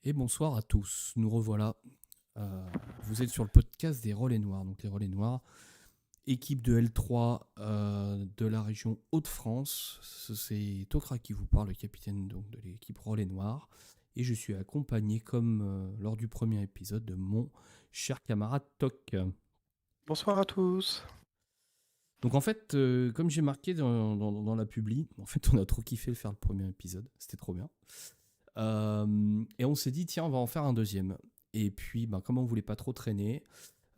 Et bonsoir à tous, nous revoilà. Vous êtes sur le podcast des Relais Noirs. Donc les Relais Noirs, équipe de L3 de la région Hauts-de-France. C'est Tokra qui vous parle, le capitaine donc, de l'équipe Relais Noirs. Et je suis accompagné, comme lors du premier épisode, de mon cher camarade Tok. Bonsoir à tous. Donc en fait, comme j'ai marqué dans la publi, en fait on a trop kiffé faire le premier épisode, c'était trop bien. Et on s'est dit, tiens, on va en faire un deuxième. Et puis, comme on voulait pas trop traîner,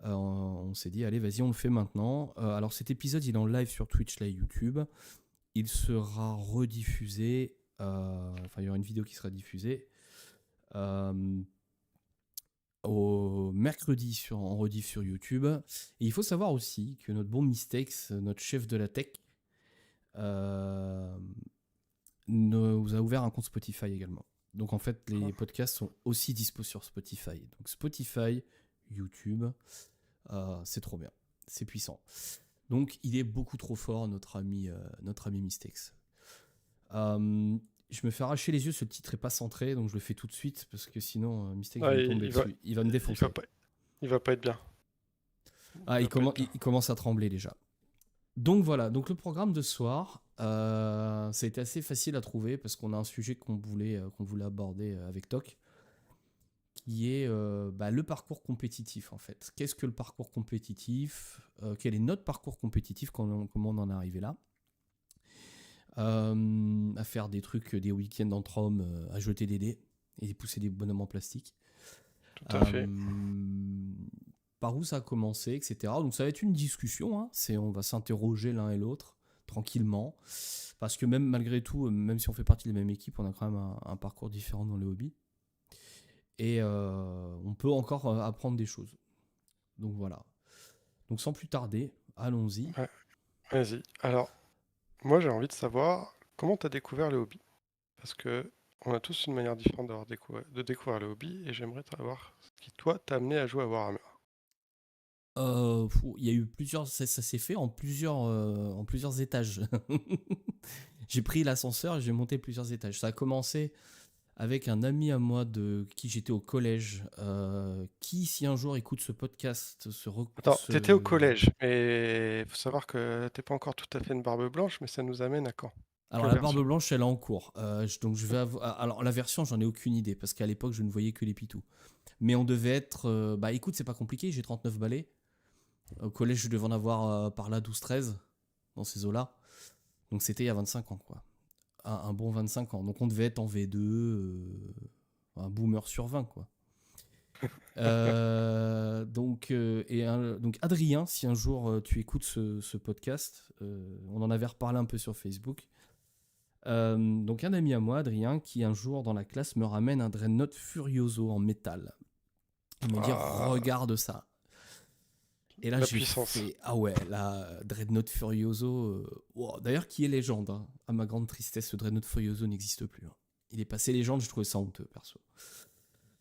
on s'est dit, allez, vas-y, on le fait maintenant. Alors cet épisode, il est en live sur Twitch, là, YouTube. Il sera rediffusé, il y aura une vidéo qui sera diffusée au mercredi en rediff sur YouTube. Et il faut savoir aussi que notre bon Mistakes, notre chef de la tech, nous a ouvert un compte Spotify également. Donc en fait, les podcasts sont aussi dispo sur Spotify. Donc Spotify, YouTube, c'est trop bien, c'est puissant. Donc il est beaucoup trop fort, notre ami Mistakes. Je me fais arracher les yeux, ce titre est pas centré, donc je le fais tout de suite parce que sinon Mistakes va me tomber dessus. Il va me défoncer. Il va pas être bien. Il commence à trembler déjà. Donc voilà, donc le programme de ce soir, ça a été assez facile à trouver parce qu'on a un sujet qu'on voulait aborder avec Tok, qui est le parcours compétitif en fait. Qu'est-ce que le parcours compétitif ? Quel est notre parcours compétitif ? Comment on en est arrivé là ? À faire des trucs, des week-ends entre hommes, à jeter des dés et pousser des bonhommes en plastique. Tout à fait. Par où ça a commencé, etc. Donc ça va être une discussion, hein. On va s'interroger l'un et l'autre, tranquillement, parce que même malgré tout, même si on fait partie de la même équipe, on a quand même un parcours différent dans le hobby, et on peut encore apprendre des choses. Donc voilà. Donc sans plus tarder, allons-y. Ouais. Vas-y. Alors, moi j'ai envie de savoir comment tu as découvert le hobby. Parce que on a tous une manière différente de découvrir le hobby, et j'aimerais savoir ce qui, toi, t'a amené à jouer à Warhammer. Il y a eu plusieurs, ça s'est fait en plusieurs étages. J'ai pris l'ascenseur et j'ai monté plusieurs étages. Ça a commencé avec un ami à moi de qui j'étais au collège, qui, si un jour écoute ce podcast, Attends, t'étais au collège, mais faut savoir que t'es pas encore tout à fait une barbe blanche, mais ça nous amène à quand? Alors Quelle la barbe version? blanche, elle est en cours. Donc je vais alors la version, j'en ai aucune idée parce qu'à l'époque, je ne voyais que les pitous. Mais on devait être, écoute, c'est pas compliqué, j'ai 39 balais. Au collège, je devais en avoir par là 12-13 dans ces eaux-là. Donc c'était il y a 25 ans, quoi. Un bon 25 ans. Donc on devait être en V2, un boomer sur 20, quoi. Donc Adrien, si un jour tu écoutes ce podcast, on en avait reparlé un peu sur Facebook. Donc un ami à moi, Adrien, qui un jour dans la classe me ramène un Dreadnought Furioso en métal. Il me dit regarde ça. Et là La j'ai puissance. fait ah ouais, la Dreadnought Furioso. Wow. D'ailleurs qui est légende, hein. À ma grande tristesse, ce Dreadnought Furioso n'existe plus, hein. Il est passé légende, je trouvais ça honteux perso.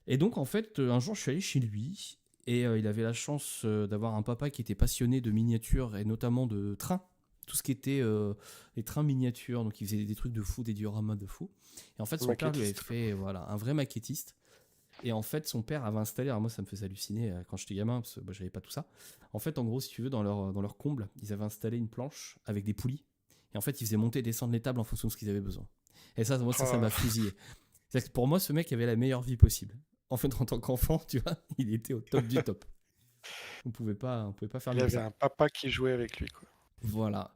Et donc en fait un jour je suis allé chez lui et il avait la chance d'avoir un papa qui était passionné de miniatures et notamment de trains. Tout ce qui était les trains miniatures, donc il faisait des trucs de fou, des dioramas de fou. Et en fait, son père lui avait fait un vrai maquettiste. Et en fait, son père avait installé, alors moi ça me faisait halluciner quand j'étais gamin, parce que j'avais pas tout ça. En fait, en gros, si tu veux, dans leur comble, ils avaient installé une planche avec des poulies. Et en fait, ils faisaient monter et descendre les tables en fonction de ce qu'ils avaient besoin. Et ça, moi, ça m'a fusillé. C'est-à-dire que pour moi, ce mec avait la meilleure vie possible. En fait, en tant qu'enfant, tu vois, il était au top du top. On pouvait pas faire mieux que ça. Il avait un papa qui jouait avec lui, quoi. Voilà.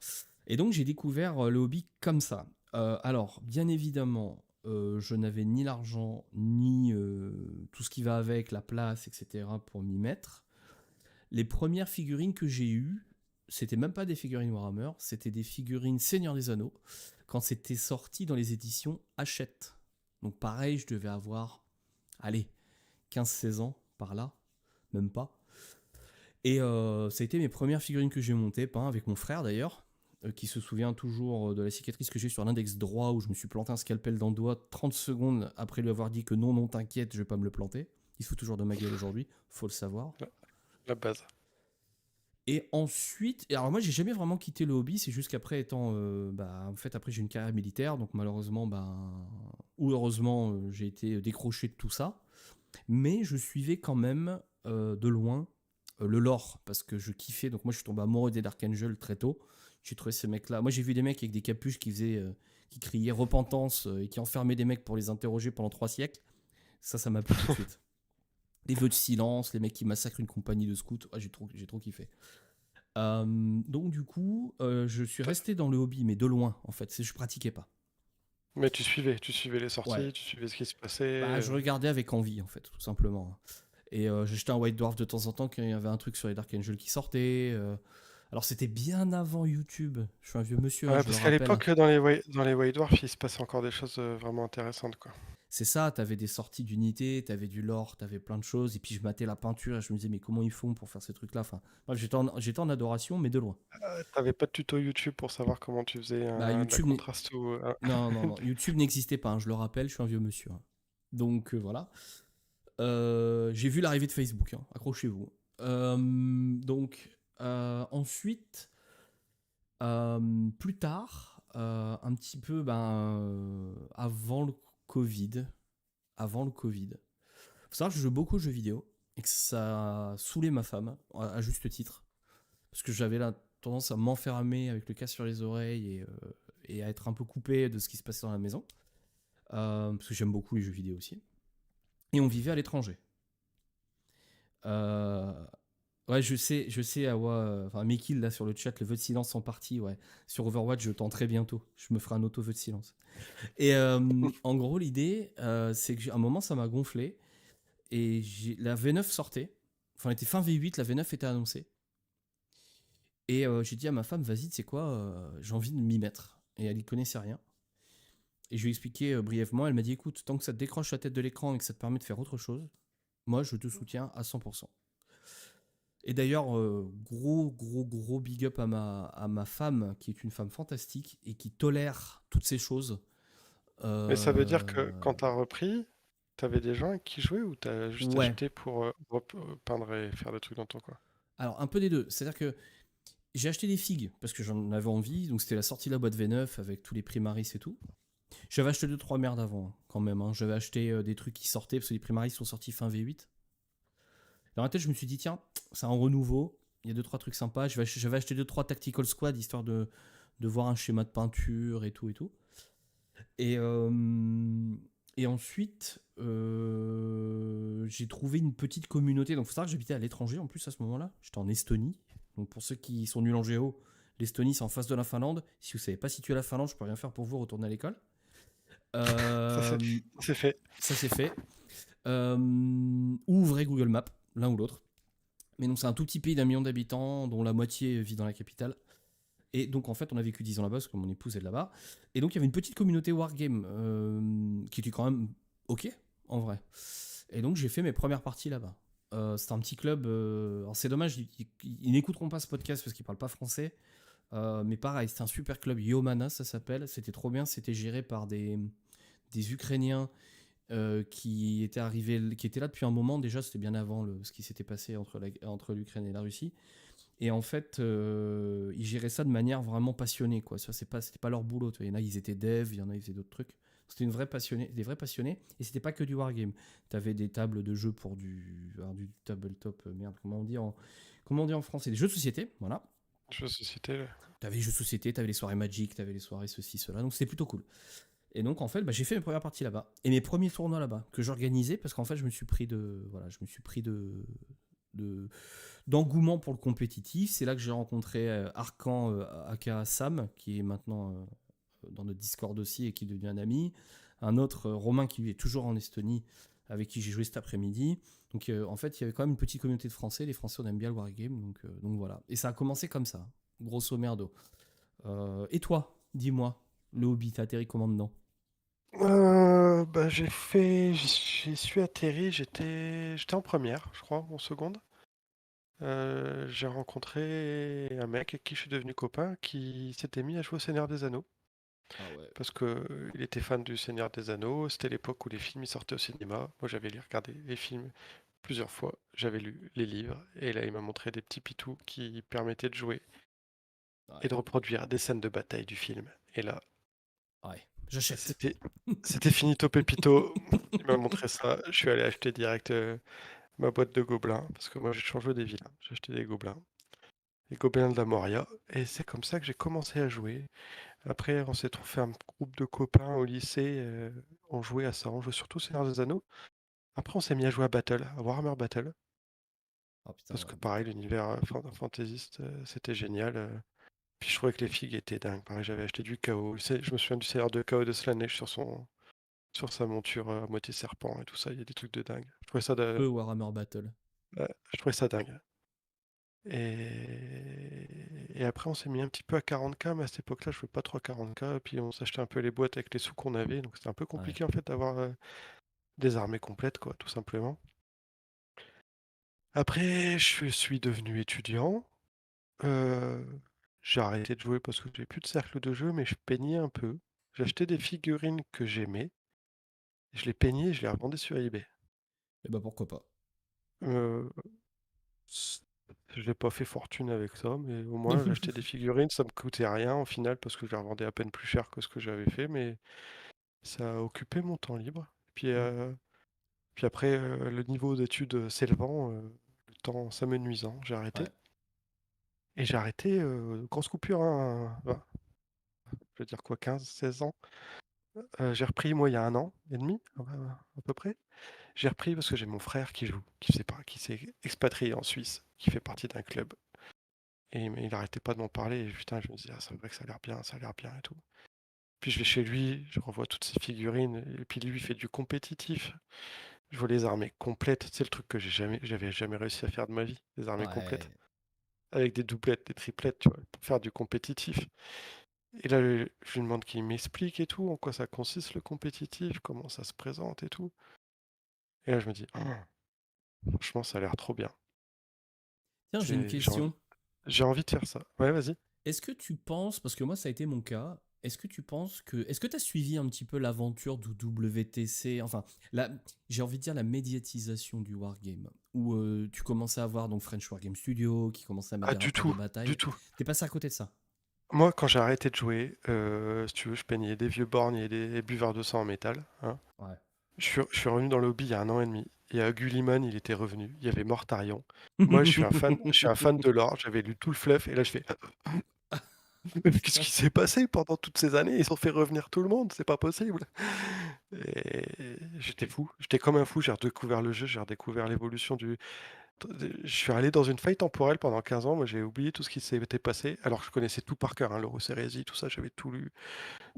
Et donc j'ai découvert le hobby comme ça. Alors, bien évidemment, je n'avais ni l'argent, ni tout ce qui va avec, la place, etc. pour m'y mettre. Les premières figurines que j'ai eues, c'était même pas des figurines Warhammer, c'était des figurines Seigneur des Anneaux, quand c'était sorti dans les éditions Hachette. Donc pareil, je devais avoir, allez, 15-16 ans par là, même pas. Et ça a été mes premières figurines que j'ai montées, peint avec mon frère d'ailleurs, qui se souvient toujours de la cicatrice que j'ai sur l'index droit où je me suis planté un scalpel dans le doigt 30 secondes après lui avoir dit que non, t'inquiète, je vais pas me le planter. Il se fout toujours de ma gueule aujourd'hui, faut le savoir. La base. Et ensuite, alors moi j'ai jamais vraiment quitté le hobby, c'est juste qu'après en fait après j'ai une carrière militaire, donc malheureusement ou heureusement j'ai été décroché de tout ça. Mais je suivais quand même de loin le lore, parce que je kiffais. Donc moi, je suis tombé amoureux des Dark Angel très tôt. J'ai trouvé ces mecs-là. Moi, j'ai vu des mecs avec des capuches qui criaient repentance et qui enfermaient des mecs pour les interroger pendant 3 siècles. Ça m'a plu tout de suite. Les vœux de silence, les mecs qui massacrent une compagnie de scouts. Ah, j'ai trop kiffé. Donc du coup, je suis resté dans le hobby, mais de loin, en fait. Je pratiquais pas. Mais tu suivais les Ouais. sorties, tu suivais ce qui se passait. Bah, je regardais avec envie, en fait, tout simplement. Et j'achetais un White Dwarf de temps en temps quand il y avait un truc sur les Dark Angel qui sortait. Alors c'était bien avant YouTube. Je suis un vieux monsieur, hein, Ouais, je le parce qu'à rappelle. l'époque, dans les White Dwarf, il se passait encore des choses vraiment intéressantes, quoi. C'est ça, t'avais des sorties d'unités, t'avais du lore, t'avais plein de choses. Et puis je matais la peinture et je me disais, mais comment ils font pour faire ces trucs-là. Enfin, bref, j'étais en adoration, mais de loin. T'avais pas de tuto YouTube pour savoir comment tu faisais Bah, de la contraste ou... Non, non, non. YouTube n'existait pas, hein, je le rappelle, je suis un vieux monsieur, hein. Donc voilà. J'ai vu l'arrivée de Facebook, hein, accrochez-vous. Donc ensuite, plus tard, un petit peu avant le Covid, faut savoir que je joue beaucoup aux jeux vidéo et que ça a saoulé ma femme, à juste titre, parce que j'avais la tendance à m'enfermer avec le casque sur les oreilles et à être un peu coupé de ce qui se passait dans la maison, parce que j'aime beaucoup les jeux vidéo aussi. Et on vivait à l'étranger. Euh, Ouais, je sais, Awa, enfin, Mekil, là, sur le chat, le vœu de silence en partie, ouais. Sur Overwatch, je tente très bientôt. Je me ferai un auto-vœu de silence. Et en gros, l'idée, c'est qu'à un moment, ça m'a gonflé. Et la V9 sortait. Enfin, elle était fin V8, la V9 était annoncée. Et j'ai dit à ma femme, vas-y, tu sais quoi, j'ai envie de m'y mettre. Et elle y connaissait rien. Et je lui ai expliqué brièvement. Elle m'a dit, écoute, tant que ça te décroche la tête de l'écran et que ça te permet de faire autre chose, moi, je te soutiens à 100%. Et d'ailleurs, gros big up à ma femme, qui est une femme fantastique et qui tolère toutes ces choses. Mais ça veut dire que Euh, quand t'as repris, t'avais des gens qui jouaient ou t'as juste ouais. acheté pour peindre et faire des trucs dans ton coin? Alors, un peu des deux. C'est-à-dire que j'ai acheté des figues parce que j'en avais envie. Donc, c'était la sortie de la boîte V9 avec tous les Primaris et tout. J'avais acheté 2-3 merdes avant, hein, quand même, hein. J'avais acheté des trucs qui sortaient parce que les Primaris sont sortis fin V8. Dans la tête, je me suis dit, tiens, c'est un renouveau. Il y a 2-3 trucs sympas. J'avais acheté 2-3 Tactical Squad histoire de voir un schéma de peinture et tout et tout. Et, et ensuite, j'ai trouvé une petite communauté. Donc, il faut savoir que j'habitais à l'étranger en plus à ce moment-là. J'étais en Estonie. Donc, pour ceux qui sont nuls en géo, l'Estonie, c'est en face de la Finlande. Si vous savez pas situer la Finlande, je peux rien faire pour vous, retourner à l'école. Ça Euh, c'est fait. Ça, c'est fait. Ouvrez Google Maps, l'un ou l'autre. Mais donc, c'est un tout petit pays d'1 million d'habitants, dont la moitié vit dans la capitale. Et donc, en fait, on a vécu 10 ans là-bas, parce que mon épouse est de là-bas. Et donc, il y avait une petite communauté Wargame qui était quand même ok, en vrai. Et donc, j'ai fait mes premières parties là-bas. C'était un petit club. Alors, c'est dommage, ils n'écouteront pas ce podcast parce qu'ils parlent pas français. Mais pareil, c'était un super club. Yomana, ça s'appelle. C'était trop bien. C'était géré par des Ukrainiens qui étaient arrivés, qui étaient là depuis un moment. Déjà, c'était bien avant ce qui s'était passé entre l'Ukraine et la Russie. Et en fait, ils géraient ça de manière vraiment passionnée, quoi. Ça, c'était pas leur boulot. Il y en a, ils étaient devs, il y en a, ils faisaient d'autres trucs. C'était des vrais passionnés. Et c'était pas que du wargame. T'avais des tables de jeux pour du tabletop, merde, comment on dit en français? Des jeux de société, voilà. Jeux de société, là. T'avais les jeux de société, t'avais les soirées Magic, t'avais les soirées ceci, cela. Donc c'était plutôt cool. Et donc en fait, j'ai fait mes premières parties là-bas. Et mes premiers tournois là-bas, que j'organisais, parce qu'en fait, je me suis pris de d'engouement pour le compétitif. C'est là que j'ai rencontré Arcan, aka Sam, qui est maintenant dans notre Discord aussi et qui est devenu un ami. Un autre, Romain, qui lui est toujours en Estonie, avec qui j'ai joué cet après-midi. Donc en fait, il y avait quand même une petite communauté de Français. Les Français, on aime bien le wargame, donc voilà. Et ça a commencé comme ça, grosso merdo. Et toi, dis-moi, le hobby, t'as atterri comment dedans? J'y suis atterri, j'étais en première, je crois, en seconde. J'ai rencontré un mec avec qui je suis devenu copain qui s'était mis à jouer au Seigneur des Anneaux. Ah ouais. Parce que il était fan du Seigneur des Anneaux, c'était l'époque où les films ils sortaient au cinéma. Moi j'avais regardé les films plusieurs fois, j'avais lu les livres, et là il m'a montré des petits pitous qui permettaient de jouer et Ouais. de reproduire des scènes de bataille du film. Et là, Ouais. J'achète. C'était c'était finito pépito. Il m'a montré ça. Je suis allé acheter direct, ma boîte de gobelins parce que moi j'ai toujours joué des vilains. J'ai acheté des gobelins, les gobelins de la Moria et c'est comme ça que j'ai commencé à jouer. Après, on s'est fait un groupe de copains au lycée, on jouait à ça, on jouait surtout Seigneur des Anneaux. Après, on s'est mis à jouer à Battle, à Warhammer Battle, Ah putain, parce que ouais, pareil, battle. l'univers fantaisiste, c'était génial. Puis je trouvais que les figues étaient dingues. Pareil, j'avais acheté du chaos. Je me souviens du seigneur de chaos de Slanesh sur sa monture à moitié serpent et tout ça. Il y a des trucs de dingue. Peu Warhammer Battle. Je trouvais ça dingue. Et après, on s'est mis un petit peu à 40K, mais à cette époque-là, je jouais pas trop à 40K. Et puis, on s'achetait un peu les boîtes avec les sous qu'on avait. Donc, c'était un peu Ouais. compliqué, en fait, d'avoir des armées complètes, quoi, tout simplement. Après, je suis devenu étudiant. Euh, j'ai arrêté de jouer parce que j'ai plus de cercle de jeu, mais je peignais un peu. J'achetais des figurines que j'aimais. Je les peignais et je les revendais sur eBay. Et bah pourquoi pas. Euh, c- j'ai pas fait fortune avec ça, mais au moins j'achetais des figurines, ça me coûtait rien au final parce que je les revendais à peine plus cher que ce que j'avais fait, mais ça a occupé mon temps libre. Puis après, le niveau d'études s'élevant, le temps s'amenuisant, j'ai arrêté. Ouais. Et j'ai arrêté, grosse coupure, hein, je veux dire quoi, 15, 16 ans. J'ai repris, moi, il y a 1 an et demi, à peu près. J'ai repris parce que j'ai mon frère qui joue, qui s'est expatrié en Suisse, qui fait partie d'un club. Et mais il arrêtait pas de m'en parler. Et putain, je me disais, ah, c'est vrai que ça a l'air bien, ça a l'air bien et tout. Puis je vais chez lui, je revois toutes ses figurines. Et puis lui, il fait du compétitif. Je vois les armées complètes. C'est le truc que j'avais jamais réussi à faire de ma vie, les armées complètes. Ouais. Avec des doublettes, des triplettes, tu vois, pour faire du compétitif. Et là, je lui demande qu'il m'explique et tout, en quoi ça consiste le compétitif, comment ça se présente et tout. Et là, je me dis, ah, franchement, ça a l'air trop bien. Tiens, j'ai une J'ai envie, question. j'ai envie de faire ça. Ouais, vas-y. Est-ce que tu penses, parce que moi ça a été mon cas, est-ce que tu penses que. Est-ce que tu as suivi un petit peu l'aventure du WTC, enfin, j'ai envie de dire la médiatisation du Wargame, où tu commençais à voir donc French Wargame Studio, qui commençait à mettre Ah, des du rapports de tout, du bataille. tout. T'es passé à côté de ça? Moi, quand j'ai arrêté de jouer, si tu veux, je peignais des vieux borgnes et des buveurs de sang en métal, hein. Ouais. Je suis revenu dans le hobby il y a 1 an et demi. Il y a Gulliman, il était revenu. Il y avait Mortarion. Moi, je suis un fan de lore. J'avais lu tout le fluff et là, je fais, mais qu'est-ce Putain. qui s'est passé pendant toutes ces années? Ils ont fait revenir tout le monde, c'est pas possible. Et j'étais fou. J'étais comme un fou. J'ai redécouvert le jeu, j'ai redécouvert l'évolution du. Je suis allé dans une faille temporelle pendant 15 ans. Moi, j'ai oublié tout ce qui s'était passé. Alors que je connaissais tout par cœur, hein, l'Horus Heresy, tout ça, j'avais tout lu,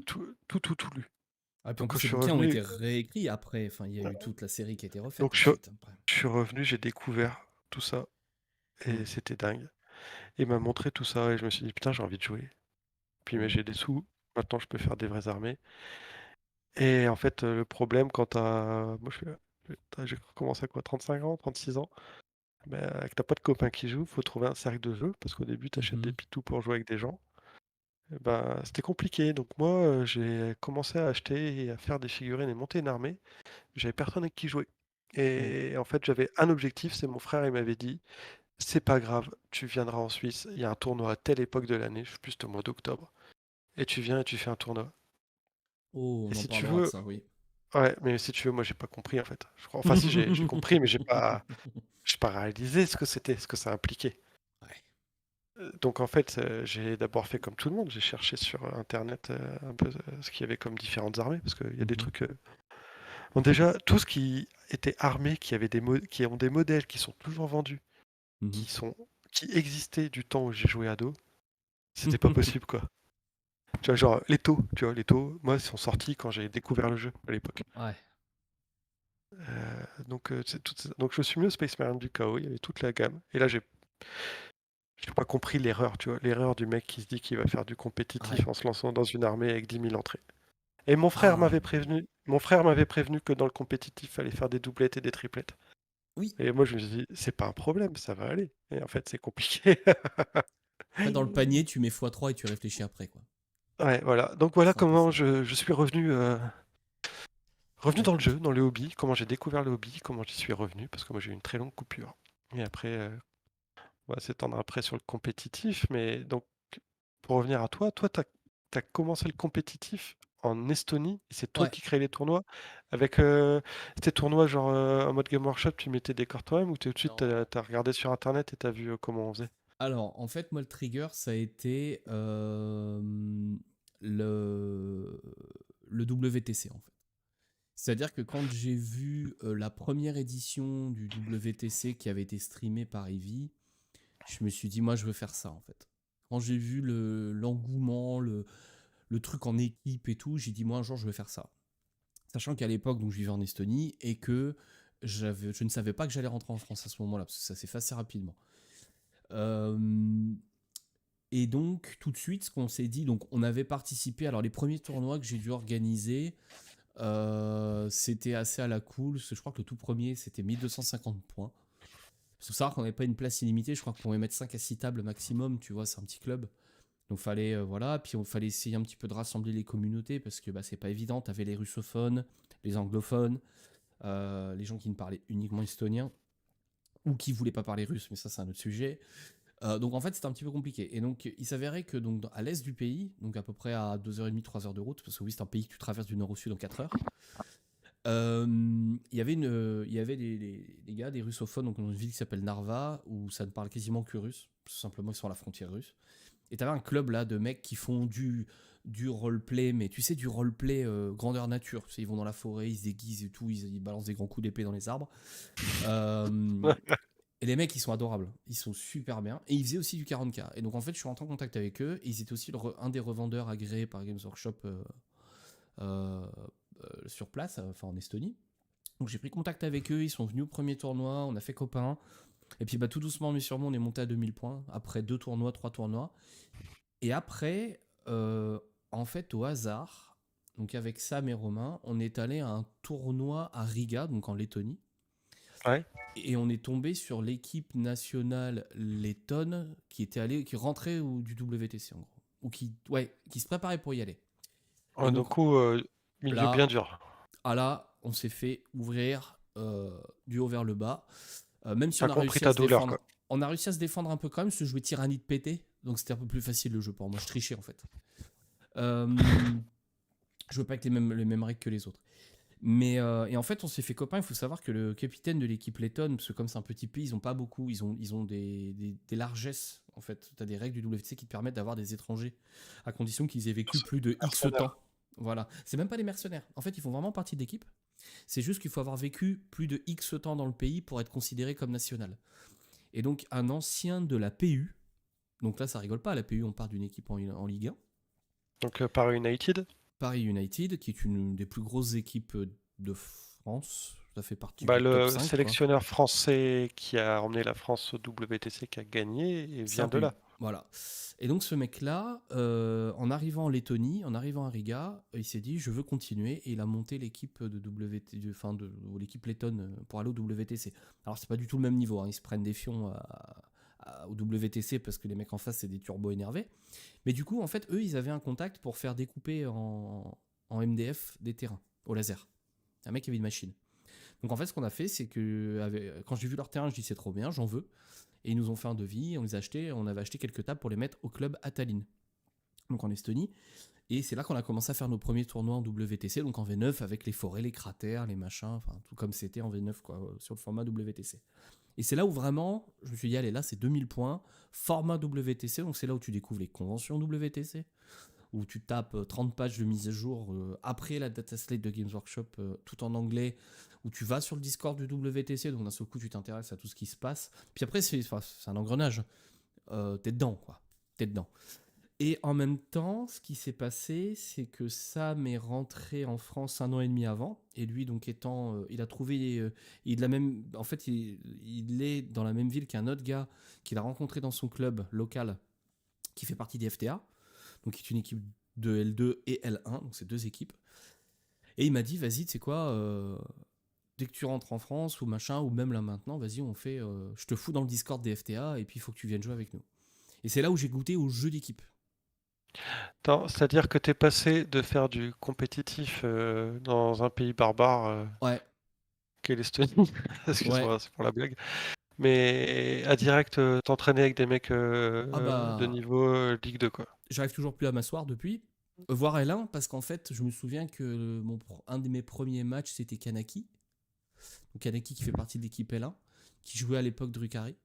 tout lu. Ah, puis en Donc quand plus, je ces suis bouquins ont revenu, été réécrits après. Enfin, il y a eu toute la série qui a été refaite donc je, ensuite, après. je suis revenu, j'ai découvert tout ça Hmm. et c'était dingue. Il m'a montré tout ça et je me suis dit putain, j'ai envie de jouer. Puis mais Hmm. j'ai des sous, maintenant je peux faire des vraies armées. Et en fait, le problème quand moi j'ai commencé à quoi, 35 ans, 36 ans, ben, que t'as pas de copains qui jouent, faut trouver un cercle de jeu parce qu'au début t'achètes des Mhm. pitous pour jouer avec des gens. Et ben, c'était compliqué. Donc moi, j'ai commencé à acheter et à faire des figurines et monter une armée. J'avais personne avec qui jouer. Hmm. Et en fait, j'avais un objectif, c'est mon frère, il m'avait dit, c'est pas grave, tu viendras en Suisse, il y a un tournoi à telle époque de l'année, je sais plus, c'était au mois d'octobre. Et tu viens et tu fais un tournoi. Oh, Et on en si tu parlera de veux, ça, oui. ouais, mais si tu veux, moi j'ai pas compris en fait. Enfin si, j'ai compris, mais j'ai pas réalisé ce que c'était, ce que ça impliquait. Ouais. Donc en fait, j'ai d'abord fait comme tout le monde, j'ai cherché sur Internet un peu ce qu'il y avait comme différentes armées, parce qu'il y a des Mhm. trucs. Bon, déjà, tout ce qui était armé, qui ont des modèles qui sont toujours vendus, Mhm. qui sont, qui existaient du temps où j'ai joué ado, c'était pas possible quoi. Tu vois, genre les taux, tu vois, les taux, moi, ils sont sortis quand j'ai découvert le jeu à l'époque. Ouais. Donc je me suis mis au Space Marine du chaos, il y avait toute la gamme. Et là, j'ai pas compris l'erreur, tu vois, l'erreur du mec qui se dit qu'il va faire du Ouais. compétitif en se lançant dans une armée avec 10 000 entrées. Et Ah, mon frère m'avait prévenu que dans le compétitif, il fallait faire des doublettes et des triplettes. oui. Et moi, je me suis dit, c'est pas un problème, ça va aller. Et en fait, c'est compliqué. Après, dans le panier, tu mets x3 et tu réfléchis après, quoi. Ouais, voilà. Donc voilà C'est un peu comment ça. je suis revenu Bah dans le écoute. jeu, dans le hobby, comment j'ai découvert le hobby, comment j'y suis revenu, parce que moi j'ai eu une très longue coupure. Et après, on va s'étendre après sur le compétitif, mais donc pour revenir à toi, t'as commencé le compétitif en Estonie et c'est toi Ouais. qui crée les tournois avec c'était tournois genre en mode Game Workshop, tu mettais des corps toi-même ou tout de suite Non. t'as regardé sur internet et t'as vu comment on faisait? Alors, en fait, moi, le trigger, ça a été le, le WTC, en fait. C'est-à-dire que quand j'ai vu la première édition du WTC qui avait été streamée par Eevee, je me suis dit, moi, je veux faire ça, en fait. Quand j'ai vu l'engouement, le truc en équipe et tout, j'ai dit, moi, un jour, je vais faire ça. Sachant qu'à l'époque, donc, je vivais en Estonie et que je ne savais pas que j'allais rentrer en France à ce moment-là, parce que ça s'est fait assez rapidement. Euh, et donc, tout de suite, ce qu'on s'est dit, donc, on avait participé. Alors, les premiers tournois que j'ai dû organiser, c'était assez à la cool. Je crois que le tout premier, c'était 1250 points. Il faut savoir qu'on n'avait pas une place illimitée. Je crois qu'on pouvait mettre 5 à 6 tables maximum. Tu vois, c'est un petit club. Donc, fallait, voilà. Puis, il fallait essayer un petit peu de rassembler les communautés parce que bah, c'est pas évident. Tu avais les russophones, les anglophones, les gens qui ne parlaient uniquement estonien ou qui voulaient pas parler russe, mais ça, c'est un autre sujet. Donc en fait c'était un petit peu compliqué. Et donc il s'avérait que donc, à l'est du pays, donc à peu près à 2h30, 3 heures de route, parce que oui c'est un pays que tu traverses du nord au sud en 4 heures, il y avait des gars, des russophones, donc dans une ville qui s'appelle Narva, où ça ne parle quasiment que russe, tout simplement ils sont à la frontière russe. Et t'avais un club là de mecs qui font du roleplay, mais tu sais, du roleplay grandeur nature. Tu sais, ils vont dans la forêt, ils se déguisent et tout, ils balancent des grands coups d'épée dans les arbres. Euh, et les mecs, ils sont adorables. Ils sont super bien. Et ils faisaient aussi du 40K. Et donc, en fait, je suis rentré en contact avec eux. Et ils étaient aussi un des revendeurs agréés par Games Workshop euh, sur place, enfin en Estonie. Donc, j'ai pris contact avec eux. Ils sont venus au premier tournoi. On a fait copain. Et puis, bah, tout doucement, mais sûrement, on est monté à 2000 points. Après 2 tournois, 3 tournois. Et après, en fait, au hasard, donc avec Sam et Romain, on est allé à un tournoi à Riga, donc en Lettonie. Ouais. Et on est tombé sur l'équipe nationale lettonne qui rentrait du WTC en gros. Ou qui se préparait pour y aller. Et Donc donc milieu bien là, dur. on s'est fait ouvrir du haut vers le bas. Même si on T'as a compris réussi à ta se douleur quoi. défendre. On a réussi à se défendre un peu quand même, parce que je jouais tyrannie de pété. Donc c'était un peu plus facile le jeu pour moi. Je trichais en fait. Je jouais pas avec les mêmes règles que les autres. Et en fait, on s'est fait copain. Il faut savoir que le capitaine de l'équipe lettonne, parce que comme c'est un petit pays, ils ont pas beaucoup, ils ont des largesses. En fait, tu as des règles du WTC qui te permettent d'avoir des étrangers, à condition qu'ils aient vécu plus de X temps. Mercenaire. Voilà. C'est même pas des mercenaires. En fait, ils font vraiment partie de l'équipe. C'est juste qu'il faut avoir vécu plus de X temps dans le pays pour être considéré comme national. Et donc, un ancien de la PU, donc là, ça rigole pas, la PU, on part d'une équipe en Ligue 1. Donc Paris United. Paris United, qui est une des plus grosses équipes de France. Ça fait partie Bah, du top le 5, quoi. sélectionneur français qui a emmené la France au WTC qui a gagné et C'est un vient de PU. là. Voilà. Et donc ce mec-là, en arrivant en Lettonie, en arrivant à Riga, il s'est dit je veux continuer et il a monté l'équipe de l'équipe lettonne pour aller au WTC. Alors c'est pas du tout le même niveau, hein. Ils se prennent des fions au WTC parce que les mecs en face c'est des turbos énervés. Mais du coup en fait eux ils avaient un contact pour faire découper en MDF des terrains au laser. Un mec qui avait une machine. Donc en fait ce qu'on a fait c'est que quand j'ai vu leur terrain je dis c'est trop bien, j'en veux. Et ils nous ont fait un devis, on avait acheté quelques tables pour les mettre au club à Tallinn, donc en Estonie. Et c'est là qu'on a commencé à faire nos premiers tournois en WTC, donc en V9 avec les forêts, les cratères, les machins, enfin tout comme c'était en V9 quoi, sur le format WTC. Et c'est là où vraiment, je me suis dit, allez là c'est 2000 points, format WTC, donc c'est là où tu découvres les conventions WTC, où tu tapes 30 pages de mise à jour après la data slate de Games Workshop, tout en anglais, où tu vas sur le Discord du WTC, donc d'un seul coup tu t'intéresses à tout ce qui se passe. Puis après c'est un engrenage, t'es dedans quoi, t'es dedans. Et en même temps, ce qui s'est passé, c'est que Sam est rentré en France 1 an et demi avant, et lui donc il a trouvé, en fait il est dans la même ville qu'un autre gars qu'il a rencontré dans son club local, qui fait partie des FTA, donc qui est une équipe de L2 et L1, donc c'est 2 équipes. Et il m'a dit, vas-y, tu sais quoi, dès que tu rentres en France ou machin, ou même là maintenant, vas-y, je te fous dans le Discord des FTA et puis il faut que tu viennes jouer avec nous. Et c'est là où j'ai goûté au jeu d'équipe. C'est-à-dire que t'es passé de faire du compétitif dans un pays barbare Ouais, qu'est l'Estonie, ouais. excuse-moi, c'est pour la blague, mais à direct t'entraîner avec des mecs Ah de bah, niveau Ligue 2 quoi. j'arrive toujours plus à m'asseoir depuis. Voir L1 parce qu'en fait, je me souviens que un de mes premiers matchs, c'était Kanaki. Donc Kanaki qui fait partie de l'équipe L1, qui jouait à l'époque de Drukari.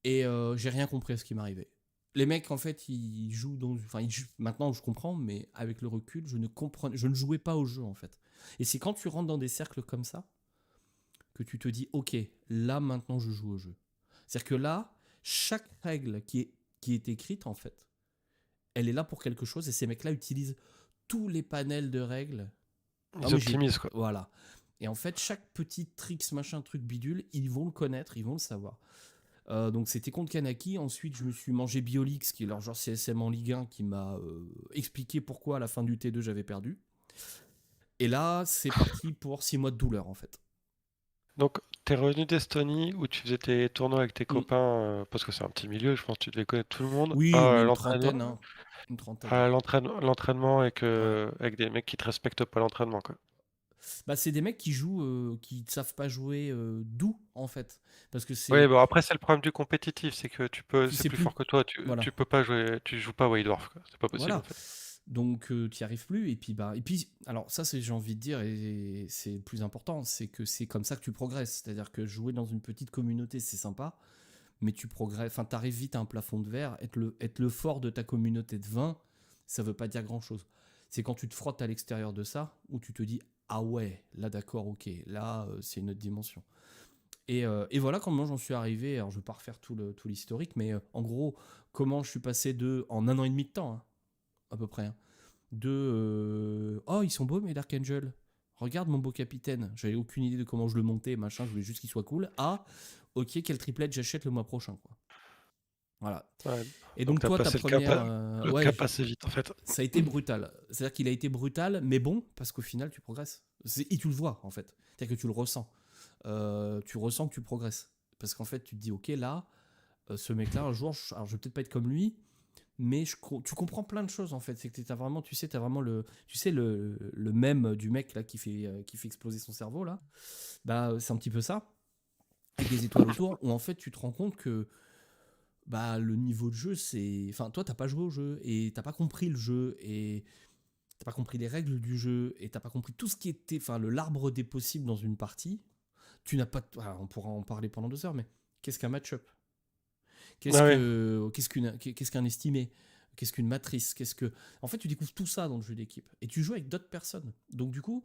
Et j'ai rien compris à ce qui m'arrivait. Les mecs, en fait, ils jouent dans. Enfin, maintenant, je comprends, mais avec le recul, je ne jouais pas au jeu, en fait. Et c'est quand tu rentres dans des cercles comme ça que tu te dis, ok, là, maintenant, je joue au jeu. C'est-à-dire que là, chaque règle qui est écrite, en fait, elle est là pour quelque chose, et ces mecs-là utilisent tous les panels de règles. Ah, Ils mais optimisent, quoi. voilà. Et en fait, chaque petit tricks, machin, truc bidule, ils vont le connaître, ils vont le savoir. Donc c'était contre Kanaki. Ensuite, je me suis mangé Biolix, qui est leur genre CSM en Ligue 1, qui m'a expliqué pourquoi à la fin du T2 j'avais perdu. Et là, c'est parti pour 6 mois de douleur en fait. Donc, t'es revenu d'Estonie où tu faisais tes tournois avec tes Mm. copains, parce que c'est un petit milieu, je pense que tu devais connaître tout le monde, Oui, on à est une l'entraînement, trentaine, hein. Une trentaine. à l'entraînement Ouais. avec des mecs qui te respectent pas l'entraînement, quoi. Bah, c'est des mecs qui jouent, qui ne savent pas jouer doux en fait. Parce que Oui, c'est. bon, après, c'est le problème du compétitif, c'est que Tu c'est sais plus plus. fort que toi, Voilà. tu peux pas jouer, tu joues pas Waydorf, quoi. C'est pas possible, en Voilà. fait. Donc tu n'y arrives plus. Et puis, alors ça, c'est, j'ai envie de dire, et c'est le plus important, c'est que c'est comme ça que tu progresses. C'est-à-dire que jouer dans une petite communauté, c'est sympa. Mais tu progresses, enfin, t'arrives vite à un plafond de verre. Être le fort de ta communauté de 20, ça veut pas dire grand chose. C'est quand tu te frottes à l'extérieur de ça, où tu te dis, ah ouais, là d'accord, ok, là c'est une autre dimension. Et voilà comment j'en suis arrivé. Alors je vais pas refaire tout l'historique, mais en gros, comment je suis passé en un an et demi de temps, hein, à peu près, hein, oh, ils sont beaux mes Dark Angel. Regarde mon beau capitaine. J'avais aucune idée de comment je le montais, machin. Je voulais juste qu'il soit cool. Ah, ok, quel triplet j'achète le mois prochain, quoi. Voilà. Ouais. Et Donc, donc t'as toi, ta passé première, le ouais, cap assez vite, en fait. ça a été brutal. C'est-à-dire qu'il a été brutal, mais bon, parce qu'au final, tu progresses. Et tu le vois, en fait. C'est-à-dire que tu le ressens. Tu ressens que tu progresses. Parce qu'en fait, tu te dis, ok, là, ce mec-là, un jour, alors je vais peut-être pas être comme lui, mais tu comprends plein de choses en fait. C'est que t'as vraiment, t'as vraiment le mème du mec là qui fait exploser son cerveau là. Bah c'est un petit peu ça, avec des étoiles autour, où en fait tu te rends compte que bah le niveau de jeu c'est, enfin toi t'as pas joué au jeu et t'as pas compris le jeu et t'as pas compris les règles du jeu et t'as pas compris tout ce qui était, enfin l'arbre des possibles dans une partie. Tu n'as pas, on pourra en parler pendant 2 heures, mais qu'est-ce qu'un match-up? Ah ouais. Qu'est-ce qu'un estimé? Qu'est-ce qu'une matrice? En fait, tu découvres tout ça dans le jeu d'équipe et tu joues avec d'autres personnes. Donc du coup,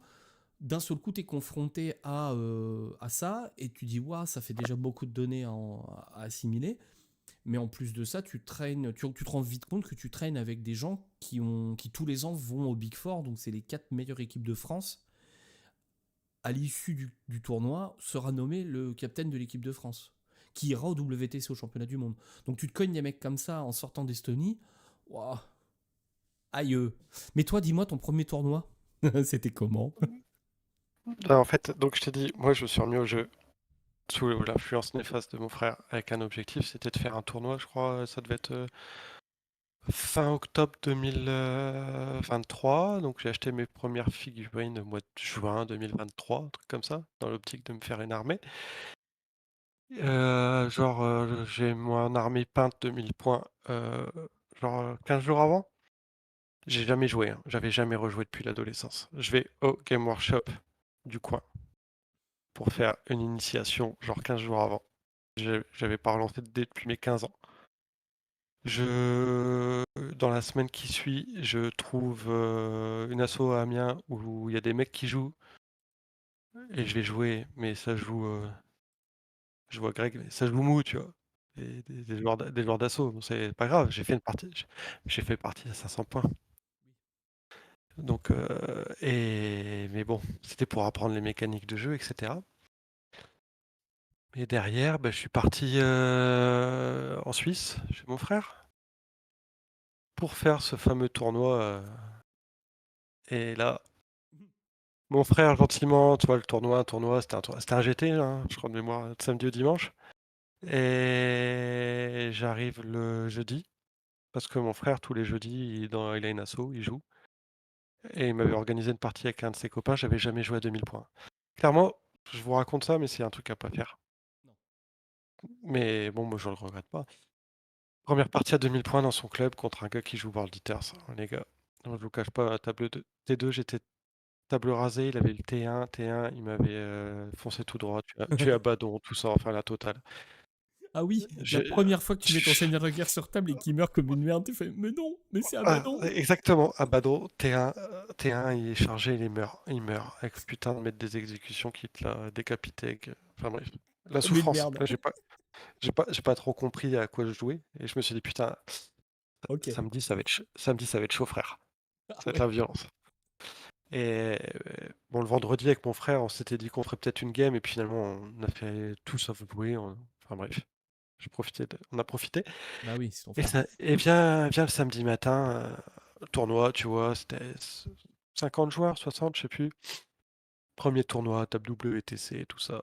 d'un seul coup, tu es confronté à ça et tu dis waouh, ça fait déjà beaucoup de données à assimiler. Mais en plus de ça, tu te rends vite compte que tu traînes avec des gens qui tous les ans vont au Big Four, donc c'est les 4 meilleures équipes de France. À l'issue du tournoi, sera nommé le capitaine de l'équipe de France, qui ira au WTC, au championnat du monde. Donc tu te cognes des mecs comme ça en sortant d'Estonie. Waouh, aïe. Mais toi, dis-moi, ton premier tournoi, c'était comment? En fait, donc je t'ai dit, moi je me suis remis au jeu sous l'influence néfaste de mon frère avec un objectif, c'était de faire un tournoi, je crois, ça devait être fin octobre 2023. Donc j'ai acheté mes premières figurines au mois de juin 2023, un truc comme ça, dans l'optique de me faire une armée. Genre, j'ai mon armée peinte de 1000 points, genre 15 jours avant. J'ai jamais joué, hein. J'avais jamais rejoué depuis l'adolescence. Je vais au Game Workshop du coin pour faire une initiation, genre 15 jours avant. J'avais pas relancé de dés depuis mes 15 ans. Dans la semaine qui suit, je trouve une asso à Amiens où il y a des mecs qui jouent et je vais jouer, mais ça joue, je vois Greg, mais ça joue mou, tu vois. Des joueurs d'assaut, bon, c'est pas grave, j'ai fait une partie, j'ai fait partie à 500 points. Donc, mais bon, c'était pour apprendre les mécaniques de jeu, etc. Et derrière, bah, je suis parti en Suisse, chez mon frère, pour faire ce fameux tournoi. Et là, mon frère, gentiment, tu vois, le tournoi, c'était un GT, hein, je crois de mémoire, de samedi au dimanche. Et j'arrive le jeudi, parce que mon frère, tous les jeudis, il a une asso, il joue. Et il m'avait organisé une partie avec un de ses copains, j'avais jamais joué à 2000 points. Clairement, je vous raconte ça, mais c'est un truc à pas faire. Non. Mais bon, moi, je le regrette pas. Première partie à 2000 points dans son club contre un gars qui joue World Eaters, hein, les gars. Non, je vous cache pas, table de T2, j'étais table rasée, il avait le T1, il m'avait, foncé tout droit, tu es à Badon, tout ça, enfin la totale. Ah oui, la J'ai première fois que tu mets ton ch Seigneur de guerre sur table et qu'il meurt comme une merde, tu fais mais non, mais c'est Abaddon. exactement, à Badon, T1, il est chargé, il meurt avec putain de maître des exécutions qui te l'a décapité avec, enfin bref, la Comme une souffrance. merde. Là, j'ai pas trop compris à quoi je jouais et je me suis dit: «Putain, Ok. samedi, ça va être chaud frère, Ah ça va être ouais. la violence». Et bon, le vendredi avec mon frère, on s'était dit qu'on ferait peut-être une game et puis finalement on a fait tout sauf jouer, enfin bref, on a profité Bah oui, c'est ton et frère. ça et vient le samedi matin, tournoi, tu vois? C'était 50 joueurs, 60, je sais plus. Premier tournoi, table WTC, tout ça.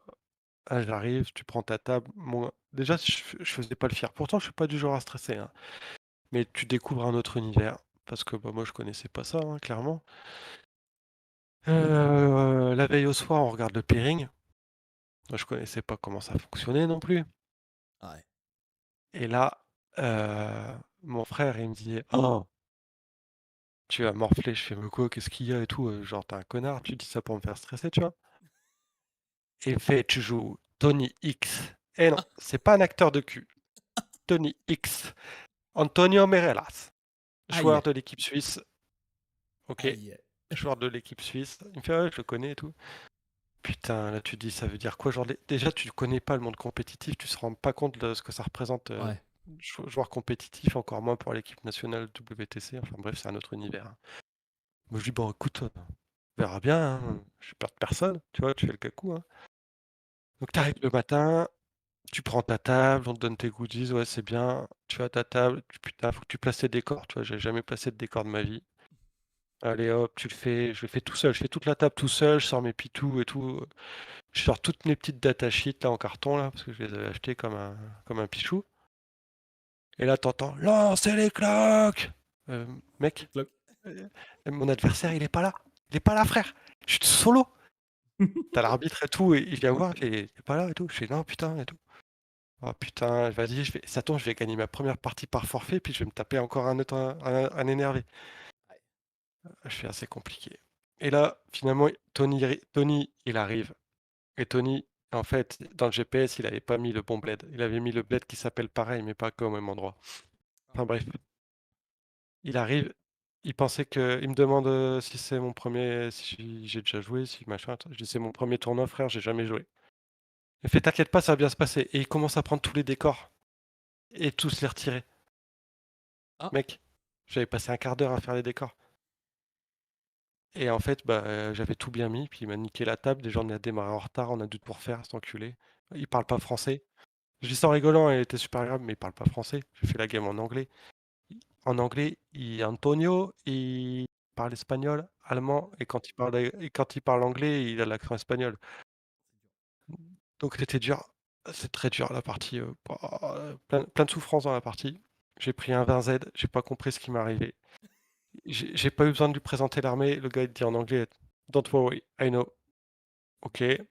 Ah, j'arrive, tu prends ta table. Moi, déjà, je faisais pas le fier. Pourtant, je suis pas du genre à stresser, hein. Mais tu découvres un autre univers. Parce que bah, moi, je connaissais pas ça, hein, clairement. La veille au soir, on regarde le pairing. Moi, je connaissais pas comment ça fonctionnait non plus. Ah ouais. Et là, mon frère, il me dit: «Oh, tu vas morfler». Je fais: «Mais quoi? Qu'est-ce qu'il y a et tout?» Genre, t'es un connard, tu dis ça pour me faire stresser, tu vois? Et il fait: «Tu joues Tony X». Eh non, c'est pas un acteur de cul. Tony X. Antonio Merelas, joueur Aïe. de l'équipe suisse. Ok, Aïe. joueur de l'équipe suisse. Il me fait: «Ouais, je le connais et tout». Putain, là tu te dis, ça veut dire quoi? Genre, déjà, tu connais pas le monde compétitif, tu te rends pas compte de ce que ça représente, Ouais. joueur compétitif, encore moins pour l'équipe nationale WTC. Enfin bref, c'est un autre univers, hein. Moi je dis: «Bon, écoute, on verra bien, hein, je perds personne», tu vois? Tu fais le cacou, hein. Donc tu Ouais. arrives le matin, tu prends ta table, on te donne tes goodies, ouais, c'est bien. Tu as ta table, putain, faut que tu places tes décors, tu vois? J'ai jamais placé de décor de ma vie. Allez hop, tu le fais, je le fais tout seul, je fais toute la table tout seul, je sors mes pitous et tout, je sors toutes mes petites datasheets là en carton là, parce que je les avais achetées comme un pichou. Et là t'entends lancez les cloques. Mec, Cloc. mon adversaire il est pas là frère, je suis solo. T'as l'arbitre et tout, et il vient voir, il est pas là et tout. Je fais non putain et tout. Oh putain, vas-y, ça tombe, je vais gagner ma première partie par forfait, puis je vais me taper encore un autre, un énervé. Je fais assez compliqué. Et là, finalement, Tony, il arrive. Et Tony, en fait, dans le GPS, il avait pas mis le bon bled. Il avait mis le bled qui s'appelle pareil, mais pas au même endroit. Enfin bref, il arrive, il pensait que, il me demande si c'est mon premier, si j'ai déjà joué, si machin. Je dis c'est mon premier tournoi, frère, j'ai jamais joué. Il fait t'inquiète pas, ça va bien se passer. Et il commence à prendre tous les décors et tous les retirer. Ah. Mec, j'avais passé un quart d'heure à faire les décors. Et en fait, bah, j'avais tout bien mis, puis il m'a niqué la table. Déjà, on a démarré en retard, on a dû tout refaire, cet enculé. Il parle pas français. Je dis ça en rigolant, elle était super agréable, mais il parle pas français. J'ai fait la game en anglais. En anglais, Antonio, il parle espagnol, allemand, et quand il parle anglais, il a l'accent espagnol. Donc c'était dur. C'est très dur la partie. Pouah, plein de souffrance dans la partie. J'ai pris un 20Z, j'ai pas compris ce qui m'est arrivé. J'ai pas eu besoin de lui présenter l'armée. Le gars il dit en anglais: «Don't worry, I know». Ok. Et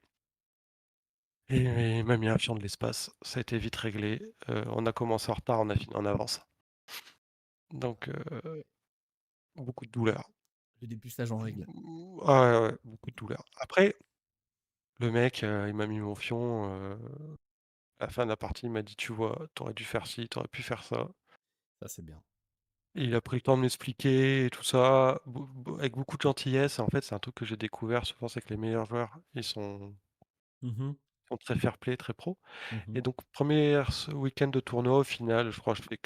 il m'a mis un fion de l'espace. Ça a été vite réglé. On a commencé en retard, on a fini en avance. Donc beaucoup de douleur. Le dépucelage en règle. Ah ouais, ouais, beaucoup de douleur. Après, le mec, il m'a mis mon fion, à la fin de la partie, il m'a dit: «Tu vois, t'aurais dû faire ci, t'aurais pu faire ça». Ça, c'est bien. Et il a pris le temps de m'expliquer et tout ça, avec beaucoup de gentillesse. Et en fait, c'est un truc que j'ai découvert souvent, c'est que les meilleurs joueurs, Mhm. sont très fair play, très pro. Mhm. Et donc premier week-end de tournoi, au final, je crois que je fais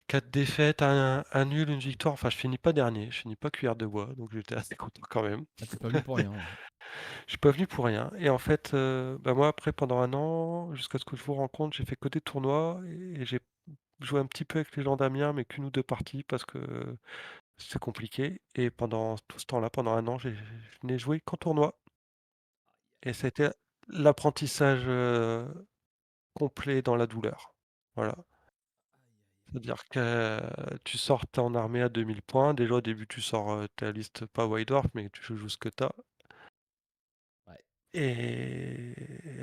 4 défaites, un nul, une victoire. Enfin, je finis pas dernier, je finis pas cuillère de bois, donc j'étais assez content quand même. Ah, t'es pas venu pour rien, ouais. Je suis pas venu pour rien. Et en fait, bah, moi après pendant un an, jusqu'à ce que je vous rencontre, j'ai fait que des tournois et j'ai joué un petit peu avec les gens d'Amiens, mais qu'1 ou 2 parties parce que c'est compliqué. Et pendant tout ce temps-là, pendant un an, je n'ai joué qu'en tournoi. Et ça a été l'apprentissage, complet dans la douleur. Voilà. C'est-à-dire que tu sors, tu en armée à 2000 points. Déjà au début, tu sors, ta liste pas White Dwarf, mais tu joues ce que tu as. Ouais. Et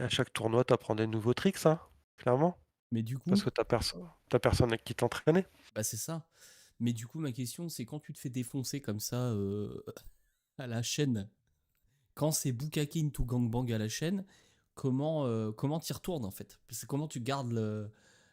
à chaque tournoi, tu apprends des nouveaux tricks, hein, clairement. Mais du Parce coup, que tu as personne avec qui t'entraîner. bah c'est ça. Mais du coup, ma question, c'est quand tu te fais défoncer comme ça à la chaîne, quand c'est Bukake into Gangbang à la chaîne, comment t'y retournes en fait? C'est comment tu gardes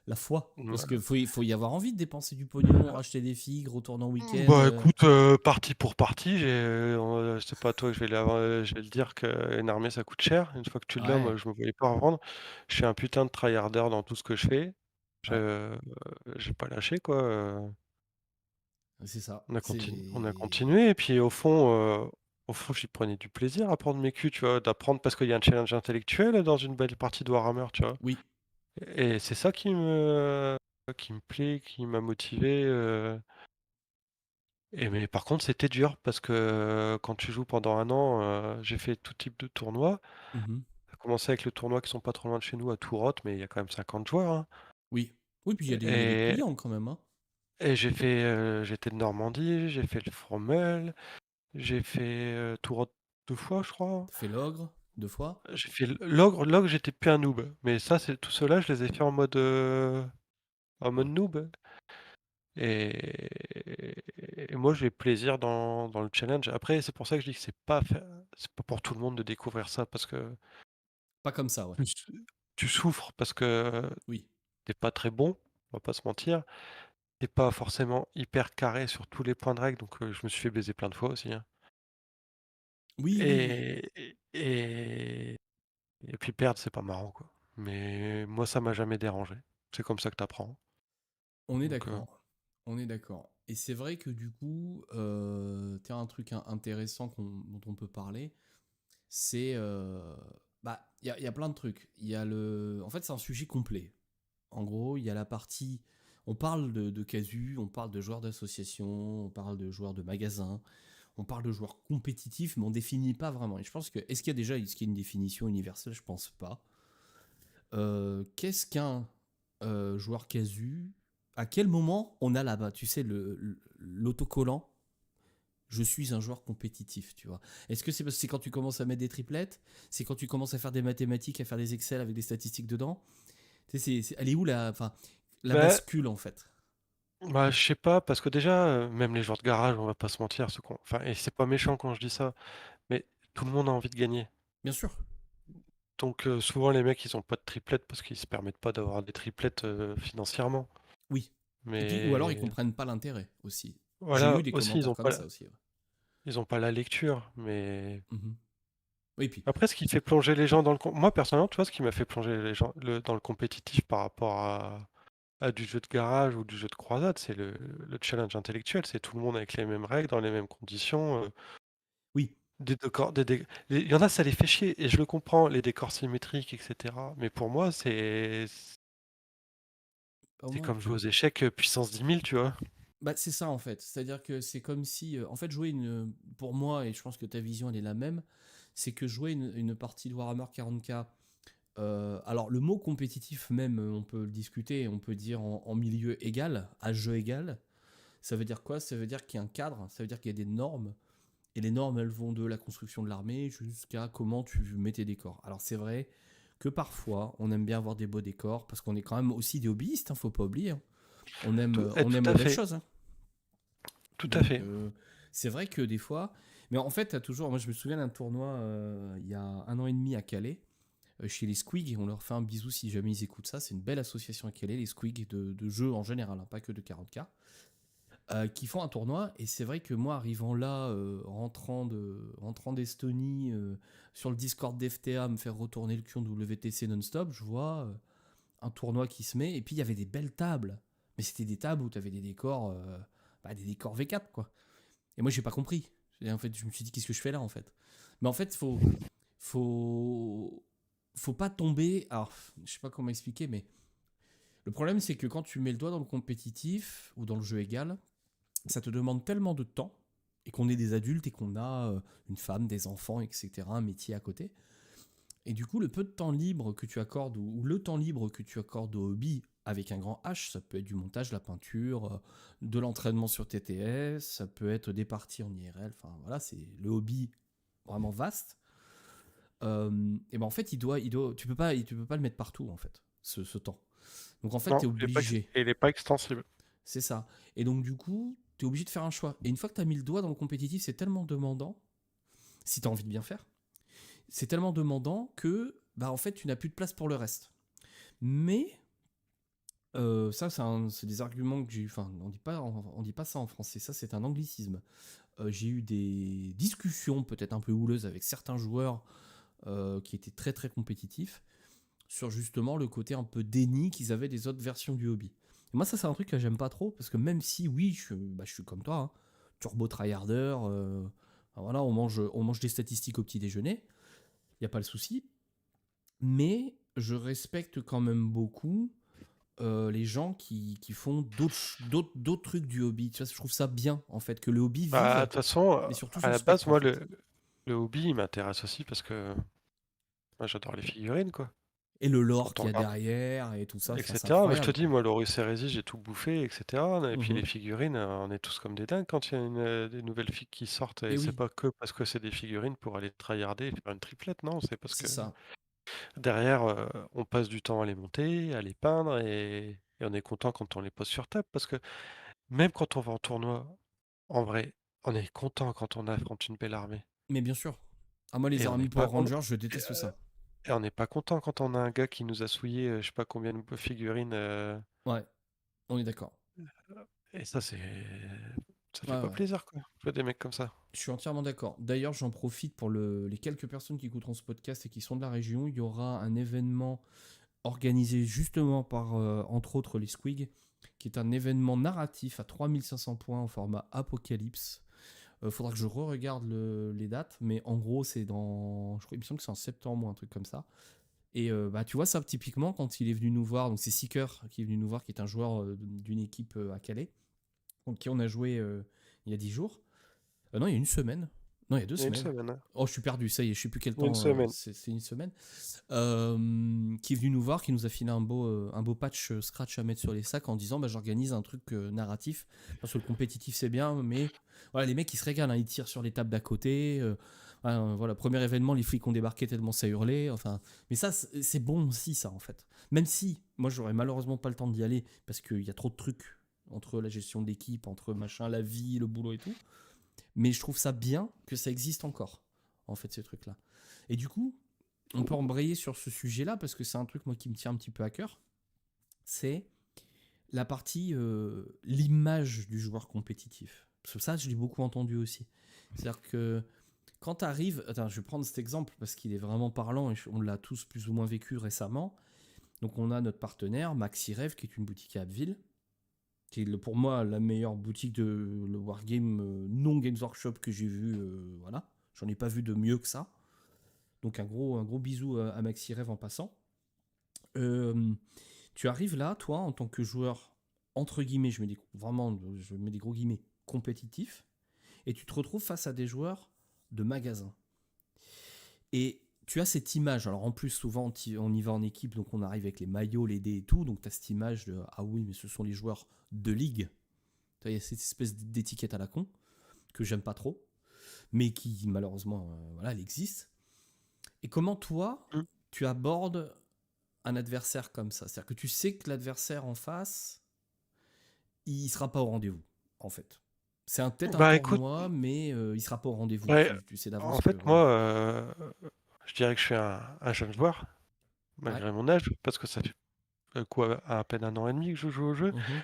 la foi? Parce Ouais. que faut y avoir envie de dépenser du pognon, racheter des figues, retourner en week-end. Bah écoute, partie pour partie, c'est pas à toi que je vais le dire qu'une armée ça coûte cher. Une fois que tu l'as, moi Ouais, je me voyais pas revendre. Je suis un putain de tryharder dans tout ce que je fais. ouais, Je j'ai pas lâché quoi, c'est ça. on a C'est. continué et puis au fond j'y prenais du plaisir à prendre mes culs, tu vois? D'apprendre parce qu'il y a un challenge intellectuel dans une belle partie de Warhammer, tu vois? Oui, Et c'est ça qui me plaît, qui m'a motivé, mais par contre, c'était dur parce que quand tu joues pendant un an, j'ai fait tout type de tournois. mhm, Ça a commencé avec le tournoi qui sont pas trop loin de chez nous à Tourotte, mais il y a quand même 50 joueurs, hein. oui. Oui, puis il y a des Et, clients quand même, hein. j'étais de Normandie, j'ai fait le Fromel, j'ai fait Tourotte 2 fois, je crois. T'as fait l'ogre 2 fois. J'ai fait l'ogre, j'étais plus un noob. Mais ça, tout cela, je les ai fait en mode noob. Et moi, j'ai plaisir dans le challenge. Après, c'est pour ça que je dis que c'est pas pour tout le monde de découvrir ça parce que Pas comme ça, ouais. tu, s- tu souffres parce que Oui. t'es pas très bon, on va pas se mentir. T'es pas forcément hyper carré sur tous les points de règle, donc je me suis fait baiser plein de fois aussi, hein. Oui, oui, oui. Et puis perdre, c'est pas marrant, quoi. Mais moi, ça m'a jamais dérangé. C'est comme ça que t'apprends. On est Donc, d'accord. On est d'accord. Et c'est vrai que du coup, tiens, un truc intéressant dont on peut parler, c'est. Bah, il y a plein de trucs. Il y a le. En fait, c'est un sujet complet. En gros, il y a la partie. On parle de casu, on parle de joueurs d'association, on parle de joueurs de magasins, on parle de joueurs compétitifs, mais on définit pas vraiment. Et je pense que. Est-ce qu'il y a déjà une définition universelle? Je pense pas. Qu'est-ce qu'un joueur casu? À quel moment on a là-bas, tu sais, l'autocollant? Je suis un joueur compétitif, tu vois. Est-ce que c'est parce que c'est quand tu commences à mettre des triplettes? C'est quand tu commences à faire des mathématiques, à faire des Excel avec des statistiques dedans? Tu sais, elle est où enfin, la bah, bascule en fait? je sais pas, parce que déjà, même les joueurs de garage, on va pas se mentir, enfin, et c'est pas méchant quand je dis ça, mais tout le monde a envie de gagner. Bien sûr. Donc, souvent, les mecs, ils ont pas de triplettes parce qu'ils se permettent pas d'avoir des triplettes financièrement. Oui. Et puis, ou alors ils Mais comprennent pas l'intérêt aussi. J'ai voilà, eu des aussi, commentaires comme ça aussi. Ouais. ils ont pas la lecture. Mais Mhm. Oui, puis. après, ce qui fait plonger les gens moi, personnellement, tu vois, ce qui m'a fait plonger les gens dans le compétitif par rapport à du jeu de garage ou du jeu de croisade, c'est le challenge intellectuel. C'est tout le monde avec les mêmes règles, dans les mêmes conditions. Oui. Des décors, il y en a, ça les fait chier, et je le comprends, les décors symétriques, etc. Mais pour moi, Au c'est moins. comme jouer aux échecs puissance 10 000, tu vois. Bah, c'est ça en fait. C'est-à-dire que c'est comme si. En fait, jouer une. Pour moi, et je pense que ta vision elle est la même, c'est que jouer une partie de Warhammer 40K. Alors, le mot compétitif, même, on peut le discuter, on peut dire en milieu égal, à jeu égal. Ça veut dire quoi? Ça veut dire qu'il y a un cadre, ça veut dire qu'il y a des normes. Et les normes, elles vont de la construction de l'armée jusqu'à comment tu mets tes décors. Alors, c'est vrai que parfois, on aime bien avoir des beaux décors, parce qu'on est quand même aussi des hobbyistes, hein, faut pas oublier, hein. On Tout aime à la belle fait, chose, hein. tout à Donc, fait. c'est vrai que des fois. Mais en fait, t'as toujours. Moi, je me souviens d'un tournoi il y a 1 an et demi à Calais, chez les Squig. On leur fait un bisou si jamais ils écoutent ça. C'est une belle association à Calais, les Squig de jeux en général, hein, pas que de 40K, qui font un tournoi. Et c'est vrai que moi, arrivant là, rentrant d'Estonie, sur le Discord d'FTA, me faire retourner le cul en WTC non-stop, je vois un tournoi qui se met. Et puis, il y avait des belles tables. Mais c'était des tables où tu avais des décors, des décors V4, quoi. Et moi, j'ai pas compris. Et en fait, je me suis dit, qu'est-ce que je fais là, en fait? Mais en fait, faut, faut pas tomber. Alors, je sais pas comment expliquer, mais le problème, c'est que quand tu mets le doigt dans le compétitif ou dans le jeu égal, ça te demande tellement de temps, et qu'on est des adultes et qu'on a une femme, des enfants, etc., un métier à côté. Et du coup, le peu de temps libre que tu accordes, ou le temps libre que tu accordes au hobby avec un grand H, ça peut être du montage, la peinture, de l'entraînement sur TTS, ça peut être des parties en IRL, enfin voilà, c'est le hobby vraiment vaste. Et ben en fait, tu peux pas le mettre partout en fait, ce temps. Donc en fait, Non, t'es obligé. il est pas extensible. C'est ça. Et donc, du coup, tu es obligé de faire un choix. Et une fois que tu as mis le doigt dans le compétitif, c'est tellement demandant, si tu as envie de bien faire, c'est tellement demandant que, bah, en fait, tu n'as plus de place pour le reste. Mais ça, c'est des arguments que j'ai eu. Enfin, on dit pas ça en français. Ça, c'est un anglicisme. J'ai eu des discussions peut-être un peu houleuses avec certains joueurs qui étaient très très compétitifs sur justement le côté un peu déni qu'ils avaient des autres versions du hobby. Et moi, ça, c'est un truc que j'aime pas trop parce que même si, oui, je suis comme toi, hein, turbo tryharder, voilà, on mange des statistiques au petit déjeuner, il n'y a pas le souci. Mais je respecte quand même beaucoup les gens qui font d'autres trucs du hobby. Tu vois, je trouve ça bien, en fait, que le hobby Bah, de vive, toute façon, mais surtout à sur le la base, spectre, en moi, fait. le hobby, il m'intéresse aussi parce que moi, j'adore les figurines, quoi. Et le lore Quand on qu'il y a regarde, derrière et tout ça, enfin, c'est etc. Mais je te incroyable, dis, quoi. moi, l'Horus Heresy, j'ai tout bouffé, etc. Et puis les Mhm. figurines, on est tous comme des dingues quand il y a des nouvelles figues qui sortent. Et Et c'est oui, pas que parce que c'est des figurines pour aller tryharder et faire une triplette, non. C'est parce c'est que ça. derrière, on passe du temps à les monter, à les peindre, et on est content quand on les pose sur table. Parce que même quand on va en tournoi, en vrai, on est content quand on affronte une belle armée. Mais bien sûr. Ah, moi, les Et on armées n'est Power pas, Rangers, je et, déteste ça. et on n'est pas content quand on a un gars qui nous a souillé, je sais pas combien de figurines. Ouais, on est d'accord. Et ça Ouais, fait pas ouais. plaisir, quoi. Je vois des mecs comme ça. Je suis entièrement d'accord. D'ailleurs, j'en profite pour les quelques personnes qui écouteront ce podcast et qui sont de la région. Il y aura un événement organisé justement par, entre autres, les Squig, qui est un événement narratif à 3500 points en format Apocalypse. Faudra que je re-regarde les dates, mais en gros, c'est dans. Je crois, il me semble que c'est en septembre ou un truc comme ça. Et bah, tu vois, ça, typiquement, quand il est venu nous voir, donc c'est Seeker qui est venu nous voir, qui est un joueur d'une équipe à Calais, donc qui on a joué il y a 10 jours. Non, il y a une semaine. Non, il y a deux Il y a une semaines. semaine, hein. Oh, je suis perdu, ça y est, je sais plus quel Il y a une temps, semaine. c'est une semaine. Qui est venu nous voir, qui nous a filé un beau patch scratch à mettre sur les sacs en disant bah, j'organise un truc narratif. Parce que le compétitif c'est bien, mais voilà, les mecs ils se régalent, hein, ils tirent sur les tables d'à côté. Voilà, premier événement, les flics ont débarqué tellement ça hurlait. Enfin, mais ça, c'est bon aussi, ça en fait. Même si, moi j'aurais malheureusement pas le temps d'y aller parce qu'il y a trop de trucs entre la gestion d'équipe, entre machin, la vie, le boulot et tout. Mais je trouve ça bien que ça existe encore, en fait, ces trucs-là. Et du coup, on peut embrayer sur ce sujet-là parce que c'est un truc, moi, qui me tient un petit peu à cœur. C'est la partie, l'image du joueur compétitif. Parce que ça, je l'ai beaucoup entendu aussi. C'est-à-dire que quand tu arrives. Attends, je vais prendre cet exemple parce qu'il est vraiment parlant et on l'a tous plus ou moins vécu récemment. Donc, on a notre partenaire, MaxiRev, qui est une boutique à Abbeville, qui est pour moi la meilleure boutique de le wargame non Games Workshop que j'ai vu. Voilà, j'en ai pas vu de mieux que ça. Donc un gros bisou à Maxi Rêve en passant. Euh, Tu arrives là, toi, en tant que joueur entre guillemets, je mets des gros guillemets compétitif, et tu te retrouves face à des joueurs de magasin. Et tu as cette image. Alors en plus, souvent on y va en équipe, donc on arrive avec les maillots, les dés et tout. Donc tu as cette image de ah oui, mais ce sont les joueurs de ligue. Il y a cette espèce d'étiquette à la con que j'aime pas trop, mais qui malheureusement, voilà, elle existe. Et comment toi, Mm. tu abordes un adversaire comme ça? C'est-à-dire que tu sais que l'adversaire en face, il sera pas au rendez-vous, en fait. C'est peut-être un Bah écoute, tournoi, mais il sera pas au rendez-vous. ouais, Tu sais en d'avance que fait, voilà. moi, je dirais que je suis un jeune joueur, Ouais. malgré mon âge, parce que ça fait quoi, à peine un an et demi que je joue au jeu. Mhm.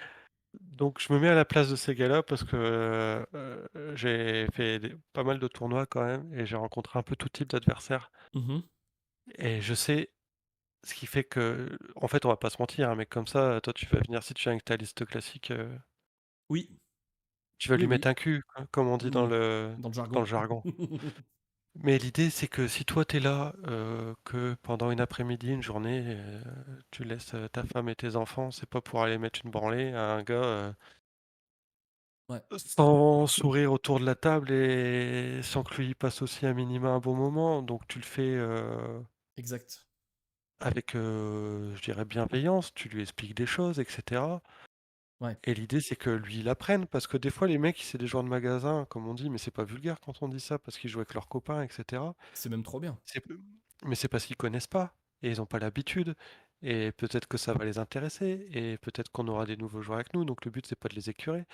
Donc je me mets à la place de ces gars-là parce que j'ai fait pas mal de tournois quand même, et j'ai rencontré un peu tout type d'adversaires. Mhm. Et je sais ce qui fait que, en fait, on va pas se mentir, un mec comme ça, toi, tu vas venir, si tu viens avec ta liste classique, Oui, tu vas oui, lui mettre oui. un cul, comme on dit Mm. Dans le dans jargon. le jargon. Mais l'idée, c'est que si toi, tu es là, que pendant une après-midi, une journée, tu laisses ta femme et tes enfants, c'est pas pour aller mettre une branlée à un gars Ouais, sans sourire autour de la table et sans que lui passe aussi un minima un bon moment. Donc tu le fais exact. avec, je dirais, bienveillance, tu lui expliques des choses, etc. Ouais, Et l'idée, c'est que lui, il apprenne, parce que des fois, les mecs, c'est des joueurs de magasin, comme on dit, mais c'est pas vulgaire quand on dit ça, parce qu'ils jouent avec leurs copains, etc. c'est même trop bien. C'est Mais c'est parce qu'ils connaissent pas et ils ont pas l'habitude. et peut-être que ça va les intéresser, et peut-être qu'on aura des nouveaux joueurs avec nous, donc le but c'est pas de les écurer.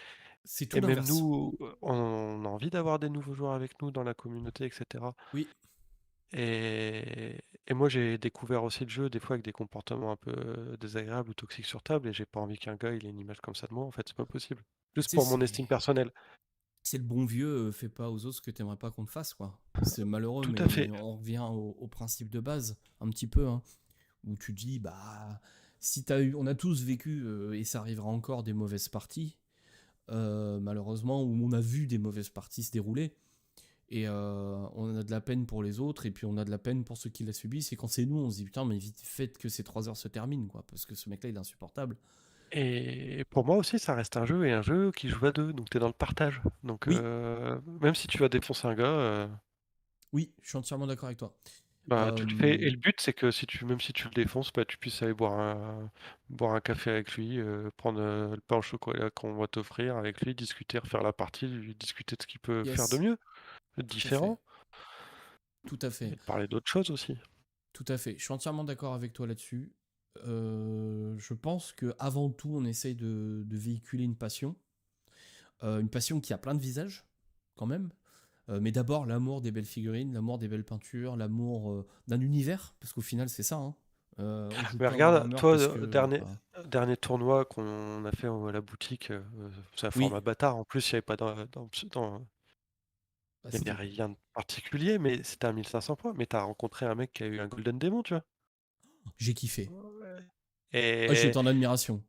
C'est tout Et même l'inverse. nous, on a envie d'avoir des nouveaux joueurs avec nous dans la communauté, etc. Oui, Et, et moi j'ai découvert aussi le jeu des fois avec des comportements un peu désagréables ou toxiques sur table, et j'ai pas envie qu'un gars il ait une image comme ça de moi, en fait c'est pas possible. Juste tu sais, pour mon estime personnelle. c'est le bon vieux, fais pas aux autres ce que t'aimerais pas qu'on te fasse, quoi. C'est malheureux, Tout à mais fait. on revient au principe de base, un petit peu, hein, où tu dis, bah, si t'as eu, on a tous vécu, et ça arrivera encore, des mauvaises parties, malheureusement, où on a vu des mauvaises parties se dérouler, et on a de la peine pour les autres, et puis on a de la peine pour ceux qui la subissent, et quand c'est nous, on se dit, putain, mais vite, faites que ces 3 heures se terminent, quoi, parce que ce mec-là, il est insupportable. Et pour moi aussi, ça reste un jeu, et un jeu qui joue à deux, donc t'es dans le partage. Donc Oui, même si tu vas défoncer un gars, oui, je suis entièrement d'accord avec toi. bah tu le fais. Euh, Et le but, c'est que si tu, même si tu le défonces, bah tu puisses aller boire un café avec lui, prendre le pain au chocolat qu'on va t'offrir avec lui, discuter, refaire la partie, lui discuter de ce qu'il peut faire de yes, mieux, de tout à fait. différent, Tout à fait. et de parler d'autres choses aussi. Tout à fait. Je suis entièrement d'accord avec toi là-dessus. Je pense que avant tout, on essaye de véhiculer une passion qui a plein de visages, quand même. Mais d'abord, l'amour des belles figurines, l'amour des belles peintures, l'amour d'un univers, parce qu'au final, c'est ça. Hein. On joue Mais pas à regarde, Warhammer toi, parce que, bah, dernier tournoi qu'on a fait à la boutique, c'est un oui, format bâtard. En plus, il n'y avait pas bah, il y avait c'était. rien de particulier, mais c'était à 1500 points. Mais t'as rencontré un mec qui a eu un Golden Demon, tu vois. J'ai kiffé. Ouais. Ah, Et, j'étais en admiration.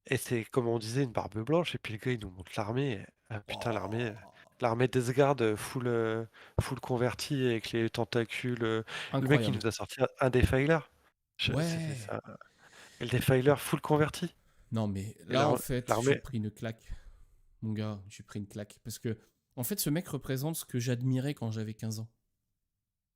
et c'est comme on disait, une barbe blanche. Et puis le gars, il nous montre l'armée. Ah putain, Oh, l'armée Deathguard full converti avec les tentacules. Le mec, il incroyable. nous a sorti un Defiler. C'est Ouais. ça. Et le Defiler full converti. Non, mais Et là, en fait, j'ai l'armée. pris une claque. Mon gars, j'ai pris une claque. Parce que, en fait, ce mec représente ce que j'admirais quand j'avais 15 ans.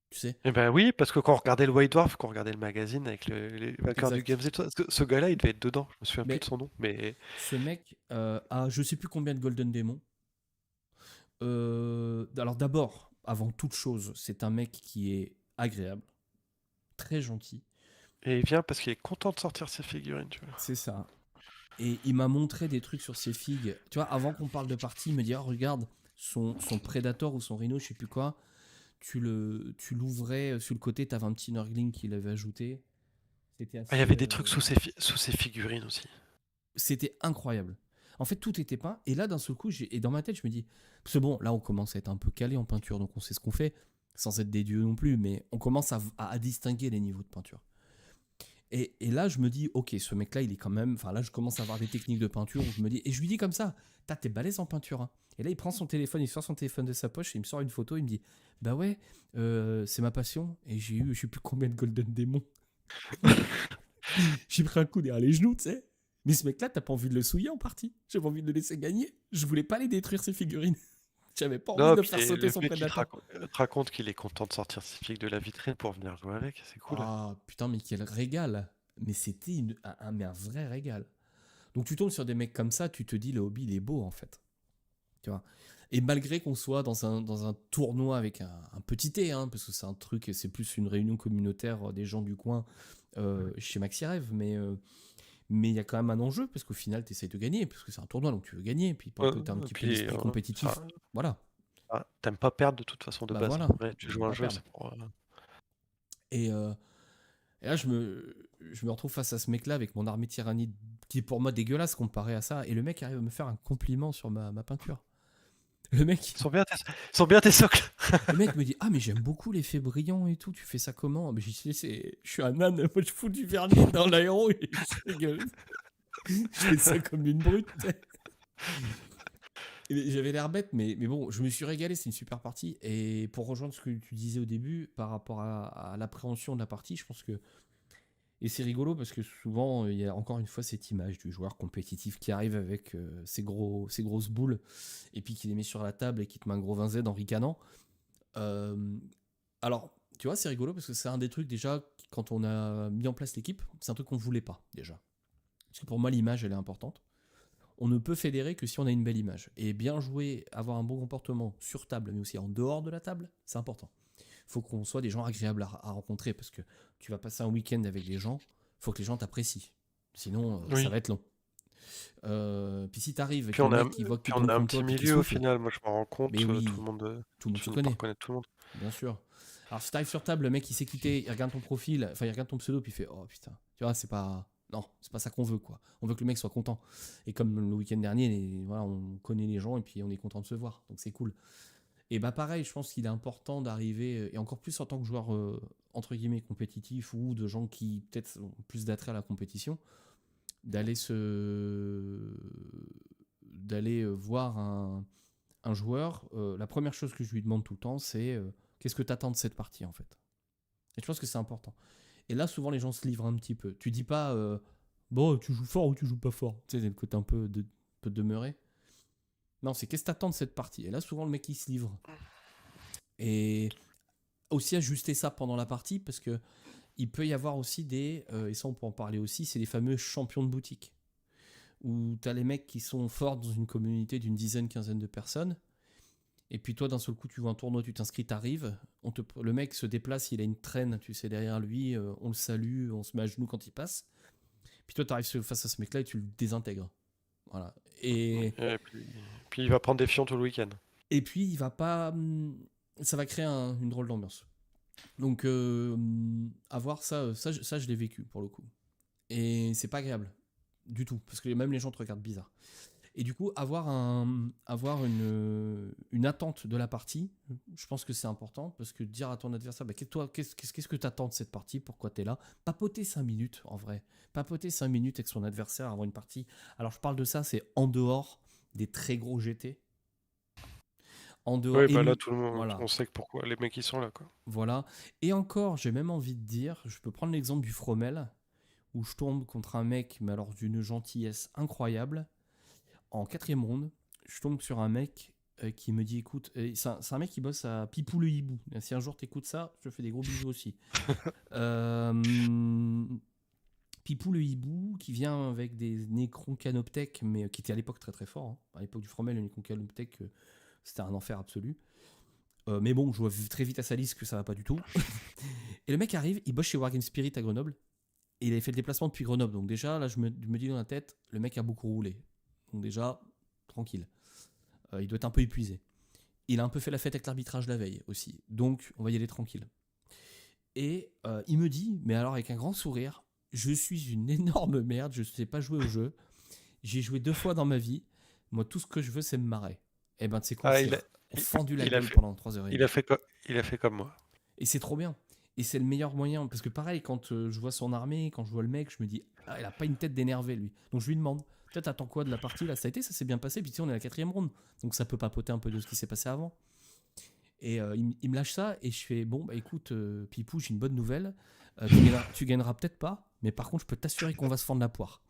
Tu sais. Eh ben oui, parce que quand on regardait le White Dwarf, quand on regardait le magazine avec les vainqueurs du Exact. Games et tout ça, ce gars-là, il devait être dedans. Je me souviens plus de Mais son nom, mais ce mec a je sais plus combien de Golden Demon. Alors d'abord, avant toute chose, c'est un mec qui est agréable, très gentil. et il vient parce qu'il est content de sortir ses figurines, tu vois. C'est ça. Et il m'a montré des trucs sur ses figues. Tu vois, avant qu'on parle de partie, il me dit, oh, regarde, son Predator ou son Rhino, je sais plus quoi, tu l'ouvrais sur le côté, t'avais un petit Nurgling qu'il avait ajouté. C'était Ah, il y assez... avait des trucs sous ses figurines aussi. C'était incroyable. En fait, tout était peint. Et là, d'un seul coup, et dans ma tête, je me dis, parce que bon, là, on commence à être un peu calé en peinture, donc on sait ce qu'on fait, sans être des dieux non plus, mais on commence à distinguer les niveaux de peinture. Et là, je me dis, ok, ce mec-là, il est quand même. Enfin, là, je commence à avoir des techniques de peinture où je me dis, et je lui dis comme ça, t'es balèze en peinture. Hein. Et là, il prend son téléphone, il sort son téléphone de sa poche et il me sort une photo. Il me dit, bah ouais, c'est ma passion. Et j'ai eu, je sais plus combien de Golden Demon. J'ai pris un coup derrière les genoux, tu sais. Mais ce mec-là, t'as pas envie de le souiller en partie. J'avais envie de le laisser gagner. Je voulais pas les détruire, ses figurines. J'avais pas envie Non, de puis faire sauter le son mec, il prédateur. te raconte qu'il est content de sortir ses figues de la vitrine pour venir jouer avec. C'est cool. Ah, putain, mais quel régal. Mais c'était mais un vrai régal. Donc tu tombes sur des mecs comme ça, tu te dis, le hobby, il est beau, en fait. Tu vois. Et malgré qu'on soit dans un tournoi avec un petit T, hein, parce que c'est un truc, c'est plus une réunion communautaire des gens du coin chez Maxi Rêve, mais il y a quand même un enjeu, parce qu'au final, tu essayes de gagner, parce que c'est un tournoi, donc tu veux gagner, et puis pour un côté un Et petit peu puis, d'esprit compétitif, voilà. t'aimes pas perdre de toute façon de Bah base. voilà, Ouais, tu on n'aime joues un pas jeu, perdre. c'est pour. Et, euh, et là, je me retrouve face à ce mec-là avec mon armée tyrannide, qui est pour moi dégueulasse comparé à ça, et le mec arrive à me faire un compliment sur ma peinture. Le mec, Ils sont bien tes socles. Le mec me dit, ah mais j'aime beaucoup l'effet brillant et tout, tu fais ça comment? Mais je suis un âne, moi je fous du vernis dans l'aéro et je rigole. Je fais ça comme une brute. Et j'avais l'air bête, mais bon, je me suis régalé, c'est une super partie. Et pour rejoindre ce que tu disais au début par rapport à l'appréhension de la partie, je pense que... Et c'est rigolo parce que souvent, il y a encore une fois cette image du joueur compétitif qui arrive avec ses grosses boules et puis qui les met sur la table et qui te met un gros 20 Z en ricanant. Euh, Alors, tu vois, c'est rigolo parce que c'est un des trucs déjà, quand on a mis en place l'équipe, c'est un truc qu'on voulait pas déjà. Parce que pour moi, l'image, elle est importante. On ne peut fédérer que si on a une belle image. Et bien jouer, avoir un bon comportement sur table, mais aussi en dehors de la table, c'est important. Il faut qu'on soit des gens agréables à rencontrer parce que tu vas passer un week-end avec des gens, faut que les gens t'apprécient. Sinon, ça Oui. va être long. Puis si t'arrives et Puis que le on a, mec qui voit que tu puis on tombes a un contre toi petit puis qu'il milieu au souffle, final. Moi, je me rends mais compte, tout le oui, monde, tout le monde tu se finis par connaît, connaître tout le monde. bien sûr. Alors si t'arrives sur table, le mec il s'est quitté, il regarde ton profil, enfin il regarde ton pseudo puis il fait oh putain, tu vois, c'est pas, non, c'est pas ça qu'on veut quoi. On veut que le mec soit content. Et comme le week-end dernier, voilà, on connaît les gens et puis on est content de se voir, donc c'est cool. Et bah pareil, je pense qu'il est important d'arriver, et encore plus en tant que joueur entre guillemets compétitif ou de gens qui peut-être ont plus d'attrait à la compétition, d'aller voir un joueur. La première chose que je lui demande tout le temps, c'est qu'est-ce que tu attends de cette partie en fait. Et je pense que c'est important. Et là, souvent les gens se livrent un petit peu. Tu dis pas bon, tu joues fort ou tu joues pas fort. Tu sais, c'est le côté un peu demeuré. Non, c'est qu'est-ce que t'attends de cette partie. Et là, souvent le mec il se livre. Et aussi ajuster ça pendant la partie parce que il peut y avoir aussi et ça on peut en parler aussi, c'est les fameux champions de boutique où t'as les mecs qui sont forts dans une communauté d'une dizaine, quinzaine de personnes, et puis toi d'un seul coup tu vois un tournoi, tu t'inscris, t'arrives, le mec se déplace, il a une traîne, tu sais, derrière lui, on le salue, on se met à genoux quand il passe, puis toi t'arrives face à ce mec là et tu le désintègres. Voilà. Et puis il va prendre des fions tout le week-end. Et puis il va pas... Ça va créer une drôle d'ambiance. Donc avoir ça, je l'ai vécu pour le coup. Et c'est pas agréable du tout, parce que même les gens te regardent bizarre. Et du coup, avoir une attente de la partie, je pense que c'est important, parce que dire à ton adversaire, bah, qu'est-ce que tu attends de cette partie, pourquoi tu es là, papoter 5 minutes en vrai, papoter 5 minutes avec son adversaire avant une partie. Alors je parle de ça, c'est en dehors des très gros GT. En dehors, Oui, bah là, tout le monde, voilà. on sait que pourquoi les mecs ils sont là, quoi. Voilà. Et encore, j'ai même envie de dire, je peux prendre l'exemple du Fromel, où je tombe contre un mec, mais alors d'une gentillesse incroyable. En 4ème ronde, je tombe sur un mec qui me dit écoute, c'est un mec qui bosse à Pipou le Hibou. Si un jour t'écoutes ça, je te fais des gros bisous aussi. Pipou le Hibou qui vient avec des Necroncanoptech, mais qui était à l'époque très très fort. Hein. À l'époque du Fromel, le Necroncanoptech, c'était un enfer absolu. Mais bon, je vois très vite à sa liste que ça va pas du tout. Et le mec arrive, il bosse chez Wargame Spirit à Grenoble. Et il avait fait le déplacement depuis Grenoble. Donc déjà, là, je me dis dans la tête, le mec a beaucoup roulé. Donc déjà, tranquille. Il doit être un peu épuisé. Il a un peu fait la fête avec l'arbitrage la veille aussi. Donc, on va y aller tranquille. Et il me dit, mais alors avec un grand sourire, je suis une énorme merde, je ne sais pas jouer au jeu. J'ai joué 2 fois dans ma vie. Moi, tout ce que je veux, c'est me marrer. Et ben, tu sais quoi, Ah, c'est fendu la gueule pendant 3h30. il a fait comme moi. Et c'est trop bien. Et c'est le meilleur moyen. Parce que pareil, quand je vois son armée, quand je vois le mec, je me dis, ah, il a pas une tête d'énervé, lui. Donc je lui demande, peut-être attends quoi de la partie là. Ça a été, ça s'est bien passé. Puis tu sais, on est à la 4ème ronde. Donc ça peut papoter un peu de ce qui s'est passé avant. Et il me lâche ça. Et je fais, bon, bah écoute, Pipou, j'ai une bonne nouvelle. Tu gagneras peut-être pas. Mais par contre, je peux t'assurer qu'on va se fendre la poire.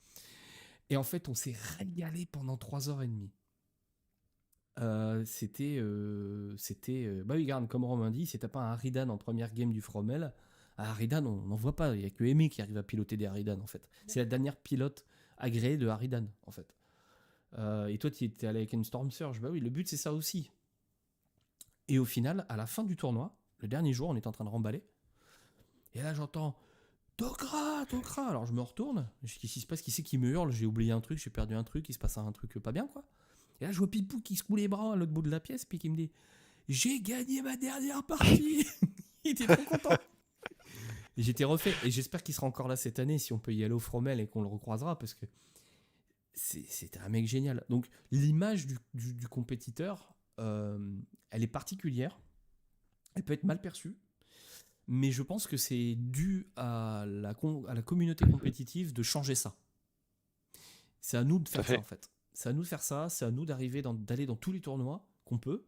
Et en fait, on s'est régalé pendant 3h30. Bah oui, regarde, comme Romain dit, c'était pas un Harridan en première game du Fromel. À Harridan, on n'en voit pas. Il n'y a que Aimé qui arrive à piloter des Harridan, en fait. C'est la dernière pilote agréée de Harridan, en fait. Et toi, tu étais allé avec une Storm Surge. Bah oui, le but, c'est ça aussi. Et au final, à la fin du tournoi, le dernier jour, on est en train de remballer. Et là, j'entends Tok'ra, Tok'ra. Alors, je me retourne. Qu'est-ce qui se passe? Qui c'est qui me hurle? J'ai oublié un truc, j'ai perdu un truc, il se passe un truc pas bien, quoi. Et là, je vois Pipou qui se coule les bras à l'autre bout de la pièce, puis qui me dit j'ai gagné ma dernière partie. Il était trop content. Et j'étais refait. Et j'espère qu'il sera encore là cette année si on peut y aller au Fromel et qu'on le recroisera parce que c'était un mec génial. Donc, l'image du compétiteur, elle est particulière. Elle peut être mal perçue. Mais je pense que c'est dû à la communauté compétitive de changer ça. C'est à nous de faire ça, en fait. C'est à nous de faire ça, c'est à nous d'aller dans tous les tournois qu'on peut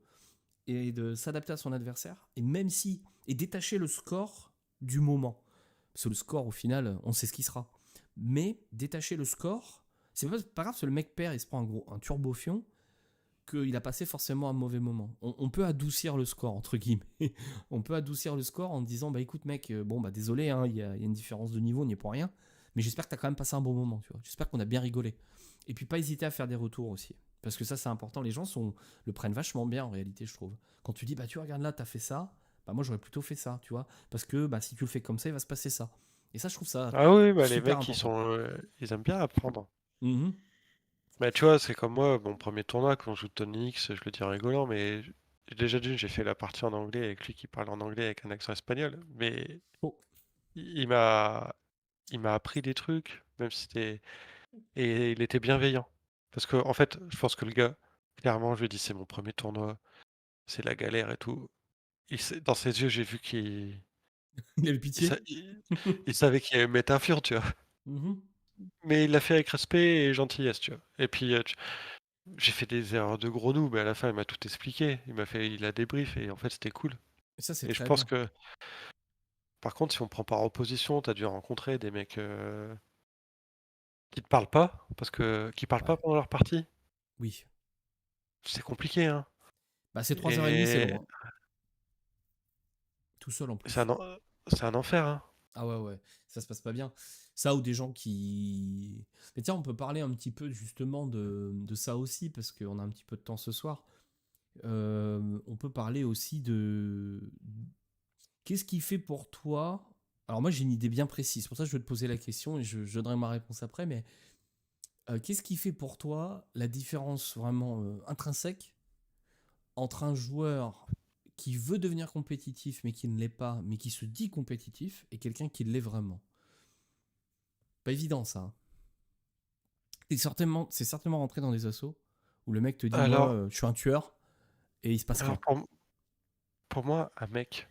et de s'adapter à son adversaire. Et même si... Et détacher le score du moment. Parce que le score, au final, on sait ce qui sera. Mais détacher le score, c'est pas grave si le mec perd et se prend un turbo-fion, qu'il a passé forcément un mauvais moment. On peut adoucir le score, entre guillemets. On peut adoucir le score en disant, bah écoute mec, bon bah désolé, hein, y a une différence de niveau, on n'y est pour rien. Mais j'espère que t'as quand même passé un bon moment, tu vois. J'espère qu'on a bien rigolé. Et puis pas hésiter à faire des retours aussi. Parce que ça c'est important, les gens le prennent vachement bien en réalité, je trouve. Quand tu dis, bah tu regardes là, t'as fait ça, bah moi j'aurais plutôt fait ça, tu vois. Parce que bah si tu le fais comme ça, il va se passer ça. Et ça, je trouve ça Ah oui, bah les super mecs, important. ils aiment bien apprendre. Mhm. Bah tu vois, c'est comme moi, mon premier tournoi, quand je joue Tony X, je le dis en rigolant, mais déjà d'une, j'ai fait la partie en anglais avec lui qui parle en anglais avec un accent espagnol, mais Oh. il il m'a il m'a appris des trucs, même si c'était... Et il était bienveillant. Parce que, en fait, je pense que le gars, clairement, je lui ai dit, c'est mon premier tournoi, c'est la galère et tout. Dans ses yeux, j'ai vu qu'il Il avait il, sa- pitié. il savait qu'il allait me mettre un fion, tu vois. Mhm. Mais il l'a fait avec respect et gentillesse, tu vois. Et puis, j'ai fait des erreurs de gros nous, mais à la fin, il m'a tout expliqué. Il a débrief et en fait, c'était cool. Et ça, c'est Et je très pense bien. que, par contre, si on prend par opposition, t'as dû rencontrer des mecs qui te parlent pas, qui parlent pas Ouais. pendant leur partie. Oui. C'est compliqué, hein. Bah, c'est 3h30, c'est Et long, hein. Tout seul en c'est plus. c'est un enfer, hein. Ah ouais, ouais, ça se passe pas bien. Ça ou des gens qui... Mais tiens, on peut parler un petit peu justement de ça aussi, parce qu'on a un petit peu de temps ce soir. On peut parler aussi de... Qu'est-ce qui fait pour toi... Alors moi j'ai une idée bien précise, c'est pour ça que je vais te poser la question et je donnerai ma réponse après, mais qu'est-ce qui fait pour toi la différence vraiment intrinsèque entre un joueur qui veut devenir compétitif mais qui ne l'est pas, mais qui se dit compétitif, et quelqu'un qui l'est vraiment? Pas évident ça, hein. C'est certainement rentré dans des assos où le mec te dit moi Alors, je suis un tueur et il se passe alors rien. pour moi, un mec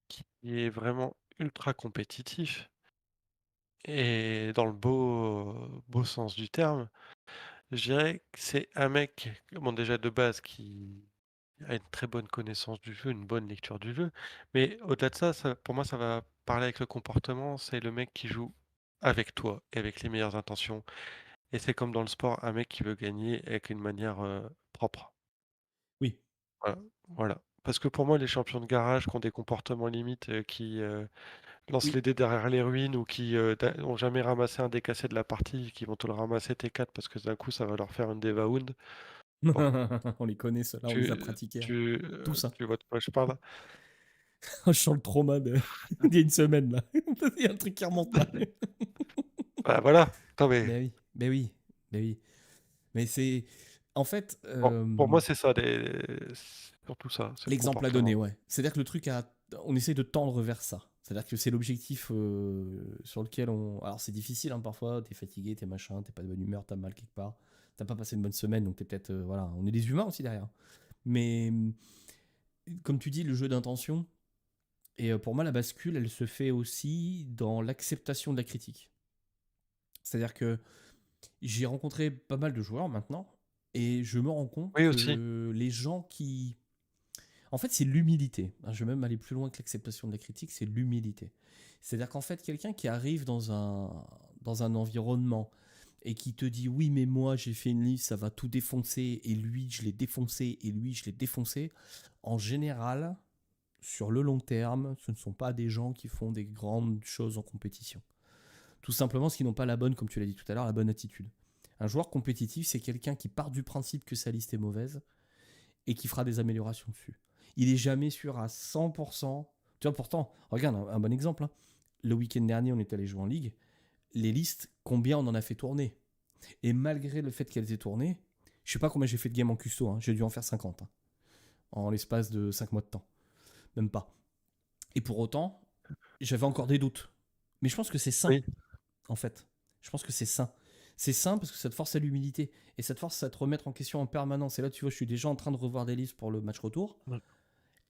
qui est vraiment ultra compétitif et dans le beau sens du terme, je dirais que c'est un mec, bon déjà de base, qui a une très bonne connaissance du jeu, une bonne lecture du jeu, mais au-delà de ça, pour moi, ça va parler avec le comportement. C'est le mec qui joue avec toi et avec les meilleures intentions. Et c'est comme dans le sport, un mec qui veut gagner avec une manière propre. Oui. Voilà, voilà. Parce que pour moi, les champions de garage qui ont des comportements limites, qui lancent Oui. les dés derrière les ruines ou qui ont jamais ramassé un dé cassé de la partie, qui vont te le ramasser T4 parce que d'un coup ça va leur faire une Devawound. Bon, On les connaît ceux-là, on les a pratiqués, hein. Tout ça. tu vois de quoi je parle? Je sens le trauma d'il y a une semaine là. Il y a un truc qui remonte là. Bah voilà. Non mais Ben oui, ben oui, ben oui. Mais c'est en fait bon, pour moi c'est ça, c'est surtout ça, c'est le l'exemple à donner, comportement. ouais. C'est-à-dire que le truc on essaie de tendre vers ça. C'est-à-dire que c'est l'objectif sur lequel on. Alors c'est difficile hein, parfois, t'es fatigué, t'es machin, t'es pas de bonne humeur, t'as mal quelque part, t'as pas passé une bonne semaine, donc t'es peut-être voilà, on est des humains aussi derrière. Mais comme tu dis, le jeu d'intention. Et pour moi, la bascule, elle se fait aussi dans l'acceptation de la critique. C'est-à-dire que j'ai rencontré pas mal de joueurs maintenant, et je me rends compte Oui aussi. que les gens qui... En fait, c'est l'humilité, hein. Je vais même aller plus loin que l'acceptation de la critique, c'est l'humilité. C'est-à-dire qu'en fait, quelqu'un qui arrive dans un environnement et qui te dit oui, mais moi j'ai fait une liste, ça va tout défoncer, et lui je l'ai défoncé, et lui je l'ai défoncé, en général, sur le long terme, ce ne sont pas des gens qui font des grandes choses en compétition. Tout simplement parce qu'ils n'ont pas la bonne, comme tu l'as dit tout à l'heure, la bonne attitude. Un joueur compétitif, c'est quelqu'un qui part du principe que sa liste est mauvaise et qui fera des améliorations dessus. Il est jamais sûr à 100%. Tu vois, pourtant, regarde un bon exemple, hein. Le week-end dernier, on est allé jouer en ligue. Les listes, combien on en a fait tourner? Et malgré le fait qu'elles aient tourné, je sais pas combien j'ai fait de games en custo, hein. J'ai dû en faire 50 hein, en l'espace de 5 mois de temps. Même pas. Et pour autant, j'avais encore des doutes. Mais je pense que c'est sain, Oui. en fait. Je pense que c'est sain. C'est sain parce que ça te force à l'humilité. Et ça te force à te remettre en question en permanence. Et là, tu vois, je suis déjà en train de revoir des listes pour le match retour. Mm.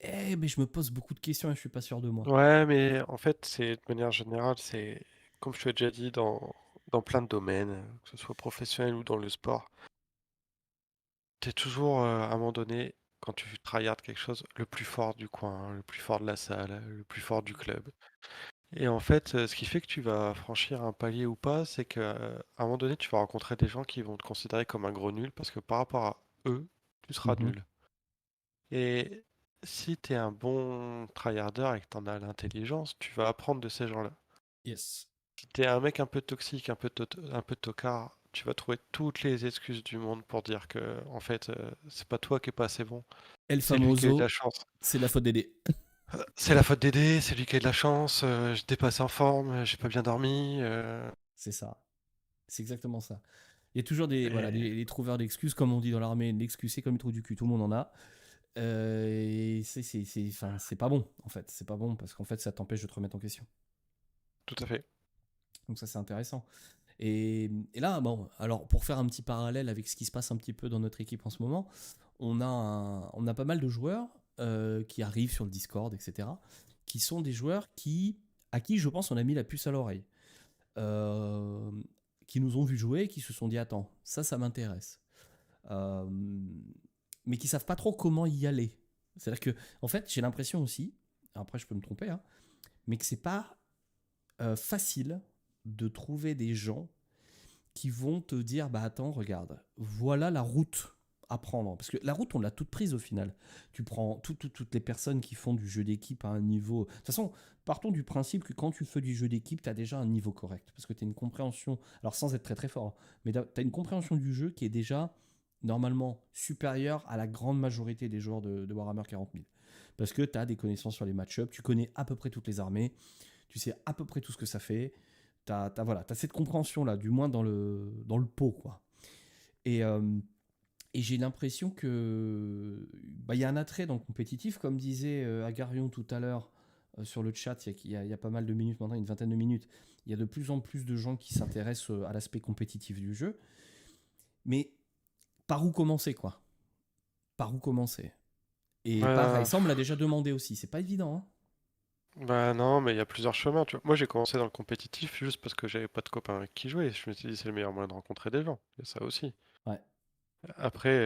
Eh, mais je me pose beaucoup de questions et je suis pas sûr de moi. Ouais, mais en fait, c'est de manière générale, c'est comme je te l'ai déjà dit dans plein de domaines, que ce soit professionnel ou dans le sport. T'es toujours, à un moment donné, quand tu tryhardes quelque chose, le plus fort du coin, le plus fort de la salle, le plus fort du club. Et en fait, ce qui fait que tu vas franchir un palier ou pas, c'est qu'à un moment donné, tu vas rencontrer des gens qui vont te considérer comme un gros nul parce que par rapport à eux, tu seras Mhm. nul. Et si t'es un bon tryharder et que t'en as l'intelligence, tu vas apprendre de ces gens-là. Yes. Si t'es un mec un peu toxique, un peu tocard, tu vas trouver toutes les excuses du monde pour dire que, en fait, c'est pas toi qui es pas assez bon, El c'est lui qui a eu de la Famoso, chance. c'est de la faute d'aider. C'est la faute d'Aidé, c'est lui qui a de la chance, j'étais pas assez en forme, j'ai pas bien dormi, C'est ça. C'est exactement ça. Il y a toujours des, voilà, et les trouveurs d'excuses, comme on dit dans l'armée, l'excuse c'est comme le trou du cul, tout le monde en a. Et enfin, c'est pas bon, en fait. C'est pas bon parce qu'en fait, ça t'empêche de te remettre en question. tout à fait. Donc ça, c'est intéressant. Et là, bon, alors pour faire un petit parallèle avec ce qui se passe un petit peu dans notre équipe en ce moment, on a pas mal de joueurs qui arrivent sur le Discord, etc., qui sont des joueurs à qui je pense on a mis la puce à l'oreille. Euh, qui nous ont vu jouer et qui se sont dit attends, ça m'intéresse. Euh, mais qui savent pas trop comment y aller. C'est-à-dire que, en fait, j'ai l'impression aussi, après je peux me tromper, hein, mais que c'est pas facile de trouver des gens qui vont te dire bah attends, regarde, voilà la route à prendre. Parce que la route, on l'a toute prise au final. Tu prends toutes les personnes qui font du jeu d'équipe à un niveau. De toute façon, partons du principe que quand tu fais du jeu d'équipe, tu as déjà un niveau correct. Parce que tu as une compréhension, alors sans être très très fort, hein, mais tu as une compréhension du jeu qui est déjà normalement supérieure à la grande majorité des joueurs de Warhammer 40 000. Parce que tu as des connaissances sur les match-ups, tu connais à peu près toutes les armées, tu sais à peu près tout ce que ça fait. Voilà, t'as cette compréhension-là, du moins dans le pot, quoi. Et, euh, et j'ai l'impression que bah, y a un attrait dans le compétitif, comme disait Agarion tout à l'heure sur le chat, il y a pas mal de minutes maintenant, une vingtaine de minutes. Il y a de plus en plus de gens qui s'intéressent à l'aspect compétitif du jeu. Mais par où commencer, quoi? Par où commencer? Et pareil, Bah, ça on me l'a déjà demandé aussi, c'est pas évident, hein. bah non, mais il y a plusieurs chemins, tu vois. Moi, j'ai commencé dans le compétitif juste parce que j'avais pas de copains avec qui jouer. Je me suis dit, c'est le meilleur moyen de rencontrer des gens. Il y a ça aussi. Ouais. Après,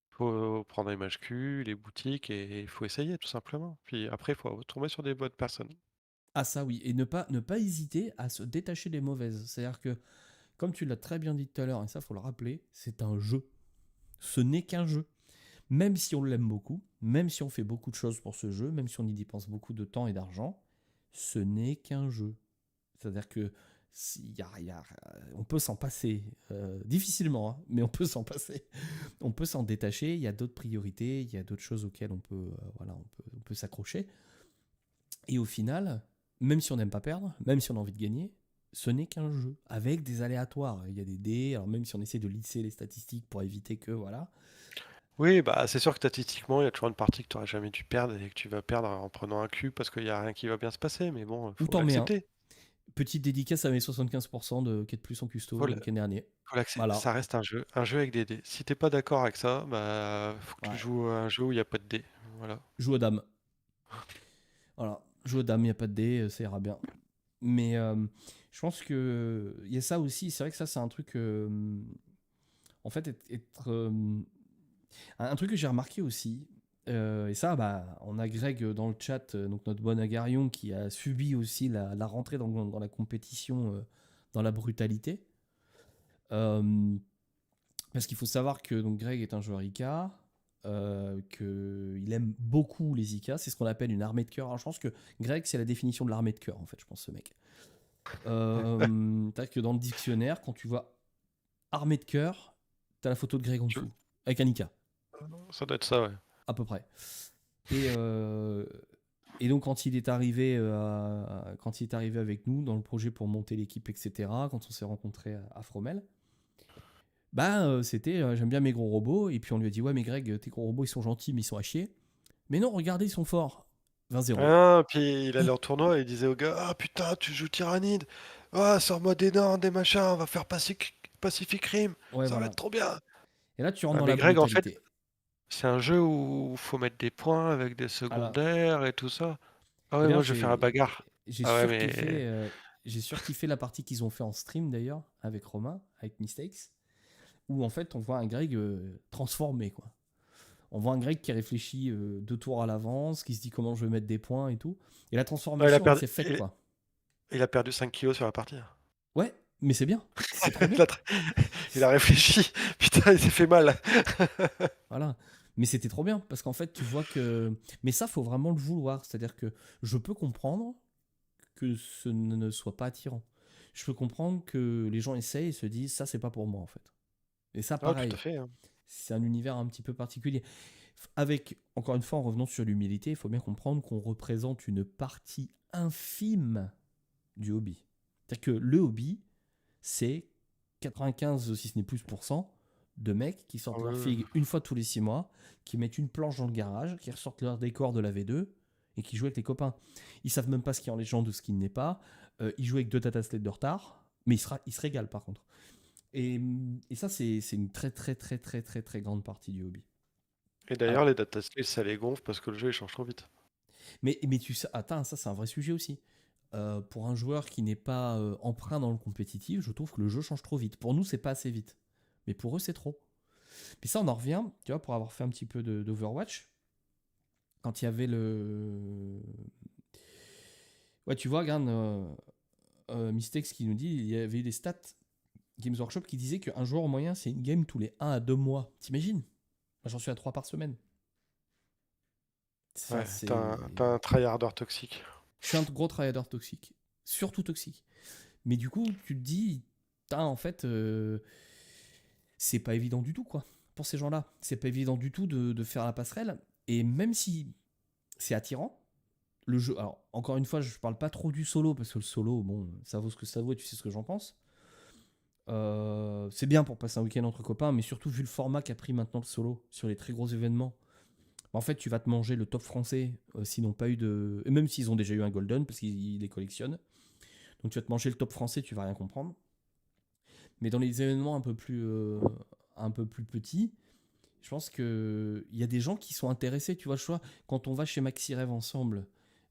faut prendre les matchs Q, les boutiques, et il faut essayer, tout simplement. Puis après, il faut tomber sur des bonnes personnes. Ah ça oui, et ne pas hésiter à se détacher des mauvaises. C'est-à-dire que comme tu l'as très bien dit tout à l'heure, et ça faut le rappeler, c'est un jeu. Ce n'est qu'un jeu. Même si on l'aime beaucoup, même si on fait beaucoup de choses pour ce jeu, même si on y dépense beaucoup de temps et d'argent, ce n'est qu'un jeu. C'est-à-dire que on peut s'en passer difficilement, hein, mais on peut s'en passer. On peut s'en détacher. Il y a d'autres priorités, il y a d'autres choses auxquelles voilà, on peut s'accrocher. Et au final, même si on n'aime pas perdre, même si on a envie de gagner, ce n'est qu'un jeu avec des aléatoires. Il y a des dés, alors même si on essaie de lisser les statistiques pour éviter que, voilà. Oui, bah c'est sûr que statistiquement, il y a toujours une partie que tu n'aurais jamais dû perdre et que tu vas perdre en prenant un cul parce qu'il n'y a rien qui va bien se passer. Mais bon, Ou faut t'en mets un. l'accepter. Petite dédicace à mes 75% de quai de plus en custo Faut le la- week-end dernier. Faut l'accepter. Voilà, Ça reste un jeu avec des dés. Si t'es pas d'accord avec ça, bah faut que tu ouais. joues à un jeu où il n'y a pas de dés. Voilà. Joue aux dames. Voilà, joue aux dames, il n'y a pas de dés, ça ira bien. Mais je pense que il y a ça aussi, c'est vrai que ça c'est un truc en fait un truc que j'ai remarqué aussi et ça bah on a Greg dans le chat donc notre bon Agarion qui a subi aussi la rentrée dans la compétition dans la brutalité. Euh, Parce qu'il faut savoir que donc, Greg est un joueur IK, qu'il aime beaucoup les IK, c'est ce qu'on appelle une armée de cœur. Alors je pense que Greg, c'est la définition de l'armée de cœur, en fait, je pense, ce mec. T'as que dans le dictionnaire, quand tu vois armée de cœur, t'as la photo de Greg en Tu- dessous, avec un IK, Ça doit être ça, ouais. à peu près. Et, donc quand il est arrivé avec nous dans le projet pour monter l'équipe, etc., quand on s'est rencontré à Fromel, bah, c'était j'aime bien mes gros robots. Et puis on lui a dit ouais, mais Greg, tes gros robots ils sont gentils, mais ils sont à chier. Mais non, regardez, ils sont forts. 20-0. Ah, puis il allait Et en tournoi et il disait au gars, ah putain, tu joues Tyrannide. Ah, sors-moi des dents, des machins, on va faire Pacific Rim. ouais, Ça va voilà. être trop bien. Et là, tu rentres Ah, dans mais la Greg, en fait, brutalité. c'est un jeu où faut mettre des points avec des Voilà. secondaires et tout ça. Ah ouais, D'ailleurs, moi je vais faire la bagarre. j'ai Ah ouais, mais. surkiffé, j'ai surkiffé la partie qu'ils ont fait en stream d'ailleurs, avec Romain, avec Mistakes, où en fait on voit un Greg transformé, quoi. On voit un Greg qui réfléchit 2 tours à l'avance, qui se dit comment je vais mettre des points et tout. Et la Ah, transformation, elle s'est faite, il, quoi. il a perdu 5 kilos sur la partie. Ouais, mais c'est bien. C'est trop Il bien. a, tra- il a réfléchi. Putain, il s'est fait mal. Voilà. Mais c'était trop bien parce qu'en fait, tu vois que. Mais ça, faut vraiment le vouloir. C'est-à-dire que je peux comprendre que ce ne soit pas attirant. Je peux comprendre que les gens essayent et se disent ça, c'est pas pour moi en fait. Et ça, Ah, tout à pareil. fait, hein. C'est un univers un petit peu particulier. Avec, encore une fois, en revenant sur l'humilité, il faut bien comprendre qu'on représente une partie infime du hobby. C'est-à-dire que le hobby, c'est 95, si ce n'est plus pour cent, de mecs qui Ah sortent leur ouais. figue une fois tous les 6 mois, qui mettent une planche dans le garage, qui ressortent leur décor de la V2 et qui jouent avec les copains. Ils savent même pas ce qu'il y a en légende ou ce qui n'est pas. Ils jouent avec 2 datasleds de retard, mais ils se régalent par contre. Et ça, c'est une très très très très très très grande partie du hobby. Et Alors, d'ailleurs, les datascales, ça les gonfle parce que le jeu il change trop vite. mais tu sais, attends, ça c'est un vrai sujet aussi. Pour un joueur qui n'est pas emprunt dans le compétitif, je trouve que le jeu change trop vite. Pour nous, c'est pas assez vite. Mais pour eux, c'est trop. Puis ça, on en revient, tu vois, pour avoir fait un petit peu d'Overwatch, quand il y avait le... Ouais, tu vois, regarde, Mystex qui nous dit, il y avait eu des stats Games Workshop qui disaient qu'un joueur en moyen, c'est une game tous les 1 à 2 mois. T'imagines? Moi, j'en suis à 3 par semaine. Enfin, Ouais, c'est... t'as un tryharder toxique. Je suis un gros travailleur toxique. Surtout toxique. Mais du coup, tu te dis, putain, en fait, c'est pas évident du tout, quoi. Pour ces gens-là, c'est pas évident du tout de faire la passerelle. Et même si c'est attirant, le jeu. Alors, encore une fois, je parle pas trop du solo, parce que le solo, bon, ça vaut ce que ça vaut et tu sais ce que j'en pense. C'est bien pour passer un week-end entre copains, mais surtout vu le format qu'a pris maintenant le solo sur les très gros événements. En fait, tu vas te manger le top français s'ils n'ont pas eu de. Et même s'ils ont déjà eu un Golden, parce qu'ils les collectionnent. Donc tu vas te manger le top français, tu vas rien comprendre. Mais dans les événements un peu plus petits, je pense qu'il y a des gens qui sont intéressés. Tu vois, je vois, quand on va chez Maxi Rêve ensemble,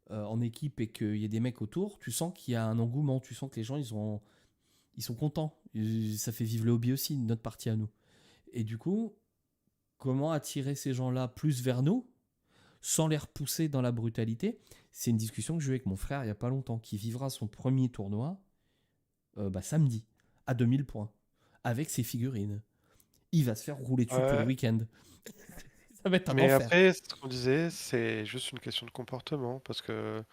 en équipe, et qu'il y a des mecs autour, tu sens qu'il y a un engouement. Tu sens que les gens, ils sont contents. Ça fait vivre le hobby aussi, notre partie à nous. Et du coup, comment attirer ces gens-là plus vers nous sans les repousser dans la brutalité? C'est une discussion que j'ai eue avec mon frère il n'y a pas longtemps, qui vivra son premier tournoi samedi, à 2000 points, avec ses figurines. Il va se faire rouler dessus tout le Ouais, week-end. Ça va être un mais enfer. après, ce qu'on disait, c'est juste une question de comportement. Parce que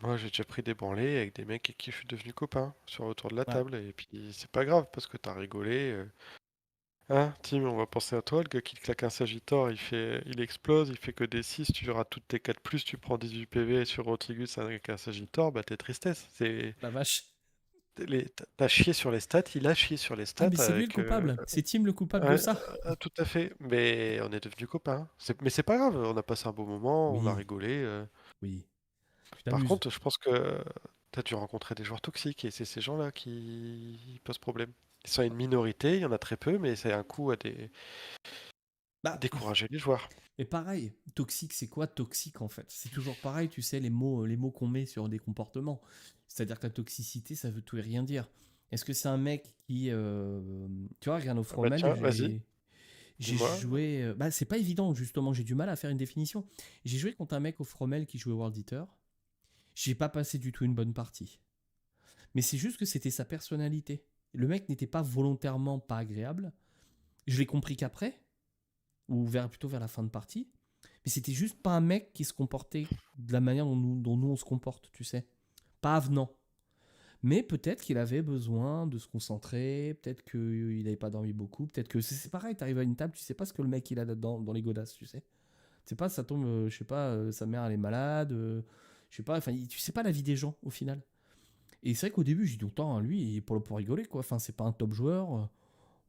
moi, j'ai déjà pris des branlées avec des mecs avec qui je suis devenu copain sur autour de la Ouais. table. Et puis, c'est pas grave parce que t'as rigolé. Hein, Tim, on va penser à toi. Le gars qui te claque un Sagittor, il explose, il fait que des 6. Tu verras toutes tes 4 plus, tu prends 18 PV sur Rotigus avec un Sagittor, bah t'es tristesse. La vache. T'as chié sur les stats, il a chié sur les Ah, stats mais c'est lui le avec. coupable. C'est Tim le coupable de Ouais, ça. tout à fait. Mais on est devenus copains. Mais c'est pas grave, on a passé un bon moment, on a Oui, rigolé. oui. Tu Par t'amuses. contre, je pense que t'as dû rencontrer des joueurs toxiques et c'est ces gens-là qui posent problème. Ils sont une minorité, il y en a très peu, mais c'est un coup à Bah, décourager les joueurs. mais pareil, toxique, c'est quoi toxique en fait? C'est toujours pareil, tu sais, les mots qu'on met sur des comportements. C'est-à-dire que la toxicité, ça veut tout et rien dire. Est-ce que c'est un mec qui. Tu vois, regarde au Ah bah Fromel, tiens, vas-y, j'ai dis-moi. joué. Bah, c'est pas évident, justement, j'ai du mal à faire une définition. J'ai joué contre un mec au Fromel qui jouait World Eater. J'ai pas passé du tout une bonne partie. Mais c'est juste que c'était sa personnalité. Le mec n'était pas volontairement pas agréable. Je l'ai compris qu'après, ou plutôt vers la fin de partie. Mais c'était juste pas un mec qui se comportait de la manière dont nous on se comporte, tu sais. Pas avenant. Mais peut-être qu'il avait besoin de se concentrer, peut-être qu'il n'avait pas dormi beaucoup, peut-être que c'est pareil, t'arrives à une table, tu sais pas ce que le mec il a là-dedans, dans les godasses, tu sais. Tu sais pas, ça tombe, je sais pas, sa mère elle est malade, je sais pas, enfin, tu sais pas la vie des gens au final. Et c'est vrai qu'au début, j'ai dit autant, lui, il est pour rigoler, quoi. Enfin, c'est pas un top joueur.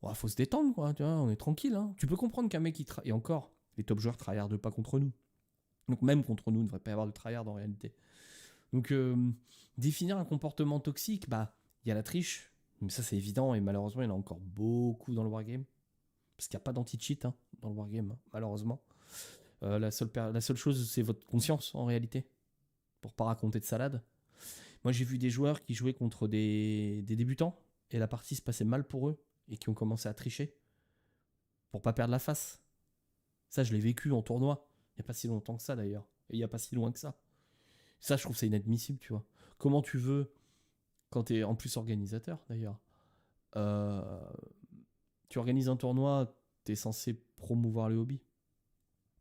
Ouais, faut se détendre, quoi. Tu vois, on est tranquille. Hein. Tu peux comprendre qu'un mec, et encore, les top joueurs tryhardent pas contre nous. Donc même contre nous, il ne devrait pas y avoir de tryhard en réalité. Donc définir un comportement toxique, bah, il y a la triche. Mais ça, c'est évident. Et malheureusement, il y en a encore beaucoup dans le wargame. Parce qu'il n'y a pas d'anti-cheat hein, dans le wargame, hein, malheureusement. La seule chose, c'est votre conscience, en réalité. Pour pas raconter de salade. Moi, j'ai vu des joueurs qui jouaient contre des débutants. Et la partie se passait mal pour eux. Et qui ont commencé à tricher. Pour pas perdre la face. Ça, je l'ai vécu en tournoi. Il n'y a pas si longtemps que ça, d'ailleurs. Et il n'y a pas si loin que ça. Ça, je trouve ça inadmissible, tu vois. Comment tu veux, quand tu es en plus organisateur, d'ailleurs, euh, tu organises un tournoi, tu es censé promouvoir le hobby.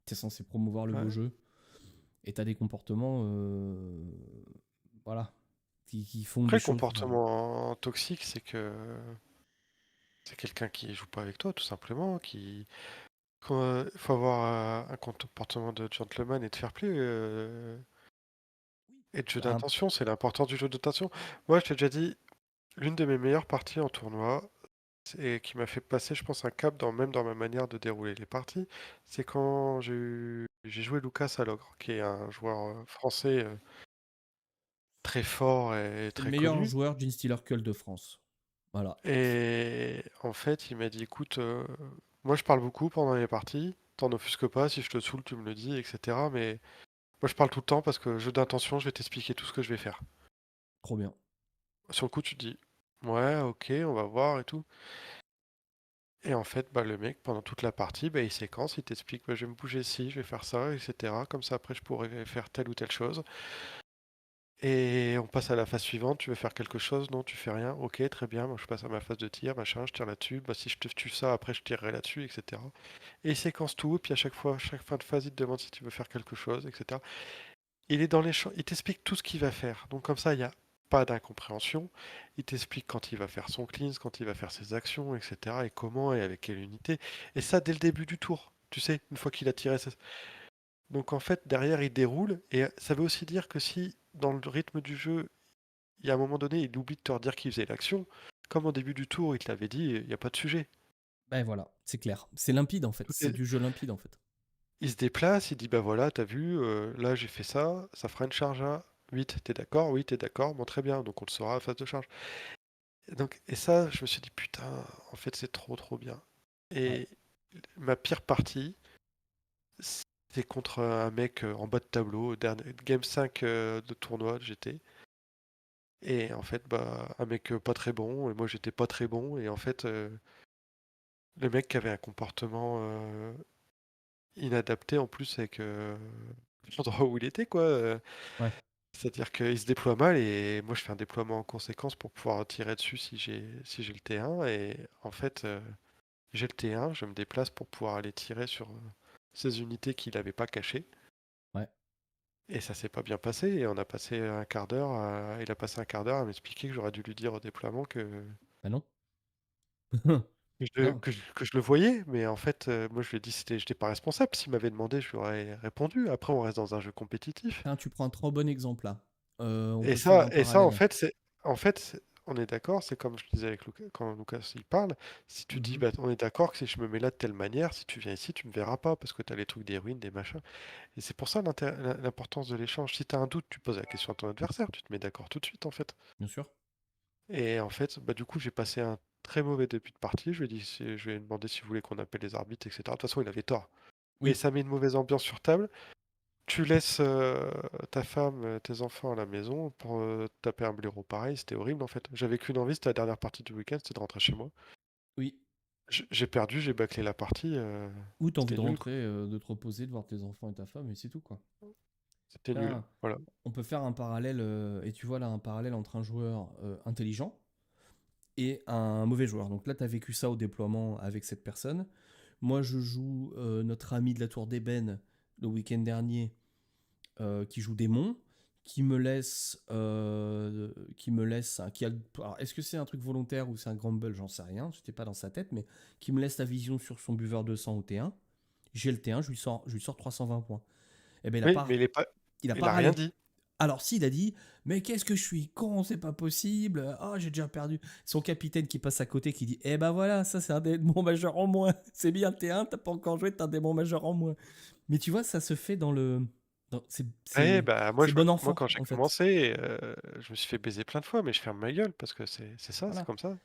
Tu es censé promouvoir le beau Ouais. jeu. Et tu as des comportements, voilà, qui font des Après, le choses. comportement toxique, c'est que c'est quelqu'un qui joue pas avec toi, tout simplement, qui Il faut avoir un comportement de gentleman et de fair play et de jeu Un- d'intention. C'est l'importance du jeu d'intention. Moi, je t'ai déjà dit, l'une de mes meilleures parties en tournoi, et qui m'a fait passer, je pense, un cap même dans ma manière de dérouler les parties, c'est quand j'ai joué Lucas Alogre, qui est un joueur français très fort et C'est le très meilleur connu. joueur Gene Cult de France. Voilà. Et en fait, il m'a dit, écoute, moi je parle beaucoup pendant les parties, t'en offusques pas, si je te saoule, tu me le dis, etc. Mais moi je parle tout le temps parce que jeu d'intention, je vais t'expliquer tout ce que je vais faire. Trop bien. Sur le coup, tu te dis, ouais, ok, on va voir et tout. Et en fait, bah, le mec, pendant toute la partie, bah, il séquence, il t'explique, bah, je vais me bouger ici, je vais faire ça, etc. Comme ça, après, je pourrais faire telle ou telle chose. Et on passe à la phase suivante, tu veux faire quelque chose? Non, tu fais rien. Ok, très bien, moi je passe à ma phase de tir, machin, je tire là-dessus. Bah, si je te tue ça, après je tirerai là-dessus, etc. Et il séquence tout, et puis à chaque fois, chaque fin de phase, il te demande si tu veux faire quelque chose, etc. Il est dans les champs, il t'explique tout ce qu'il va faire. Donc comme ça, il n'y a pas d'incompréhension. Il t'explique quand il va faire son cleanse, quand il va faire ses actions, etc. Et comment et avec quelle unité. Et ça dès le début du tour. Tu sais, une fois qu'il a tiré ses... Donc en fait, derrière, il déroule. Et ça veut aussi dire que si, dans le rythme du jeu, il y a un moment donné, il oublie de te redire qu'il faisait l'action, comme au début du tour, il te l'avait dit, il n'y a pas de sujet. Ben voilà, c'est clair. C'est limpide en fait. Tout C'est est- du jeu limpide en fait. Il se déplace, il dit bah voilà, t'as vu, là j'ai fait ça, ça fera une charge à 8, t'es d'accord? Oui, t'es d'accord, bon très bien, donc on le saura à phase de charge. Et ça, je me suis dit putain, en fait c'est trop trop bien. Ouais. Et ma pire partie, c'est contre un mec en bas de tableau, game 5 de tournoi de GT. Et en fait, bah, un mec pas très bon, et moi j'étais pas très bon, et en fait, le mec qui avait un comportement inadapté en plus avec l'endroit où il était, quoi. Ouais. C'est-à-dire qu'il se déploie mal et moi je fais un déploiement en conséquence pour pouvoir tirer dessus si j'ai le T1 et en fait j'ai le T1, je me déplace pour pouvoir aller tirer sur ces unités qu'il n'avait pas cachées Ouais. et ça s'est pas bien passé et on a passé un quart d'heure il a passé un quart d'heure à m'expliquer que j'aurais dû lui dire au déploiement Ben non. Non. que je le voyais mais en fait moi je lui ai dit que j'étais pas responsable, s'il m'avait demandé je lui aurais répondu, après on reste dans un jeu compétitif. Tiens, tu prends un trop bon exemple là. On Et peut faire ça, un et ça parallèle. en fait, on est d'accord, c'est comme je disais avec Lucas, quand Lucas il parle, si tu dis, Mhm. bah, on est d'accord que si je me mets là de telle manière, si tu viens ici, tu me verras pas, parce que tu as les trucs des ruines, des machins. Et c'est pour ça l'importance de l'échange. Si tu as un doute, tu poses la question à ton adversaire, tu te mets d'accord tout de suite, en fait. Bien sûr. Et en fait, bah, du coup, j'ai passé un très mauvais début de partie, je lui ai dit, je lui ai demandé s'il voulait qu'on appelle les arbitres, etc. De toute façon, il avait tort. Mais Oui. ça met une mauvaise ambiance sur table. Tu laisses ta femme, tes enfants à la maison pour taper un blaireau pareil, c'était horrible en fait. J'avais qu'une envie, c'était la dernière partie du week-end, c'était de rentrer chez moi. Oui. J'ai perdu, j'ai bâclé la partie, Ou t'as envie c'était de nul quoi. rentrer, de te reposer, de voir tes enfants et ta femme, et c'est tout quoi. C'était nul. Là, Voilà. on peut faire un parallèle, et tu vois là un parallèle entre un joueur intelligent et un mauvais joueur. Donc là, tu as vécu ça au déploiement avec cette personne. Moi, je joue notre ami de la Tour d'Ébène le week-end dernier, qui joue Démon, alors, est-ce que c'est un truc volontaire ou c'est un grumble, j'en sais rien, j'étais pas dans sa tête, mais qui me laisse la vision sur son buveur de sang au T1. J'ai le T1, je lui sors 320 points. Eh ben Oui, mais il a il pas a rien râlé. dit. Alors si, il a dit, mais qu'est-ce que je suis con, c'est pas possible. Ah, j'ai déjà perdu. Son capitaine qui passe à côté qui dit, eh ben voilà, ça c'est un démon majeur en moins. C'est bien T1, t'as pas encore joué, t'as un démon majeur en moins. Mais tu vois, ça se fait dans le, c'est Eh c'est bah c'est bon moi enfant quand j'ai en fait. commencé, je me suis fait baiser plein de fois, mais je ferme ma gueule parce que c'est ça, c'est Voilà. comme ça.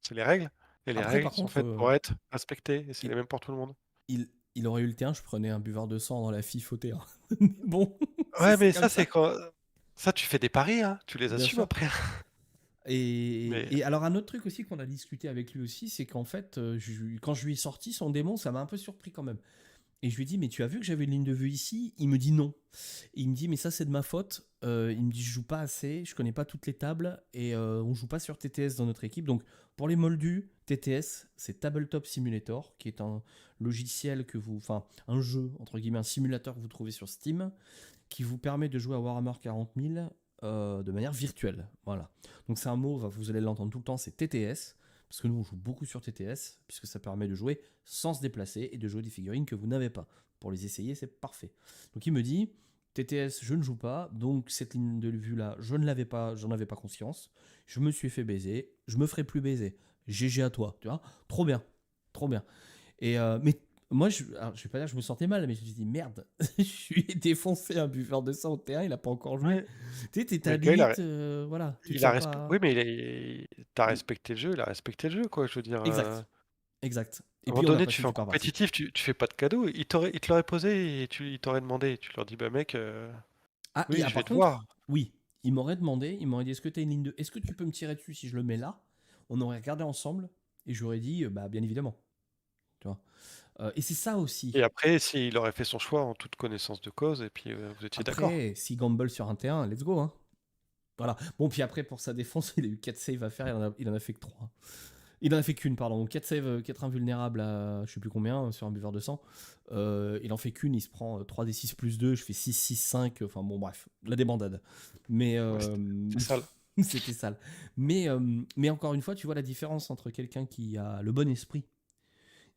C'est les règles. Et les Après, règles par sont contre, faites pour être respectées, et c'est il, les mêmes pour tout le monde. il aurait eu le T1, je prenais un buveur de sang dans la FIF au T1. Mais bon, Ouais, c'est mais comme ça ça. c'est quand ça tu fais des paris, hein, tu les Bien assumes sûr. après. Et, Mais et alors un autre truc aussi qu'on a discuté avec lui aussi, c'est qu'en fait, quand je lui ai sorti son démon, ça m'a un peu surpris quand même. Et je lui ai dit, mais tu as vu que j'avais une ligne de vue ici? Il me dit non. Et il me dit, mais ça c'est de ma faute. Il me dit, je joue pas assez, je connais pas toutes les tables et on joue pas sur TTS dans notre équipe. Donc pour les moldus, TTS, c'est Tabletop Simulator, qui est un logiciel enfin un jeu entre guillemets, un simulateur que vous trouvez sur Steam, qui vous permet de jouer à Warhammer 40 000 de manière virtuelle. Voilà. Donc c'est un mot, vous allez l'entendre tout le temps, c'est TTS, parce que nous on joue beaucoup sur TTS, puisque ça permet de jouer sans se déplacer et de jouer des figurines que vous n'avez pas. Pour les essayer, c'est parfait. Donc il me dit, TTS, je ne joue pas, donc cette ligne de vue là, je ne l'avais pas, j'en avais pas conscience. Je me suis fait baiser, je me ferai plus baiser. GG à toi, tu vois. Trop bien, trop bien. Mais moi, alors, je vais pas dire que je me sentais mal, mais je me suis dit merde, je lui ai défoncé un buveur de sang au terrain, il a pas encore joué. Ouais, Tu sais, t'es mais à le gars, limite, voilà, tu te il a sens respe pas. oui, mais t'as respecté le jeu, il a respecté le jeu, quoi. Je veux dire, Exact, exact. à Et un moment puis on a donné, tu passé fais une en super partie. compétitif, tu fais pas de cadeau. Il te l'aurait posé et il t'aurait demandé. Tu leur dis, bah mec, Ah, oui, je vais par te voir. contre, oui, il m'aurait demandé, est-ce que tu as une ligne de. Est-ce que tu peux me tirer dessus si je le mets là? On aurait regardé ensemble et j'aurais dit, bah, bien évidemment. Tu vois. Et c'est ça Et aussi. après, s'il aurait fait son choix en toute connaissance de cause, et puis vous étiez d'accord. Après, si gamble sur un terrain, let's go. Hein. Voilà. Bon, puis après, pour sa défense, il a eu 4 saves à faire, il en a fait que 3. Il en a fait qu'une, pardon. Donc 4 saves, 4 invulnérables à je sais plus combien sur un buveur de sang. Il en fait qu'une, il se prend 3d6 plus 2, je fais 6, 6, 5. Enfin bon, bref, la débandade. Mais Ouais, c'est sale. c'était sale. Mais encore une fois, tu vois la différence entre quelqu'un qui a le bon esprit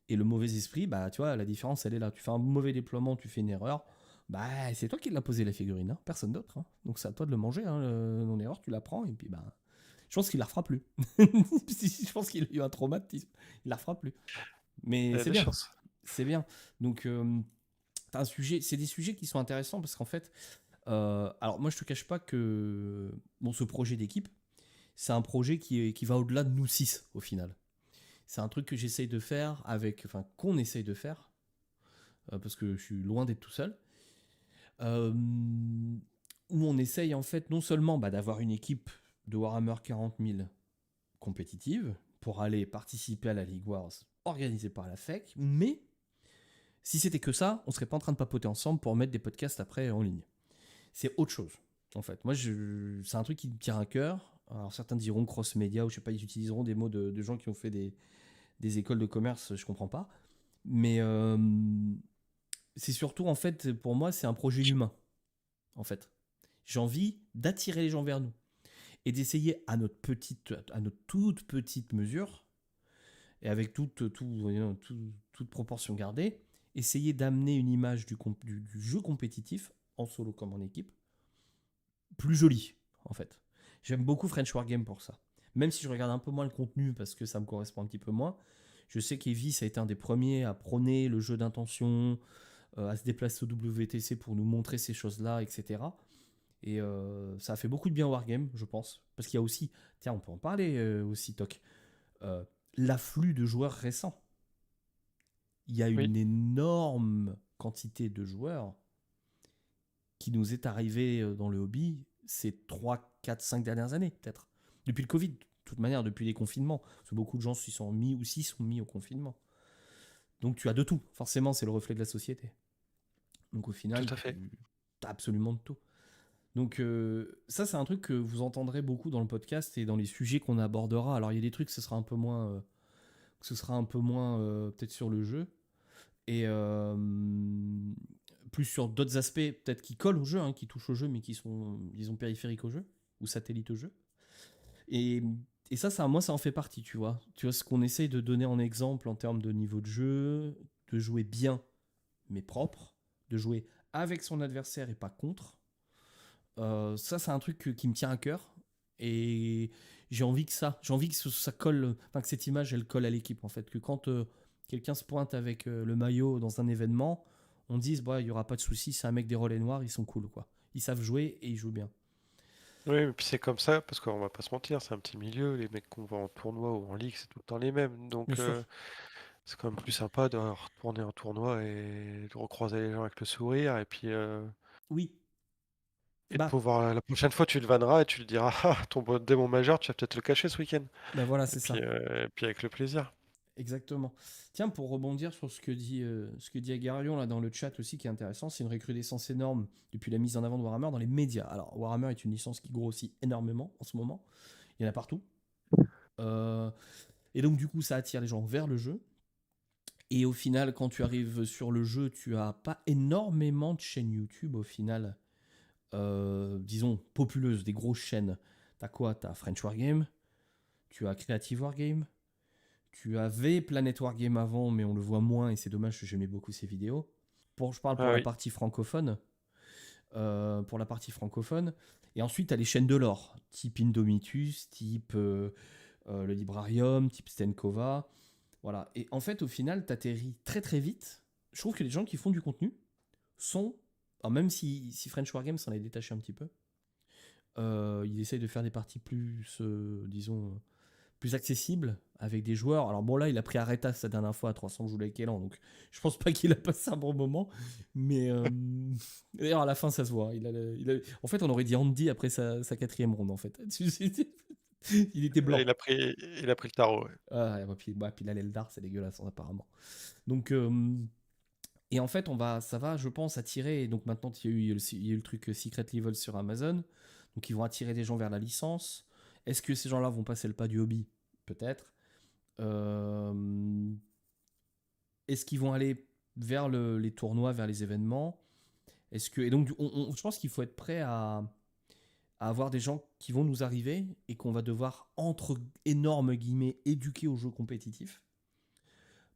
et le mauvais esprit. Bah, tu vois, la différence, elle est là. Tu fais un mauvais déploiement, tu fais une erreur. Bah, c'est toi qui l'as posé la figurine, hein, personne d'autre. Hein. Donc c'est à toi de le manger. Hein, ton erreur, tu la prends et puis bah. Je pense qu'il la refera plus. Je pense qu'il a eu un traumatisme. Il la refera plus. Mais Il y a c'est des bien. chances. C'est bien. Donc, c'est des sujets qui sont intéressants parce qu'en fait, alors moi je te cache pas que bon, ce projet d'équipe, c'est un projet qui va au-delà de nous 6 au final. C'est un truc que j'essaye de faire enfin qu'on essaye de faire, parce que je suis loin d'être tout seul, euh, où on essaye en fait non seulement d'avoir une équipe de Warhammer 40 000 compétitive pour aller participer à la League Wars organisée par la FEC, mais si c'était que ça, on serait pas en train de papoter ensemble pour mettre des podcasts après en ligne. C'est autre chose, en fait. Moi, c'est un truc qui me tient à cœur. Alors certains diront cross-média, ou je sais pas, ils utiliseront des mots de gens qui ont fait des écoles de commerce, je comprends pas. Mais c'est surtout, en fait, pour moi, c'est un projet humain, en fait. J'ai envie d'attirer les gens vers nous et d'essayer à notre toute petite mesure, et avec toute proportion gardée, essayer d'amener une image du jeu compétitif, en solo comme en équipe, plus jolie, en fait. J'aime beaucoup French Wargame pour ça. Même si je regarde un peu moins le contenu parce que ça me correspond un petit peu moins, je sais qu'Evis a été un des premiers à prôner le jeu d'intention, à se déplacer au WTC pour nous montrer ces choses-là, etc. Et ça a fait beaucoup de bien au Wargame, je pense. Parce qu'il y a aussi, tiens, on peut en parler aussi, Toc, euh, l'afflux de joueurs récents. Il y a Oui. une énorme quantité de joueurs qui nous est arrivée dans le hobby ces 3, 4, 5 dernières années, peut-être. Depuis le Covid, de toute manière, depuis les confinements. Parce que beaucoup de gens s'y sont mis ou s'y sont mis au confinement. Donc tu as de tout. Forcément, c'est le reflet de la société. Donc au Tout final, à fait. tu as absolument de tout. Donc ça, c'est un truc que vous entendrez beaucoup dans le podcast et dans les sujets qu'on abordera. Alors il y a des trucs, ce sera un peu moins, peut-être sur le jeu. Et plus sur d'autres aspects peut-être qui collent au jeu, hein, qui touchent au jeu, mais qui sont, disons, périphériques au jeu, ou satellites au jeu. Et, et ça, moi, ça en fait partie, tu vois. Tu vois, ce qu'on essaye de donner en exemple en termes de niveau de jeu, de jouer bien, mais propre, de jouer avec son adversaire et pas contre. Ça, c'est un truc qui me tient à cœur. Et j'ai envie que ça colle, enfin que cette image, elle colle à l'équipe, en fait. Que quand quelqu'un se pointe avec le maillot dans un événement, on dise, bah, il n'y aura pas de souci, c'est un mec des relais noirs, ils sont cool, quoi. Ils savent jouer et ils jouent bien. Oui, et puis c'est comme ça, parce qu'on va pas se mentir, c'est un petit milieu. Les mecs qu'on voit en tournoi ou en ligue, c'est tout le temps les mêmes. Bien Donc, sûr. c'est quand même plus sympa de retourner en tournoi et de recroiser les gens avec le sourire. Oui. Et de Bah, pouvoir, la prochaine fois, tu le vanneras et tu le diras, ah, ton démon majeur, tu vas peut-être le cacher ce week-end. bah voilà, c'est ça. Et puis avec le plaisir. Exactement. Tiens, pour rebondir sur ce que dit Agarion là dans le chat aussi, qui est intéressant, c'est une recrudescence énorme depuis la mise en avant de Warhammer dans les médias. Alors, Warhammer est une licence qui grossit énormément en ce moment. Il y en a partout. Euh, et donc, du coup, ça attire les gens vers le jeu. Et au final, quand tu arrives sur le jeu, tu as pas énormément de chaînes YouTube au final, disons, populeuses, des grosses chaînes. T'as quoi? T'as French Wargame, tu as Creative Wargame, Tu avais Planet Wargame avant, mais on le voit moins et c'est dommage parce que j'aimais beaucoup ses vidéos. Je parle pour Ah la oui. partie francophone. Et ensuite, tu as les chaînes de lore, type Indomitus, type le Librarium, type Stenkova. Voilà. Et en fait, au final, tu atterris très très vite. Je trouve que les gens qui font du contenu sont, alors même si French Wargame s'en est détaché un petit peu, ils essayent de faire des parties plus, disons, plus accessibles avec des joueurs. Alors bon, là, il a pris Aretas sa dernière fois à 300 joues avec Elan, donc je pense pas qu'il a passé un bon moment. Mais d'ailleurs, à la fin, ça se voit. En fait, on aurait dit Andy après sa quatrième ronde, en fait. Il était blanc. Il a pris le tarot, ouais. Ah, ouais, puis là, l'Eldar, c'est dégueulasse, hein, apparemment. Donc, et en fait, ça va, je pense, attirer. Et donc maintenant, il y a eu le truc Secret Level sur Amazon. Donc, ils vont attirer des gens vers la licence. Est-ce que ces gens-là vont passer le pas du hobby? Peut-être. Euh, Est-ce qu'ils vont aller vers les tournois, vers les événements? Et donc, je pense qu'il faut être prêt à avoir des gens qui vont nous arriver et qu'on va devoir, entre énormes guillemets, éduquer au jeu compétitif.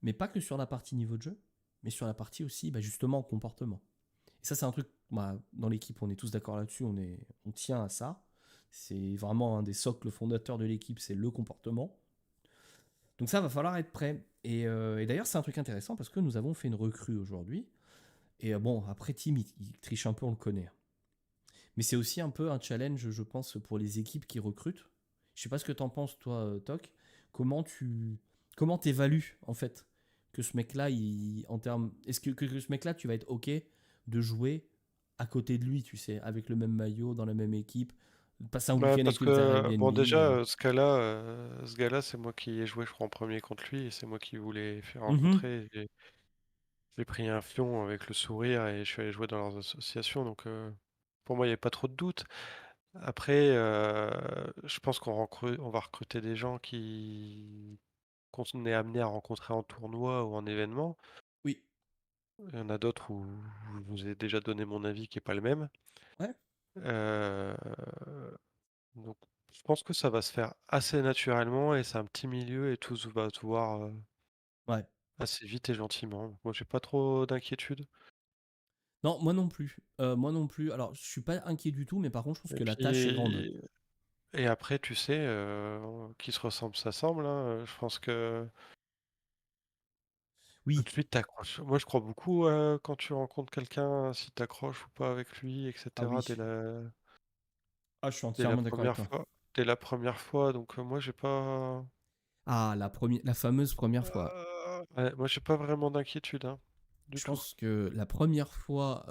Mais pas que sur la partie niveau de jeu, mais sur la partie aussi, bah, justement, comportement. Et ça, c'est un truc, bah, dans l'équipe, on est tous d'accord là-dessus, on tient à ça. C'est vraiment un des socles fondateurs de l'équipe, c'est le comportement. Donc ça, va falloir être prêt. Et d'ailleurs, c'est un truc intéressant parce que nous avons fait une recrue aujourd'hui. Et bon, après, Tim, il triche un peu, on le connaît. Mais c'est aussi un peu un challenge, je pense, pour les équipes qui recrutent. Je sais pas ce que t'en penses, toi, Toc. Comment t'évalues, en fait, que ce mec-là, en termes. Est-ce que ce mec-là, tu vas être OK de jouer à côté de lui, tu sais, avec le même maillot, dans la même équipe, passer un Ouais, week-end parce avec lui dans un que, bon, Airbnb déjà, ce gars-là, c'est moi qui ai joué, je crois, en premier contre lui, et c'est moi qui voulais faire Mhm. rencontrer. J'ai pris un fion avec le sourire et je suis allé jouer dans leurs associations, donc pour moi, il n'y avait pas trop de doute. Après, je pense on va recruter des gens qu'on est amené à rencontrer en tournoi ou en événement. Oui. Il y en a d'autres où je vous ai déjà donné mon avis qui est pas le même. Ouais. Euh, donc, je pense que ça va se faire assez naturellement et c'est un petit milieu et tout va se voir Ouais. assez vite et gentiment. Moi, j'ai pas trop d'inquiétude. Non, moi non plus. Moi non plus. Alors, je suis pas inquiet du tout, mais par contre, je pense Et que la tâche est grande. puis, et après, tu sais, qui se ressemble s'assemble, hein. Je pense que tout Oui. de suite, t'accroches. Moi, je crois beaucoup quand tu rencontres quelqu'un, si t'accroches ou pas avec lui, Ah etc. oui. Ah, je suis Dès la entièrement d'accord avec première toi. fois. Dès la première fois, donc moi, j'ai pas. Ah, la fameuse première fois. Ouais, moi, j'ai pas vraiment d'inquiétude, hein, du Je tout. pense que la première fois.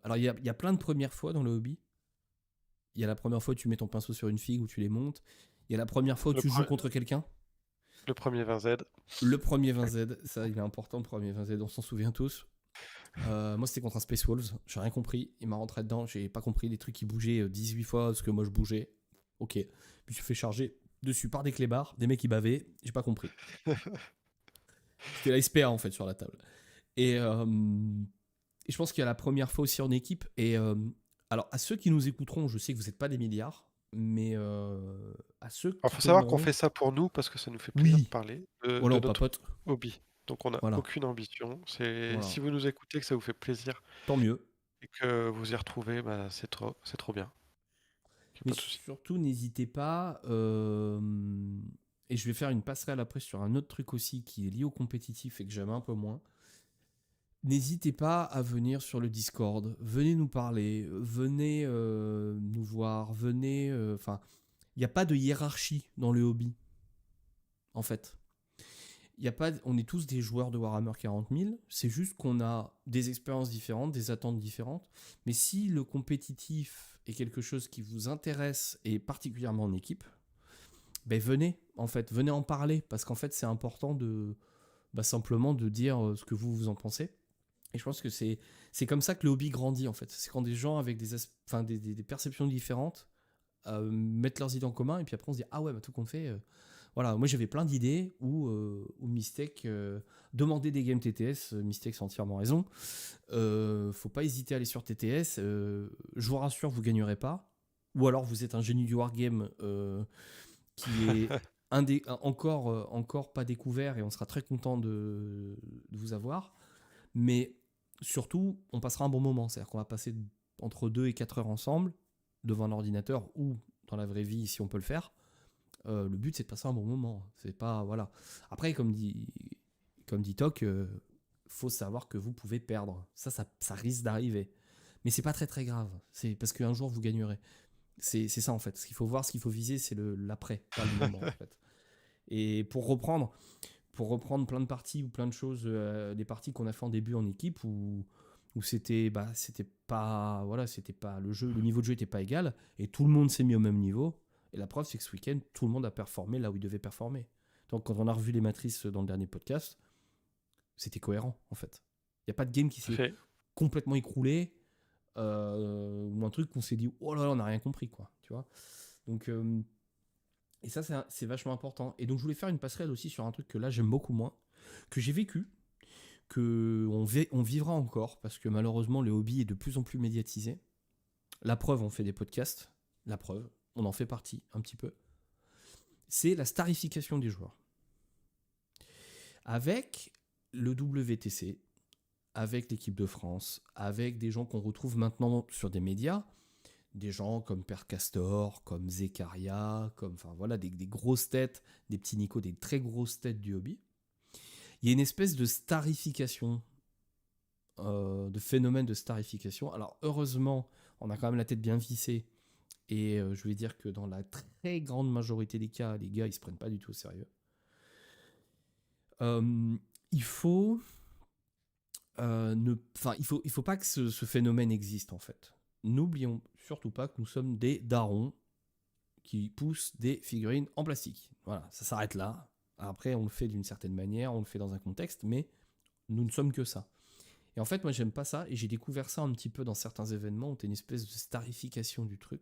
Alors, il y a plein de premières fois dans le hobby. Il y a la première fois où tu mets ton pinceau sur une figue ou tu les montes. Il y a la première fois où Le, tu joues pre- contre quelqu'un. le premier 20Z. Le premier 20Z, ça, il est important, le premier 20Z, on s'en souvient tous. Moi, c'était contre un Space Wolves. J'ai rien compris. Il m'a rentré dedans. J'ai pas compris des trucs qui bougeaient 18 fois parce que moi je bougeais. Ok. Puis je fais charger dessus par des clébards, des mecs qui bavaient. J'ai pas compris. C'était la SPA en fait sur la table. Et je pense qu'il y a la première fois aussi en équipe. Alors, à ceux qui nous écouteront, je sais que vous n'êtes pas des milliards, mais à ceux Alors, qui faut savoir qu'on demanderont. fait ça pour nous parce que ça nous fait plaisir de Oui, parler de, voilà, de on notre papote. hobby. Donc, on n'a Voilà, aucune ambition. voilà. Si vous nous écoutez, que ça vous fait plaisir Tant mieux. et que vous y retrouvez, bah, c'est trop bien. Y a Mais pas de souci. surtout, n'hésitez pas. Et je vais faire une passerelle après sur un autre truc aussi qui est lié au compétitif et que j'aime un peu moins. N'hésitez pas à venir sur le Discord. Venez nous parler. Venez nous voir. Venez. Enfin, il n'y a pas de hiérarchie dans le hobby, en fait. Y a pas, on est tous des joueurs de Warhammer 40 000. C'est juste qu'on a des expériences différentes, des attentes différentes. Mais si le compétitif est quelque chose qui vous intéresse, et particulièrement en équipe, ben venez, en fait. Venez en parler. Parce qu'en fait, c'est important simplement de dire ce que vous en pensez. Et je pense que c'est comme ça que le hobby grandit, en fait. C'est quand des gens avec des perceptions différentes mettent leurs idées en commun. Et puis après, on se dit, ah ouais, bah, tout compte fait. Voilà, moi j'avais plein d'idées où Mistake demandait des games TTS. Mistake, c'est entièrement raison. Faut pas hésiter à aller sur TTS. Je vous rassure, vous gagnerez pas. Ou alors vous êtes un génie du wargame qui est encore pas découvert et on sera très content de vous avoir. Mais surtout, on passera un bon moment. C'est-à-dire qu'on va passer entre 2 et 4 heures ensemble devant un ordinateur ou dans la vraie vie si on peut le faire. Le but, c'est de passer un bon moment. C'est pas. Voilà. Après, comme dit Toc, faut savoir que vous pouvez perdre. Ça risque d'arriver. Mais c'est pas très très grave. C'est parce qu'un jour, vous gagnerez. C'est ça en fait. Ce qu'il faut voir, ce qu'il faut viser, c'est l'après, pas le moment en fait. Et pour reprendre plein de parties ou plein de choses, des parties qu'on a fait en début en équipe où c'était pas voilà, c'était pas le niveau de jeu était pas égal et tout le monde s'est mis au même niveau. Et la preuve, c'est que ce week-end, tout le monde a performé là où il devait performer. Donc quand on a revu les matrices dans le dernier podcast, c'était cohérent en fait. Il n'y a pas de game qui s'est Fait. complètement écroulé ou un truc qu'on s'est dit oh là là, on n'a rien compris quoi, tu vois. Donc et ça, c'est vachement important. Et donc, je voulais faire une passerelle aussi sur un truc que là, j'aime beaucoup moins, que j'ai vécu, que on vivra encore, parce que malheureusement, le hobby est de plus en plus médiatisé. La preuve, on fait des podcasts. La preuve, on en fait partie, un petit peu. C'est la starification des joueurs. Avec le WTC, avec l'équipe de France, avec des gens qu'on retrouve maintenant sur des médias, des gens comme Père Castor, comme Zekaria, comme enfin voilà des grosses têtes, des petits Nico, des très grosses têtes du hobby. Il y a une espèce de starification, de phénomène de starification. Alors heureusement, on a quand même la tête bien vissée et je vais dire que dans la très grande majorité des cas, les gars ils se prennent pas du tout au sérieux. Il faut il faut pas que ce phénomène existe en fait. N'oublions surtout pas que nous sommes des darons qui poussent des figurines en plastique. Voilà, ça s'arrête là. Après, on le fait d'une certaine manière, on le fait dans un contexte, mais nous ne sommes que ça. Et en fait, moi, j'aime pas ça, et j'ai découvert ça un petit peu dans certains événements où t'as une espèce de starification du truc.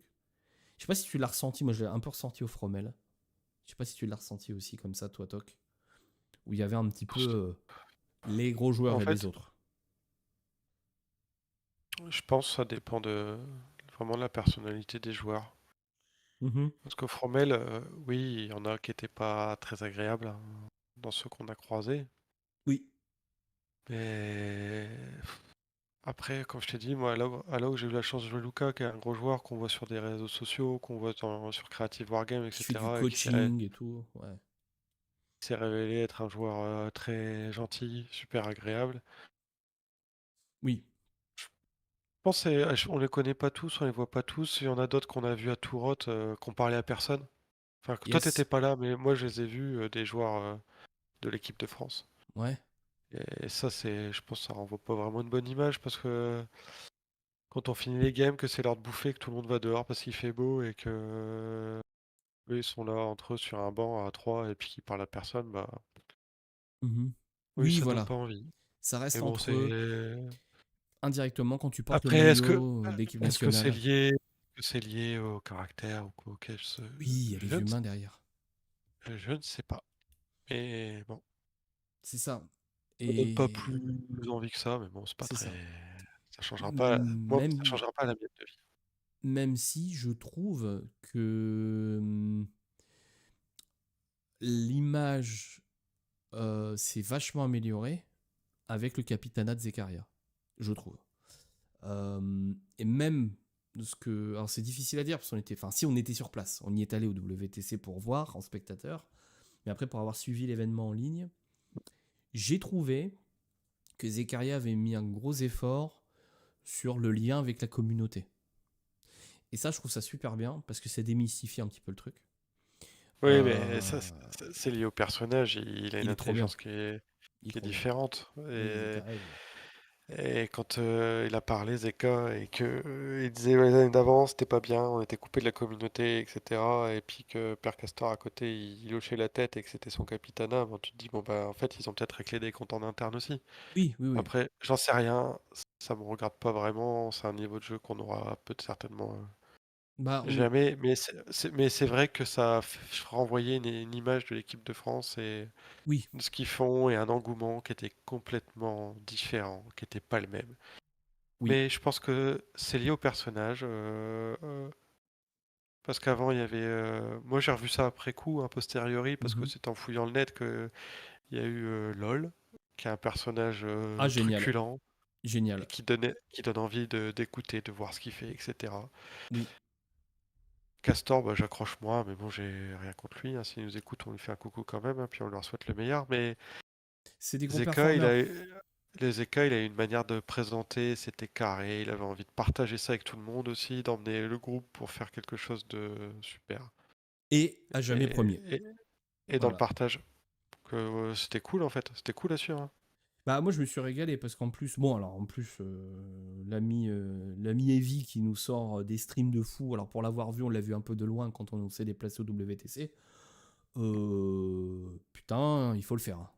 Je sais pas si tu l'as ressenti, moi je l'ai un peu ressenti au Fromel. Je sais pas si tu l'as ressenti aussi comme ça, toi, Toc, où il y avait un petit peu les gros joueurs En et les fait, autres. je pense que ça dépend vraiment de la personnalité des joueurs. Mhm. Parce qu'au Fromel, oui, il y en a qui étaient pas très agréables hein, dans ceux qu'on a croisés. Oui. Mais après, comme je t'ai dit, moi, à là où j'ai eu la chance de jouer Luca, qui est un gros joueur qu'on voit sur des réseaux sociaux, qu'on voit sur Creative Wargame, Qui fait du etc., et coaching et tout, ouais. qui s'est révélé être un joueur très gentil, super agréable. Oui. Je pense on les connaît pas tous, on les voit pas tous. Il y en a d'autres qu'on a vus à Tourot, qu'on parlait à personne. Enfin, que toi, t'étais Yes. pas là, mais moi, je les ai vus, des joueurs de l'équipe de France. Ouais. Et ça, je pense que ça renvoie pas vraiment une bonne image parce que quand on finit les games, que c'est l'heure de bouffer, que tout le monde va dehors parce qu'il fait beau et que eux, ils sont là entre eux sur un banc à trois et puis qu'ils parlent à personne, bah Mhm. oui, Oui, ça donne voilà. pas envie. Ça Mais reste bon, entre eux c'est. indirectement quand tu portes le Après, maillot de l'équipe nationale. que c'est lié au caractère ou quoi, ok, Oui, il y a des humains derrière. je ne sais pas. Mais bon, C'est ça. ça donne pas Et plus envie que ça, mais bon, c'est pas c'est très. ça. Ça changera pas. Moi, ça Même, changera pas la mienne de vie. même si je trouve que l'image s'est vachement améliorée avec le Capitanat de Zekaria. Je trouve. Et même de ce que. Alors c'est difficile à dire parce qu'on était. Enfin, si on était sur place, on y est allé au WTC pour voir en spectateur. Mais après, pour avoir suivi l'événement en ligne, j'ai trouvé que Zekaria avait mis un gros effort sur le lien avec la communauté. Et ça, je trouve ça super bien parce que ça démystifie un petit peu le truc. Oui, mais ça, Euh, c'est lié au personnage. Il a une il est trop bien. intelligence Il est qui est trop bien. différente. Oui, Zekaria. Et quand il a parlé, Zeka, et que il disait ouais, les années d'avant, c'était pas bien, on était coupé de la communauté, etc. Et puis que Père Castor à côté, il hochait la tête et que c'était son capitana, bon, tu te dis, bon, bah, en fait, ils ont peut-être réglé des comptes en interne aussi. Oui, oui, oui. Après, j'en sais rien, ça me regarde pas vraiment, c'est un niveau de jeu qu'on aura peut certainement Bah, jamais, mais mais c'est vrai que ça a renvoyé une image de l'équipe de France et oui, de ce qu'ils font et un engouement qui était complètement différent, qui était pas le même. oui. Mais je pense que c'est lié au personnage. Parce qu'avant, il y avait. Moi, j'ai revu ça après coup, a posteriori, parce que Mhm. c'est en fouillant le net qu'il y a eu LOL, qui est un personnage Ah, génial. truculent et Génial. qui donne envie d'écouter, de voir ce qu'il fait, etc. Oui. Castor, bah, j'accroche moins, mais bon, j'ai rien contre lui, hein. S'il nous écoute, on lui fait un coucou quand même, hein, puis on leur souhaite le meilleur. Mais C'est des gros Zeka, performeurs. les Zeka, il a une manière de présenter, c'était carré, il avait envie de partager ça avec tout le monde aussi, d'emmener le groupe pour faire quelque chose de super. Et à jamais Et, premier. et, et dans le Voilà. partage, que c'était cool en fait, c'était cool à suivre, hein. Bah, moi, je me suis régalé parce qu'en plus, bon, alors en plus, l'ami Evie qui nous sort des streams de fou. Alors, pour l'avoir vu, on l'a vu un peu de loin quand on s'est déplacé au WTC. Putain, il faut le faire, hein.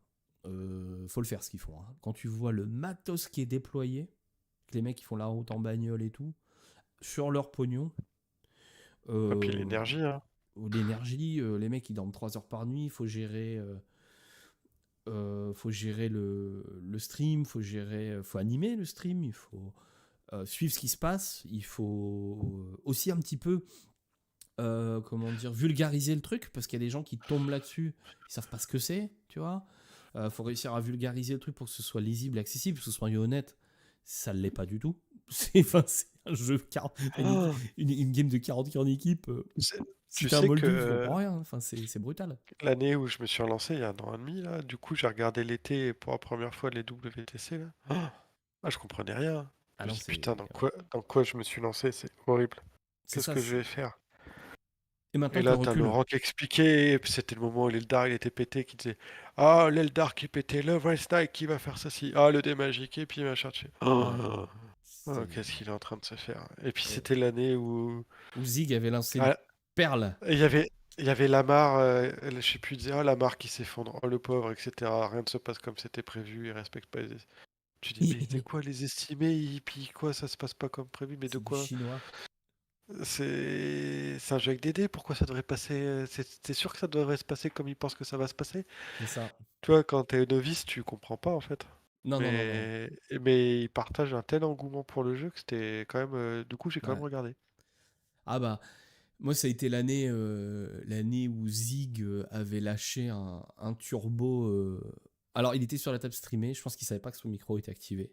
Faut le faire ce qu'ils font, hein. Quand tu vois le matos qui est déployé, que les mecs qui font la route en bagnole et tout, sur leur pognon, Et puis euh, l'énergie, hein. l'énergie, les mecs ils dorment 3 heures par nuit, faut gérer le stream, faut animer le stream, il faut suivre ce qui se passe, il faut aussi un petit peu comment dire, vulgariser le truc, parce qu'il y a des gens qui tombent là-dessus, ils savent pas ce que c'est, tu vois. Faut réussir à vulgariser le truc pour que ce soit lisible et accessible, parce que soyons honnêtes, ça ne l'est pas du tout. C'est un jeu, Ah, une game de 40 en équipe. tu sais, Si tu t'as un sais Moldu, tu que comprends rien. Enfin, c'est brutal. l'année où je me suis relancé, il y a 1 an et demi, là, du coup, j'ai regardé l'été pour la première fois les WTC, là. Ah, je comprenais rien. Ah Je me non, suis dit, putain, dans quoi je me suis lancé, c'est horrible. c'est Qu'est-ce ça. que je vais faire? Et maintenant, Et avec le là, t'as recul, Laurent qui expliquait, et puis c'était le moment où l'Eldar il était pété, qui disait ah, l'Eldar qui est pété, le vrai Snake qui va faire ça si, ah, le dé magique, et puis machin. Tu fais, ouais, oh, oh, c'est. qu'est-ce qu'il est en train de se faire? Et puis Et c'était l'année où. où Zig avait lancé une Ah, perle. il y avait Lamar, je sais plus, il disait ah, Lamar qui s'effondre, oh le pauvre, etc. Rien ne se passe comme c'était prévu, il respecte pas les. Tu dis, mais c'est quoi les estimés, et puis quoi, ça se passe pas comme prévu, mais de C'est du quoi? chinois, C'est un jeu avec des dés, pourquoi ça devrait passer? C'est sûr que ça devrait se passer comme ils pensent que ça va se passer? c'est ça. Tu vois, quand t'es novice, tu comprends pas en fait. Non, non, non, non. Mais ils partagent un tel engouement pour le jeu que c'était quand même. Du coup, j'ai quand même Ouais. regardé. Ah bah, moi, ça a été l'année où Zig avait lâché un turbo. Alors, il était sur la table streamée. Je pense qu'il savait pas que son micro était activé.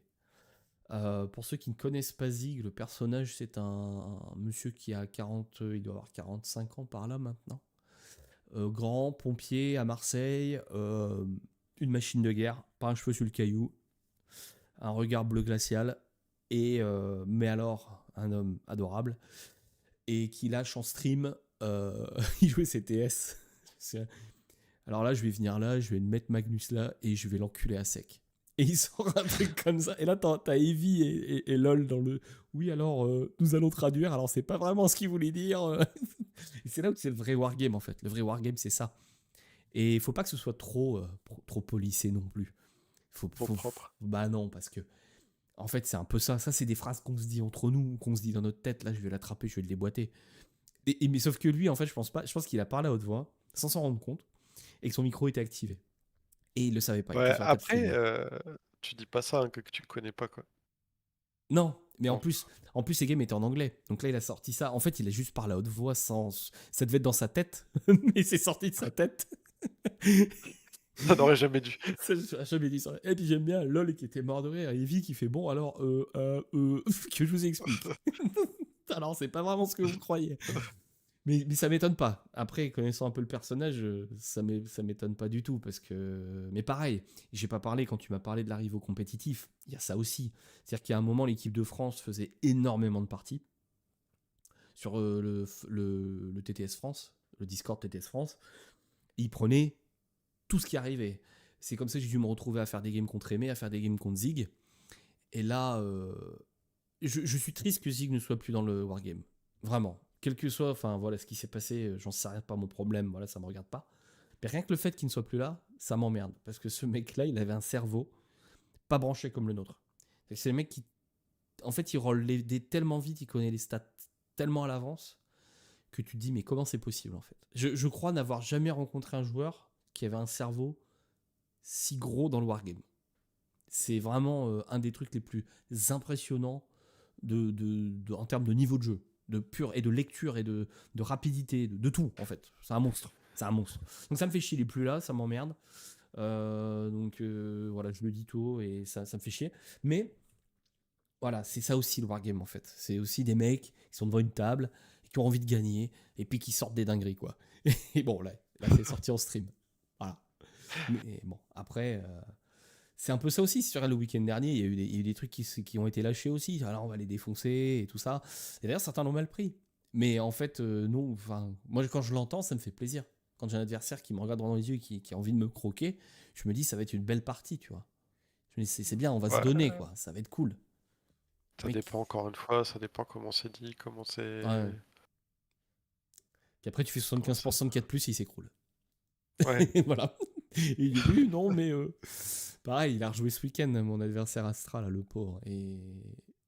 Pour ceux qui ne connaissent pas Zig, le personnage, c'est un monsieur qui a 40, il doit avoir 45 ans par là maintenant. Grand, pompier à Marseille, une machine de guerre, pas un cheveu sur le caillou, un regard bleu glacial, mais alors un homme adorable, et qui lâche en stream, il jouait CTS. Alors là, je vais venir là, je vais mettre Magnus là, et je vais l'enculer à sec. Et il sort un truc comme ça. Et là, t'as Evie et LOL dans le. Oui, alors, nous allons traduire. Alors, c'est pas vraiment ce qu'il voulait dire. Et c'est là où c'est le vrai wargame, en fait. Le vrai wargame, c'est ça. Et il faut pas que ce soit trop policé non plus. Trop propre. Bah non, parce que en fait, c'est un peu ça. Ça, c'est des phrases qu'on se dit entre nous, qu'on se dit dans notre tête. Là, je vais l'attraper, je vais le déboîter. Mais sauf que lui, en fait, je pense pas. Je pense qu'il a parlé à haute voix, sans s'en rendre compte, et que son micro était activé. Et il le savait pas. Il était Ouais, sur la table après, streamée. tu dis pas ça, hein, que tu connais pas, quoi. Non, mais En- en plus, ces games étaient en anglais. Donc là, il a sorti ça. En fait, il a juste parlé à haute voix sans. Ça devait être dans sa tête, mais c'est sorti de sa tête. Ça n'aurait jamais dû. Ça, j'ai jamais dit ça. Et puis j'aime bien LOL qui était mort de rire. Et Evie qui fait bon, alors, que je vous explique. Alors, c'est pas vraiment ce que vous croyez. Mais ça m'étonne pas. Après, connaissant un peu le personnage, ça m'étonne pas du tout. Parce que. Mais pareil, j'ai pas parlé quand tu m'as parlé de l'arrivée au compétitif. Il y a ça aussi. C'est-à-dire qu'il y a un moment, l'équipe de France faisait énormément de parties sur le TTS France, le Discord TTS France. Et ils prenaient tout ce qui arrivait. C'est comme ça que j'ai dû me retrouver à faire des games contre Aimé, à faire des games contre Zig. Et là, je suis triste que Zig ne soit plus dans le Wargame. Vraiment. Quel que soit, enfin voilà, ce qui s'est passé, j'en sais rien, pas mon problème, voilà, ça me regarde pas. Mais rien que le fait qu'il ne soit plus là, ça m'emmerde. Parce que ce mec-là, il avait un cerveau pas branché comme le nôtre. C'est le mec qui, en fait, il roll les dés tellement vite, il connaît les stats tellement à l'avance, que tu te dis, mais comment c'est possible, en fait. Je crois n'avoir jamais rencontré un joueur qui avait un cerveau si gros dans le Wargame. C'est vraiment un des trucs les plus impressionnants en termes de niveau de jeu. de pur et de lecture et de rapidité, de tout en fait. C'est un monstre. C'est un monstre. Donc ça me fait chier, il est plus là, ça m'emmerde. Donc voilà, je le dis tout haut et ça me fait chier. Mais voilà, c'est ça aussi le wargame en fait. C'est aussi des mecs qui sont devant une table et qui ont envie de gagner et puis qui sortent des dingueries quoi. Et bon, là c'est sorti en stream. Voilà. Mais bon, après, c'est un peu ça aussi. Sur le week-end dernier, il y a eu des trucs qui ont été lâchés aussi. Alors on va les défoncer et tout ça. Et d'ailleurs, certains l'ont mal pris. Mais en fait, non. Enfin, moi, quand je l'entends, ça me fait plaisir. Quand j'ai un adversaire qui me regarde droit dans les yeux et qui a envie de me croquer, je me dis, ça va être une belle partie, tu vois. Je me dis, c'est bien, on va se Ouais, donner, quoi. Ça va être cool. ça Mec, dépend encore une fois, ça dépend comment c'est dit, comment ouais. c'est. Puis après, tu fais Comment c'est. 75% de 4+, il s'écroule. Ouais, Et voilà. Et il dit, oui, non, mais pareil, il a rejoué ce week-end, mon adversaire Astra, là, le pauvre. Et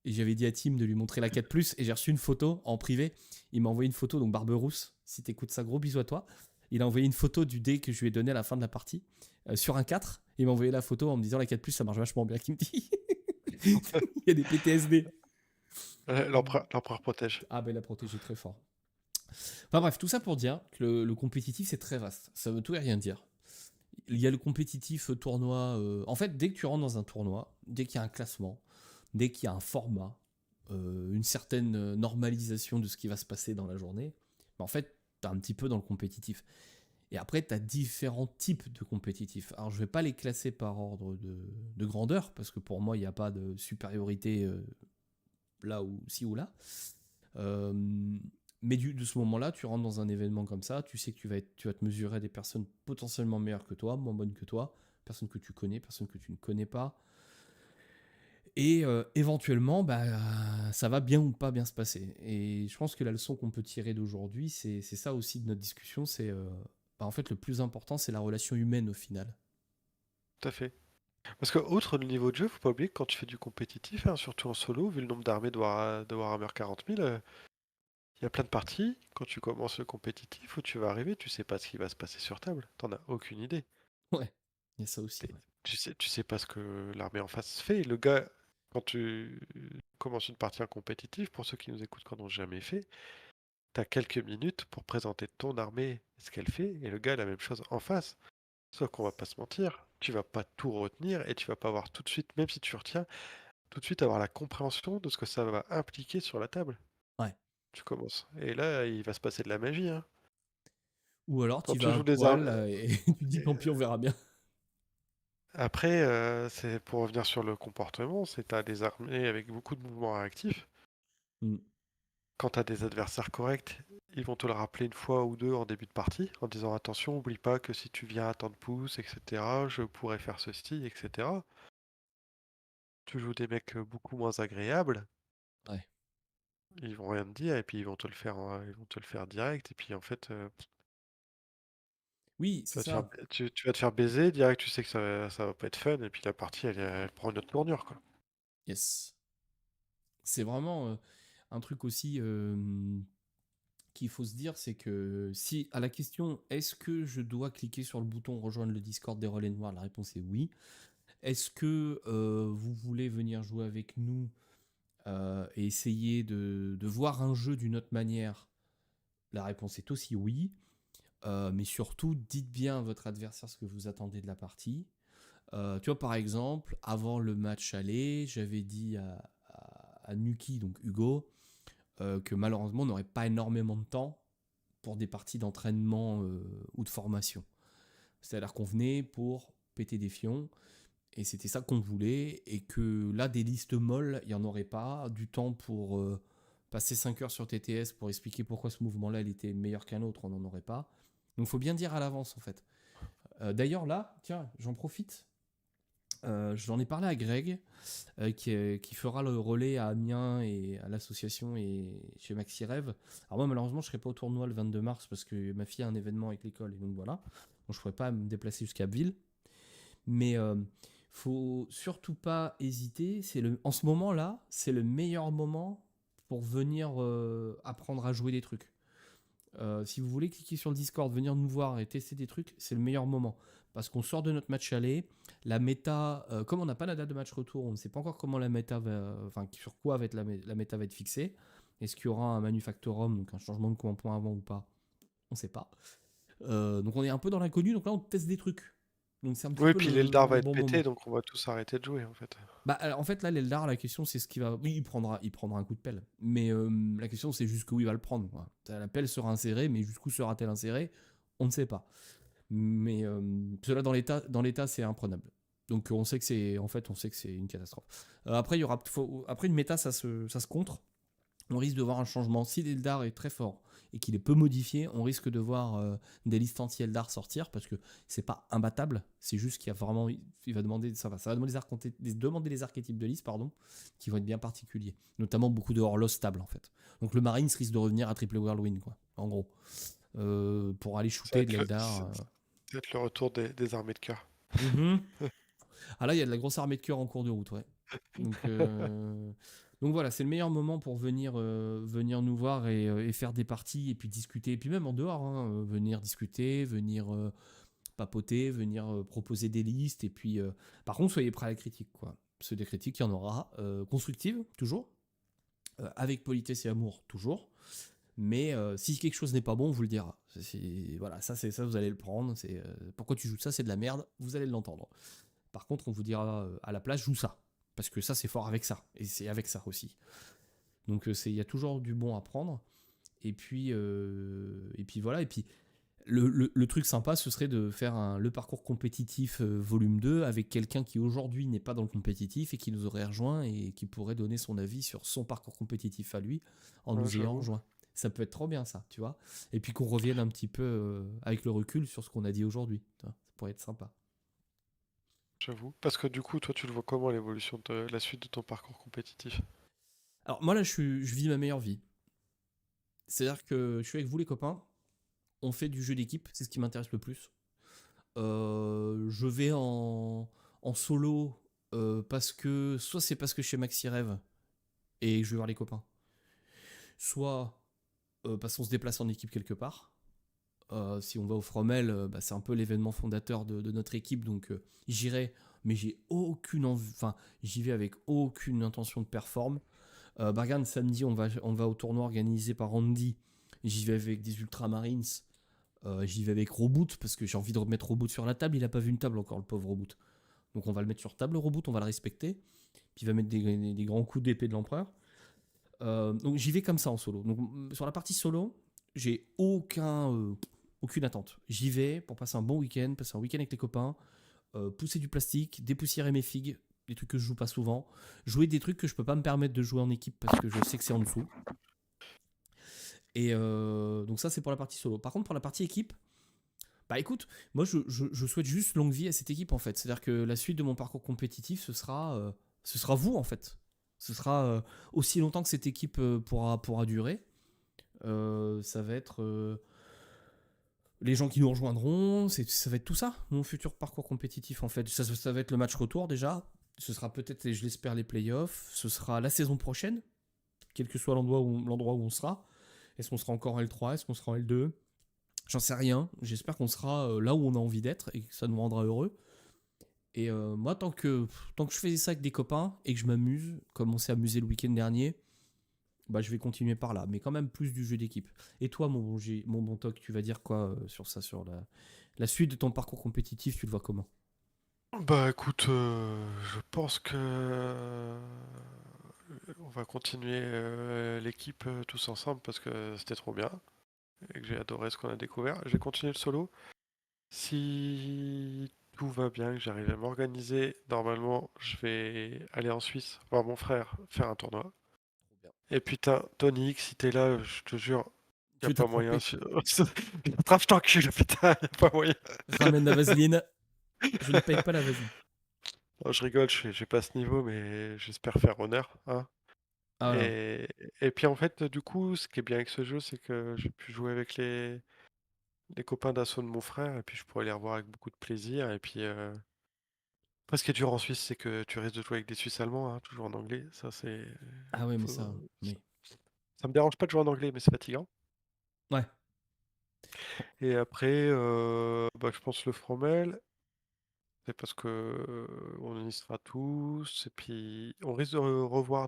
j'avais dit à Tim de lui montrer la 4+, et j'ai reçu une photo en privé. Il m'a envoyé une photo, donc Barberousse, si t'écoutes ça, gros bisous à toi. Il a envoyé une photo du dé que je lui ai donné à la fin de la partie, sur un 4. Il m'a envoyé la photo en me disant la 4+, ça marche vachement bien, qu'il me dit. Il y a des PTSD. l'empereur protège. Ah ben, il a protégé très fort. Enfin bref, tout ça pour dire que le compétitif, c'est très vaste. Ça veut tout et rien dire. Il y a le compétitif tournoi. En fait, dès que tu rentres dans un tournoi, dès qu'il y a un classement, dès qu'il y a un format, une certaine normalisation de ce qui va se passer dans la journée, en fait, tu as un petit peu dans le compétitif. Et après, tu as différents types de compétitifs. Alors, je ne vais pas les classer par ordre de grandeur, parce que pour moi, il n'y a pas de supériorité là ou ci ou là. Euh, mais de ce moment-là, tu rentres dans un événement comme ça, tu sais que tu vas te mesurer à des personnes potentiellement meilleures que toi, moins bonnes que toi, personnes que tu connais, personnes que tu ne connais pas. Et éventuellement, ça va bien ou pas bien se passer. Et je pense que la leçon qu'on peut tirer d'aujourd'hui, c'est ça aussi de notre discussion, c'est en fait le plus important, c'est la relation humaine au final. Tout à fait. Parce que, outre le niveau de jeu, faut pas oublier que quand tu fais du compétitif, hein, surtout en solo, vu le nombre d'armées de Warhammer 40 000, il y a plein de parties, quand tu commences le compétitif, où tu vas arriver, tu sais pas ce qui va se passer sur table. T'en as aucune idée. Ouais, il y a ça aussi. T'es- Ouais. tu sais pas ce que l'armée en face fait. Le gars, quand tu commences une partie en compétitif, pour ceux qui nous écoutent qui n'en ont jamais fait, t'as quelques minutes pour présenter ton armée, ce qu'elle fait, et le gars a la même chose en face. Sauf qu'on va pas se mentir, tu vas pas tout retenir et tu vas pas avoir tout de suite, même si tu retiens, tout de suite avoir la compréhension de ce que ça va impliquer sur la table. Ouais. Tu commences. Et là, il va se passer de la magie, hein. Ou alors Quand tu tu vas à joues des poil armes. et tu dis tant pis, on verra bien. Après, c'est pour revenir sur le comportement, c'est t'as des armées avec beaucoup de mouvements réactifs. Mm. Quand t'as des adversaires corrects, ils vont te le rappeler une fois ou deux en début de partie, en disant attention, oublie pas que si tu viens à tant de pouces, etc., je pourrais faire ceci, etc. Tu joues des mecs beaucoup moins agréables, Ouais. ils vont rien te dire et puis ils vont te le faire direct et puis en fait, Oui, tu c'est vas te faire, ça. tu vas te faire baiser direct, tu sais que ça va pas être fun et puis la partie elle prend une autre tournure quoi. Yes. C'est vraiment un truc aussi qu'il faut se dire, c'est que si à la question est-ce que je dois cliquer sur le bouton rejoindre le Discord des Relais Noirs, la réponse est oui. Est-ce que vous voulez venir jouer avec nous et essayer de voir un jeu d'une autre manière? La réponse est aussi oui. Mais surtout, dites bien à votre adversaire ce que vous attendez de la partie. Tu vois, par exemple, avant le match aller, j'avais dit à Nuki, donc Hugo, que malheureusement, on n'aurait pas énormément de temps pour des parties d'entraînement ou de formation. C'est-à-dire qu'on venait pour péter des fions, et c'était ça qu'on voulait, et que là, des listes molles, il n'y en aurait pas, du temps pour passer 5 heures sur TTS pour expliquer pourquoi ce mouvement-là, il était meilleur qu'un autre, on n'en aurait pas. Donc il faut bien dire à l'avance, en fait. D'ailleurs, là, tiens, j'en profite. J'en ai parlé à Greg, qui fera le relais à Amiens et à l'association et chez Maxi Rêve. Alors moi, malheureusement, je serai pas au tournoi le 22 mars parce que ma fille a un événement avec l'école et donc voilà. Donc je pourrais pas me déplacer jusqu'à Abbeville. Mais faut surtout pas hésiter. En ce moment-là, c'est le meilleur moment pour venir apprendre à jouer des trucs. Si vous voulez cliquer sur le Discord, venir nous voir et tester des trucs, c'est le meilleur moment. Parce qu'on sort de notre match aller, la méta, comme on n'a pas la date de match retour, on ne sait pas encore comment la méta va, enfin sur quoi va être la méta va être fixée. Est-ce qu'il y aura un manufactorum, donc un changement de commandement avant ou pas? On sait pas. Donc on est un peu dans l'inconnu, donc là on teste des trucs. Donc c'est un petit Oui, peu puis l'Eldar va le être bon pété, moment. donc on va tous arrêter de jouer en fait. Bah, alors, en fait, là, l'Eldar, la question, c'est ce qu'il va. Oui, il prendra un coup de pelle. Mais la question, c'est jusqu'où il va le prendre, quoi. La pelle sera insérée, mais jusqu'où sera-t-elle insérée? On ne sait pas. Mais cela, dans l'état, c'est imprenable. Donc, on sait que c'est. En fait, on sait que c'est une catastrophe. Après, après une méta, ça se contre. On risque de voir un changement. Si l'Eldar est très fort et qu'il est peu modifié, on risque de voir des listes anti-Eldar sortir parce que c'est pas imbattable. C'est juste qu'il y a vraiment. Il va demander. Ça va demander les archétypes de liste, pardon, qui vont être bien particuliers. Notamment beaucoup de Horlos stables, en fait. Donc le Marines risque de revenir à triple Whirlwind, quoi. En gros. Pour aller Ça va shooter de être l'Eldar. ça va être le retour des armées de cœur. Mhm. Ah là, il y a de la grosse armée de cœur en cours de route, ouais. Donc, donc voilà, c'est le meilleur moment pour venir nous voir et faire des parties et puis discuter. Et puis même en dehors, hein, venir discuter, venir papoter, venir proposer des listes. Et puis, par contre, soyez prêts à la critique, quoi. Parce que des critiques, il y en aura. Constructives, toujours. Avec politesse et amour, toujours. Mais si quelque chose n'est pas bon, on vous le dira. Voilà, ça, vous allez le prendre. Pourquoi tu joues ça, c'est de la merde. Vous allez l'entendre. Par contre, on vous dira à la place, joue ça. Parce que ça, c'est fort avec ça. Et c'est avec ça aussi. Donc, il y a toujours du bon à prendre. Et puis voilà. Et puis, le truc sympa, ce serait de faire le parcours compétitif volume 2 avec quelqu'un qui aujourd'hui n'est pas dans le compétitif et qui nous aurait rejoint et qui pourrait donner son avis sur son parcours compétitif à lui en Ouais, nous ayant j'avoue, rejoint. Ça peut être trop bien, ça, tu vois. Et puis qu'on revienne un petit peu avec le recul sur ce qu'on a dit aujourd'hui. Ça pourrait être sympa. j'avoue. Parce que du coup, toi, tu le vois comment l'évolution de la suite de ton parcours compétitif? Alors, moi, là, je vis ma meilleure vie. C'est-à-dire que je suis avec vous, les copains. On fait du jeu d'équipe, c'est ce qui m'intéresse le plus. Je vais en solo parce que soit c'est parce que chez Maxi Rêve et je vais voir les copains, soit parce qu'on se déplace en équipe quelque part. Si on va au Fromel, bah, c'est un peu l'événement fondateur de notre équipe, donc j'irai, mais j'ai aucune envie, enfin j'y vais avec aucune intention de perform. Bargan, samedi, on va au tournoi organisé par Andy. J'y vais avec des Ultramarines. J'y vais avec Reboot parce que j'ai envie de remettre Reboot sur la table. Il a pas vu une table encore, le pauvre Reboot. Donc on va le mettre sur table, Reboot, on va le respecter. Puis il va mettre des grands coups d'épée de l'empereur. Donc j'y vais comme ça en solo. Donc sur la partie solo, j'ai aucune attente. J'y vais pour passer un bon week-end, passer un week-end avec les copains, pousser du plastique, dépoussiérer mes figues, des trucs que je joue pas souvent, jouer des trucs que je peux pas me permettre de jouer en équipe parce que je sais que c'est en dessous. Et donc ça c'est pour la partie solo. Par contre pour la partie équipe, bah écoute, moi je souhaite juste longue vie à cette équipe en fait. C'est-à-dire que la suite de mon parcours compétitif, ce sera vous en fait. Ce sera aussi longtemps que cette équipe pourra durer. Ça va être les gens qui nous rejoindront, ça va être tout ça, mon futur parcours compétitif en fait. Ça va être le match retour déjà. Ce sera peut-être, je l'espère, les playoffs. Ce sera la saison prochaine, quel que soit l'endroit où on sera. Est-ce qu'on sera encore en L3? Est-ce qu'on sera en L2? J'en sais rien. J'espère qu'on sera là où on a envie d'être et que ça nous rendra heureux. Et moi, tant que je fais ça avec des copains et que je m'amuse, comme on s'est amusé le week-end dernier, bah, je vais continuer par là. Mais quand même plus du jeu d'équipe. Et toi, mon bon Toc, tu vas dire quoi sur ça, sur la suite de ton parcours compétitif, tu le vois comment? Bah écoute, je pense que on va continuer l'équipe tous ensemble parce que c'était trop bien et que j'ai adoré ce qu'on a découvert. J'ai continué le solo. Si tout va bien, que j'arrive à m'organiser, normalement, je vais aller en Suisse voir mon frère faire un tournoi. Trop bien. Et putain, Tony, si t'es là, je te jure, y Je a vais pas moyen. t'attraper. Attrape, je t'encule, putain, y a pas moyen. Ramène la vaseline. Je ne paye pas la vaseline. Non, je rigole, j'ai pas ce niveau, mais j'espère faire honneur, hein. Ah là. Et, et puis en fait, du coup, ce qui est bien avec ce jeu, c'est que j'ai pu jouer avec les copains d'assaut de mon frère, et puis je pourrais les revoir avec beaucoup de plaisir. Et puis, après, ce qui est dur en Suisse, c'est que tu risques de jouer avec des Suisses allemands, hein, toujours en anglais. Ça, c'est. Ah ouais, mais ça. faut- Ça Mais. ça me dérange pas de jouer en anglais, mais c'est fatigant. Ouais. Et après, bah, je pense le Fromel, c'est parce que on y sera tous, et puis on risque de revoir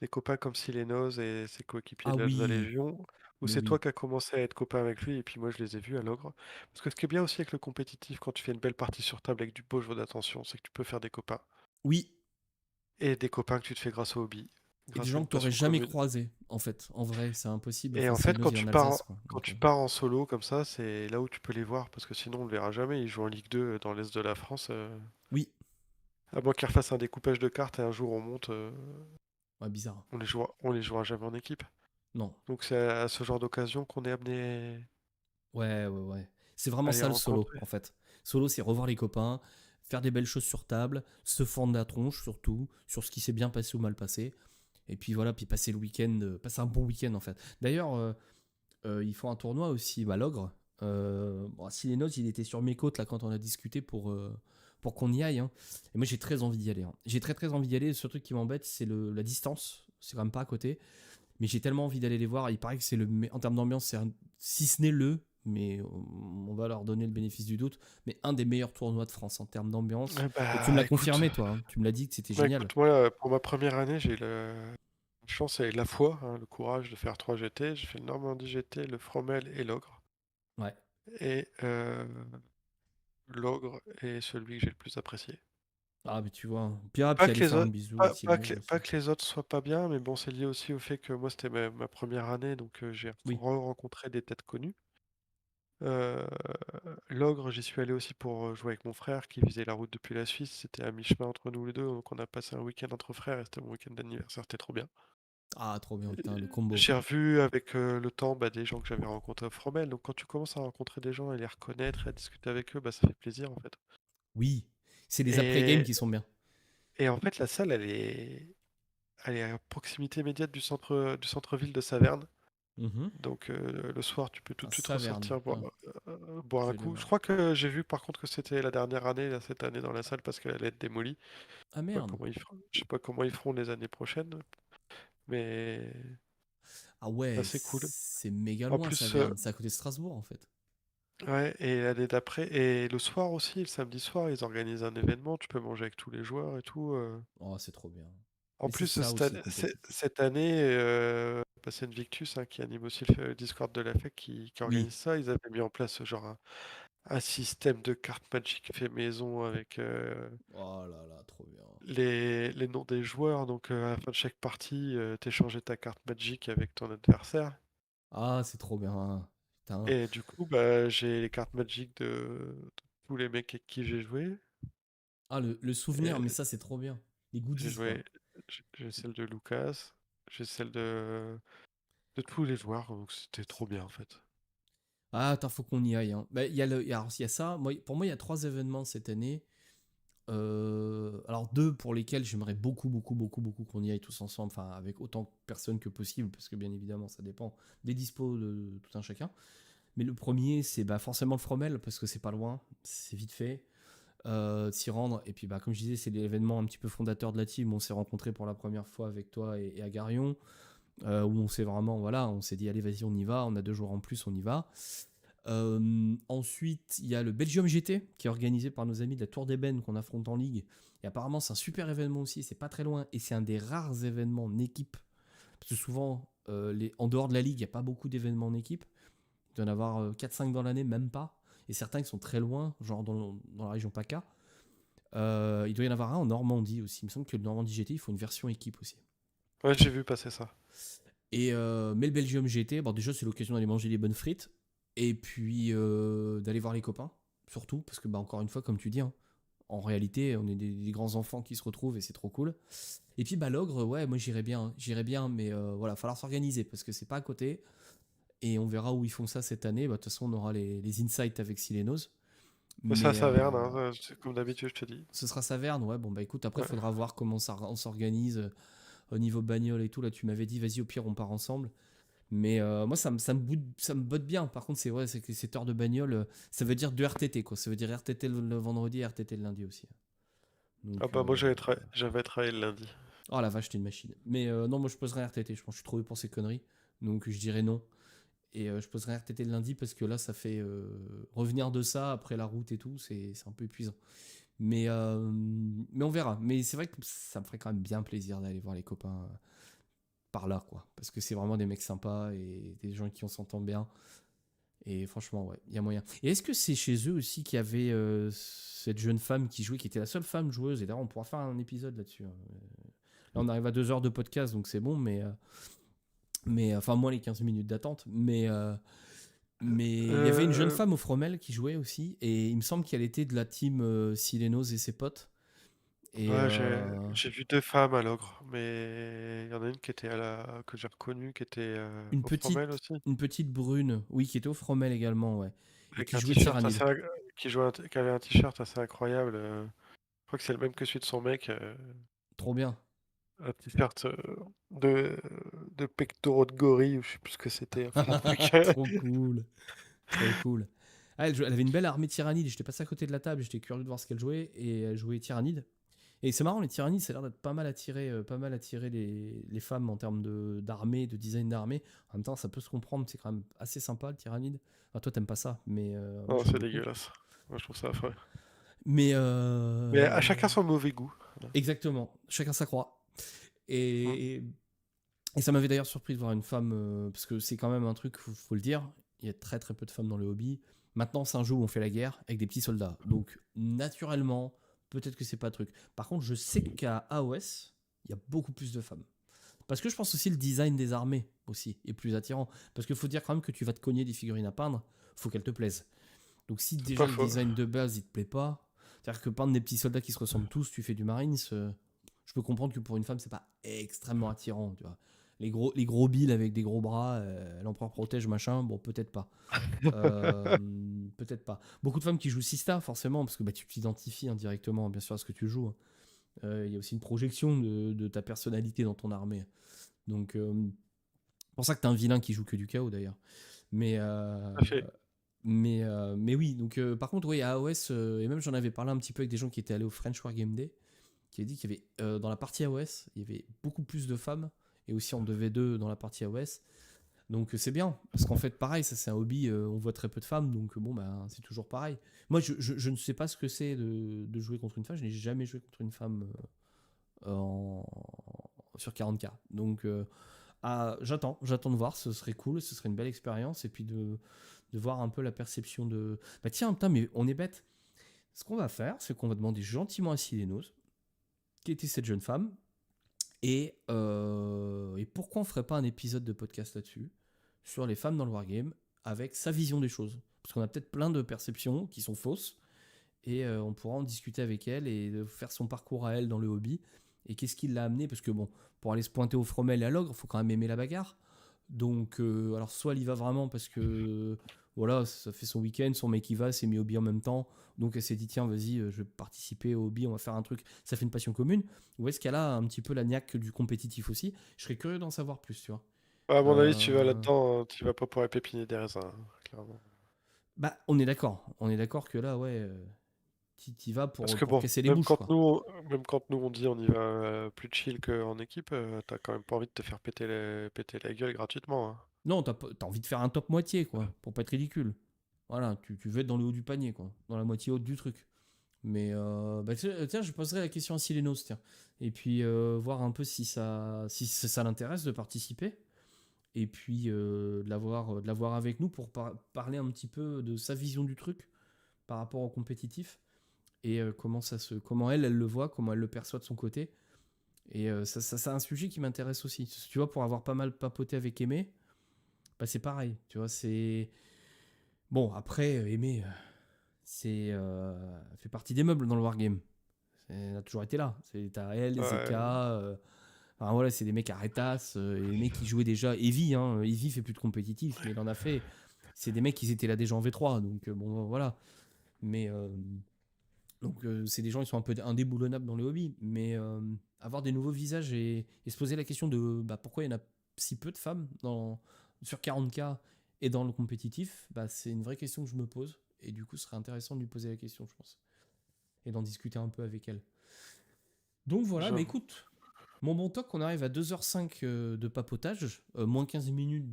des copains comme Silenoz et ses coéquipiers Ah de la oui, Légion, ou mais c'est toi oui. qui as commencé à être copain avec lui et puis moi je les ai vus à l'ogre? Parce que ce qui est bien aussi avec le compétitif, quand tu fais une belle partie sur table avec du beau jeu d'attention, c'est que tu peux faire des copains. Oui, Et des copains que tu te fais grâce au hobby, et des grâce à gens une que t'aurais passion jamais commune. croisés, en fait. En vrai, c'est impossible. Et Enfin, en fait, Célinos, il est en Alsace, quoi. quand Donc, tu pars en solo comme ça, c'est là où tu peux les voir, parce que sinon on ne le verra jamais. Ils jouent en Ligue 2 dans l'Est de la France. oui, À moins qu'ils refassent un découpage de cartes et un jour on monte, ouais, bizarre. on les jouera jamais en équipe. Non. Donc c'est à ce genre d'occasion qu'on est amené Ouais, ouais, ouais. C'est vraiment à les ça le solo, rencontrer. en fait. Solo, c'est revoir les copains, faire des belles choses sur table, se fendre la tronche, surtout, sur ce qui s'est bien passé ou mal passé. Et puis voilà, puis passer le week-end, passer un bon week-end, en fait. D'ailleurs, ils font un tournoi aussi, bah, l'ogre. Bon, Silenos, il était sur mes côtes là quand on a discuté pour qu'on y aille, hein. Et moi, j'ai très envie d'y aller, hein. J'ai très très envie d'y aller. Le seul truc qui m'embête, c'est la distance. C'est quand même pas à côté. Mais j'ai tellement envie d'aller les voir. Il paraît que c'est en termes d'ambiance, si ce n'est mais on va leur donner le bénéfice du doute, mais un des meilleurs tournois de France en termes d'ambiance. Et tu me l'as Écoute, confirmé, toi, hein. Tu me l'as dit que c'était génial. moi, pour ma première année, j'ai eu la chance et la foi, hein, le courage de faire 3 GT. J'ai fait le Normandie GT, le Fromel et l'ogre. Ouais. Et l'ogre est celui que j'ai le plus apprécié. Ah, mais tu vois, hein. Puis Pas aller que les faire un autres, bisou à Silenos pas aussi. que les autres soient pas bien, mais bon, c'est lié aussi au fait que moi c'était ma première année, donc j'ai Oui. rencontré des têtes connues. Euh, l'ogre, j'y suis allé aussi pour jouer avec mon frère qui visait la route depuis la Suisse. C'était à mi-chemin entre nous les deux, donc on a passé un week-end entre frères et c'était mon week-end d'anniversaire, c'était trop bien. Ah, trop bien, putain, le combo, J'ai quoi. revu avec le temps des gens que j'avais rencontrés au Fromel, donc quand tu commences à rencontrer des gens et les reconnaître et à discuter avec eux, bah, ça fait plaisir en fait. Oui. C'est les après-games Et, qui sont bien. et en fait, la salle, elle est à proximité immédiate du centre-ville de Saverne. Mhm. Donc le soir, tu peux tout Un de suite Saverne. ressortir Tiens, boire je un vais le coup. Je voir. crois que j'ai vu par contre que c'était la dernière année là, cette année dans la salle parce qu'elle allait être démolie. Ah merde. Je sais pas comment ils feront les années prochaines, mais Ah ouais, c'est cool. c'est méga En loin, plus, Saverne. C'est à côté de Strasbourg, en fait. ouais, et l'année d'après, et le soir aussi, le samedi soir, ils organisent un événement. Tu peux manger avec tous les joueurs et tout. Oh, c'est trop bien. En Mais c'est plus, ça aussi, le compétitif. cette année, bah, c'est Invictus hein, qui anime aussi le Discord de la FEC qui Oui. organise ça. Ils avaient mis en place genre un système de cartes Magic fait maison avec Oh là là, trop bien. les noms des joueurs. Donc à la fin de chaque partie, t'échangeais ta carte Magic avec ton adversaire. Ah, c'est trop bien. Putain. Et du coup, bah, j'ai les cartes Magic de tous les mecs avec qui j'ai joué. Ah, le souvenir, mais Et ça, c'est trop bien. Les j'ai goodies, quoi. joué, j'ai celle de Lucas, j'ai celle de tous les joueurs. Donc c'était trop bien en fait. Ah, attends, faut qu'on y aille, hein. Bah, alors, il y a ça. Pour moi, il y a 3 événements cette année. Alors, 2 pour lesquels j'aimerais beaucoup, beaucoup, beaucoup, beaucoup qu'on y aille tous ensemble, enfin, avec autant de personnes que possible, parce que bien évidemment, ça dépend des dispos de tout un chacun. Mais le premier, c'est bah, forcément le Fromel, parce que c'est pas loin, c'est vite fait. S'y rendre. Et puis, bah, comme je disais, c'est l'événement un petit peu fondateur de la team. On s'est rencontrés pour la première fois avec toi et Agarion, où on s'est vraiment, voilà, on s'est dit, allez, vas-y, on y va. On a 2 jours en plus, on y va. Ensuite, il y a le Belgium GT qui est organisé par nos amis de la Tour d'Ébène qu'on affronte en ligue. Et apparemment, c'est un super événement aussi. C'est pas très loin et c'est un des rares événements en équipe. Parce que souvent, en dehors de la ligue, il n'y a pas beaucoup d'événements en équipe. Il doit y en avoir 4-5 dans l'année, même pas. Et certains qui sont très loin, genre dans la région PACA. Il doit y en avoir un en Normandie aussi. Il me semble que le Normandie GT, il faut une version équipe aussi. Ouais, j'ai vu passer ça. Mais le Belgium GT, bon, déjà, c'est l'occasion d'aller manger des bonnes frites. Et puis d'aller voir les copains, surtout. Parce que, bah, encore une fois, comme tu dis, hein, en réalité, on est des grands enfants qui se retrouvent et c'est trop cool. Et puis, bah, l'ogre, ouais, moi j'irais bien. J'irais bien, mais voilà, il va falloir s'organiser parce que c'est pas à côté. Et on verra où ils font ça cette année. Bah, de toute façon, on aura les insights avec Silenos. Mais c'est à Mais Saverne, hein, comme d'habitude, je te dis. ce sera Saverne, ouais. Bon, bah écoute, après, il Ouais. faudra voir comment on s'organise au niveau bagnole et tout. Là, tu m'avais dit, vas-y, au pire, on part ensemble. Mais moi, ça me botte bien. Par contre, c'est vrai, c'est que cette heure de bagnole, ça veut dire de RTT, quoi. Ça veut dire RTT le vendredi et RTT le lundi aussi. Ah Donc, bah moi j'avais travaillé le lundi. oh la vache, t'es une machine. Mais non, moi, je poserai RTT. Je pense que je suis trop vieux pour ces conneries. Donc, je dirais non. Et je poserai RTT le lundi parce que là, ça fait revenir de ça après la route et tout, c'est un peu épuisant. Mais on verra. Mais c'est vrai que ça me ferait quand même bien plaisir d'aller voir les copains par là, quoi. Parce que c'est vraiment des mecs sympas et des gens qui on s'entend bien. Et franchement, ouais, il y a moyen. Et est-ce que c'est chez eux aussi qu'il y avait cette jeune femme qui jouait, qui était la seule femme joueuse? Et d'ailleurs, on pourra faire un épisode là-dessus, hein. Là, on arrive à 2 heures de podcast, donc c'est bon, mais enfin, moins les 15 minutes d'attente. Mais il y avait une jeune Euh, femme au Fromel qui jouait aussi, et il me semble qu'elle était de la team Silenos et ses potes. Et ouais, j'ai vu 2 femmes à l'ogre, mais il y en a une qui était que j'ai reconnue, qui était une au Fromel petite, aussi, une petite brune, oui, qui était au Fromel également, ouais, et avec qui un jouait t-shirt Tyrannide. assez, qui avait un t-shirt assez incroyable. Je crois que c'est le même que celui de son mec, Trop bien. un t-shirt de, de pectoraux de gorille, ou je sais plus ce que c'était, enfin un truc. Trop cool. Trop cool. Ah, elle avait une belle armée Tyrannide. J'étais passé à côté de la table, j'étais curieux de voir ce qu'elle jouait. Et elle jouait Tyrannide. Et c'est marrant, les Tyrannides, ça a l'air d'être pas mal attiré les femmes en termes d'armée, de design d'armée. En même temps, ça peut se comprendre, c'est quand même assez sympa le Tyrannide. Enfin, toi, t'aimes pas ça, mais moi Non, j'aime c'est beaucoup. dégueulasse. Moi, je trouve ça affreux. Mais Mais à chacun son mauvais goût. Voilà. exactement, chacun sa croix. Mm. Et, et ça m'avait d'ailleurs surpris de voir une femme, parce que c'est quand même un truc, faut le dire, il y a très très peu de femmes dans le hobby. Maintenant, c'est un jeu où on fait la guerre avec des petits soldats. Donc, naturellement, peut-être que c'est pas le truc. Par contre, je sais qu'à AOS, il y a beaucoup plus de femmes. Parce que je pense aussi le design des armées aussi est plus attirant. Parce qu'il faut dire quand même que tu vas te cogner des figurines à peindre, faut qu'elles te plaisent. Donc si C'est déjà pas le faux. design de base il te plaît pas, c'est-à-dire que peindre des petits soldats qui se ressemblent tous, tu fais du Marines, je peux comprendre que pour une femme c'est pas extrêmement attirant, tu vois. Les gros billes avec des gros bras, l'empereur protège machin, bon peut-être pas. Euh, peut-être pas. Beaucoup de femmes qui jouent Sista forcément parce que bah, tu t'identifies indirectement bien sûr à ce que tu joues, hein. Il y a aussi une projection de ta personnalité dans ton armée. Donc c'est pour ça que t'as un vilain qui joue que du chaos d'ailleurs. Mais Tout à fait. mais oui, donc par contre, oui, à AOS, et même j'en avais parlé un petit peu avec des gens qui étaient allés au French War Game Day, qui a dit qu'il y avait dans la partie AOS, il y avait beaucoup plus de femmes, et aussi en 2v2 dans la partie AOS. Donc c'est bien, parce qu'en fait, pareil, ça c'est un hobby, on voit très peu de femmes, donc bon, bah, c'est toujours pareil. Moi, je ne sais pas ce que c'est de jouer contre une femme, je n'ai jamais joué contre une femme en, sur 40K. Donc j'attends de voir, ce serait cool, ce serait une belle expérience, et puis de voir un peu la perception de. Bah tiens, putain, mais on est bête. Ce qu'on va faire, c'est qu'on va demander gentiment à Silenos, qui était cette jeune femme, et pourquoi on ferait pas un épisode de podcast là-dessus, sur les femmes dans le wargame, avec sa vision des choses. Parce qu'on a peut-être plein de perceptions qui sont fausses, et on pourra en discuter avec elle et de faire son parcours à elle dans le hobby. Et qu'est-ce qui l'a amené? Parce que bon, pour aller se pointer au Fromel et à l'ogre, il faut quand même aimer la bagarre. Donc, alors soit elle y va vraiment parce que voilà, ça fait son week-end, son mec y va, c'est mis au hobby en même temps. Donc elle s'est dit, tiens, vas-y, je vais participer au hobby, on va faire un truc. Ça fait une passion commune. Ou est-ce qu'elle a un petit peu la niaque du compétitif aussi? Je serais curieux d'en savoir plus, tu vois. À mon avis, tu vas Euh, là-dedans, tu vas pas pour épépiner des raisins, hein, clairement. Bah, on est d'accord. On est d'accord que là, ouais, t'y vas Parce que pour bon, casser les mouches, quoi. même quand nous on dit on y va plus chill qu'en équipe, t'as quand même pas envie de te faire péter la gueule gratuitement, hein. Non, t'as envie de faire un top moitié, quoi, pour pas être ridicule. Voilà, tu veux être dans le haut du panier, quoi, dans la moitié haute du truc. Mais bah, tiens, je poserai la question à Silenos, tiens. Et puis voir un peu si ça l'intéresse de participer. Et puis de l'avoir avec nous pour parler un petit peu de sa vision du truc par rapport au compétitif. Et comment elle le voit, comment elle le perçoit de son côté. Et ça, c'est un sujet qui m'intéresse aussi. Tu vois, pour avoir pas mal papoté avec Aimé, bah, c'est pareil. Tu vois, c'est. Bon, après, Aimé, fait partie des meubles dans le wargame. Elle a toujours été là. T'as elle, Ouais, Zeka. Enfin voilà, c'est des mecs à Retas, et des mecs qui jouaient déjà. Evie, hein. Evie fait plus de compétitif, mais il en a fait. C'est des mecs qui étaient là déjà en V3, donc bon, voilà. Mais donc c'est des gens, ils sont un peu indéboulonnables dans le hobby. Mais avoir des nouveaux visages et se poser la question de bah, pourquoi il y en a si peu de femmes sur 40K et dans le compétitif, bah, c'est une vraie question que je me pose. Et du coup, ce serait intéressant de lui poser la question, je pense. Et d'en discuter un peu avec elle. Donc voilà, mais j'avoue. écoute, mon bon toc, on arrive à 2h05 de papotage, moins 15 minutes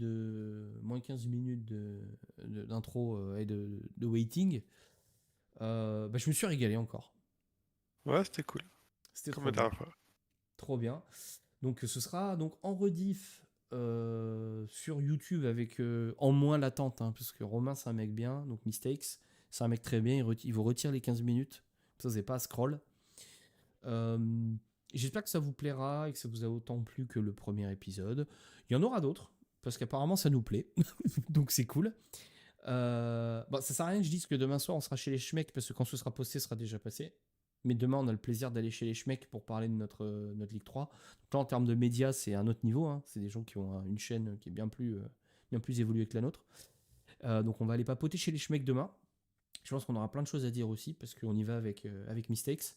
d'intro et de waiting. Bah, je me suis régalé encore. Ouais, c'était cool. C'était Comme trop la bien. dernière fois. Trop bien. Donc ce sera donc en rediff sur YouTube avec en moins l'attente, hein, parce que Romain c'est un mec bien, donc Mistakes, c'est un mec très bien, il vous retire les 15 minutes, ça c'est pas à scroll. Euh, J'espère que ça vous plaira et que ça vous a autant plu que le premier épisode. Il y en aura d'autres, parce qu'apparemment ça nous plaît, donc c'est cool. Bon, ça sert à rien que je dise que demain soir on sera chez les Schmeck, parce que quand ce sera posté, ce sera déjà passé. Mais demain, on a le plaisir d'aller chez les Schmeck pour parler de notre Ligue 3. Donc là, en termes de médias, c'est un autre niveau, hein. C'est des gens qui ont une chaîne qui est bien plus évoluée que la nôtre. Donc on va aller papoter chez les Schmeck demain. Je pense qu'on aura plein de choses à dire aussi, parce qu'on y va avec Mistakes.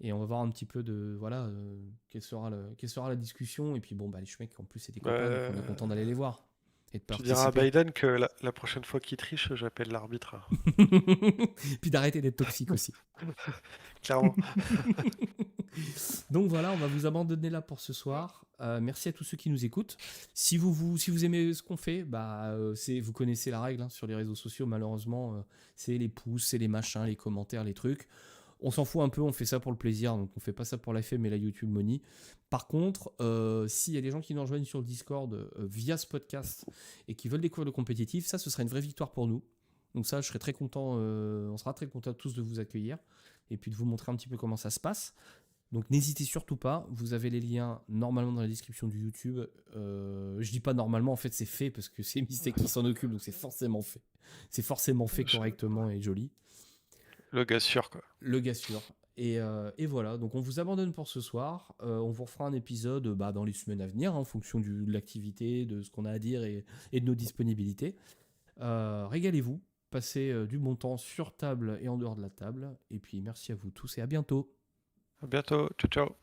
Et on va voir un petit peu de voilà quelle sera la discussion. Et puis bon, bah, les Schmeck, en plus, c'est des copains, donc on est content d'aller les voir et de Tu diras à participer. Biden que la prochaine fois qu'il triche, j'appelle l'arbitre. Puis d'arrêter d'être toxique aussi. Clairement. Donc voilà, on va vous abandonner là pour ce soir. Merci à tous ceux qui nous écoutent. Si vous aimez ce qu'on fait, vous connaissez la règle, hein, sur les réseaux sociaux. Malheureusement, c'est les pouces, c'est les machins, les commentaires, les trucs. On s'en fout un peu, on fait ça pour le plaisir, donc on fait pas ça pour la fame mais la YouTube money. Par contre, s'il y a des gens qui nous rejoignent sur le Discord via ce podcast et qui veulent découvrir le compétitif, ça, ce serait une vraie victoire pour nous. Donc ça, je serais très content, on sera très contents tous de vous accueillir et puis de vous montrer un petit peu comment ça se passe. Donc n'hésitez surtout pas, vous avez les liens normalement dans la description du YouTube. Je dis pas normalement, en fait c'est fait parce que c'est Mystake qui s'en occupe, donc c'est forcément fait. C'est forcément fait correctement et joli. Le gars sûr, quoi. Le gars sûr. Et voilà, donc on vous abandonne pour ce soir. On vous refera un épisode dans les semaines à venir, hein, en fonction de l'activité, de ce qu'on a à dire et de nos disponibilités. Régalez-vous, passez du bon temps sur table et en dehors de la table. Et puis merci à vous tous et à bientôt. À bientôt. Ciao, ciao.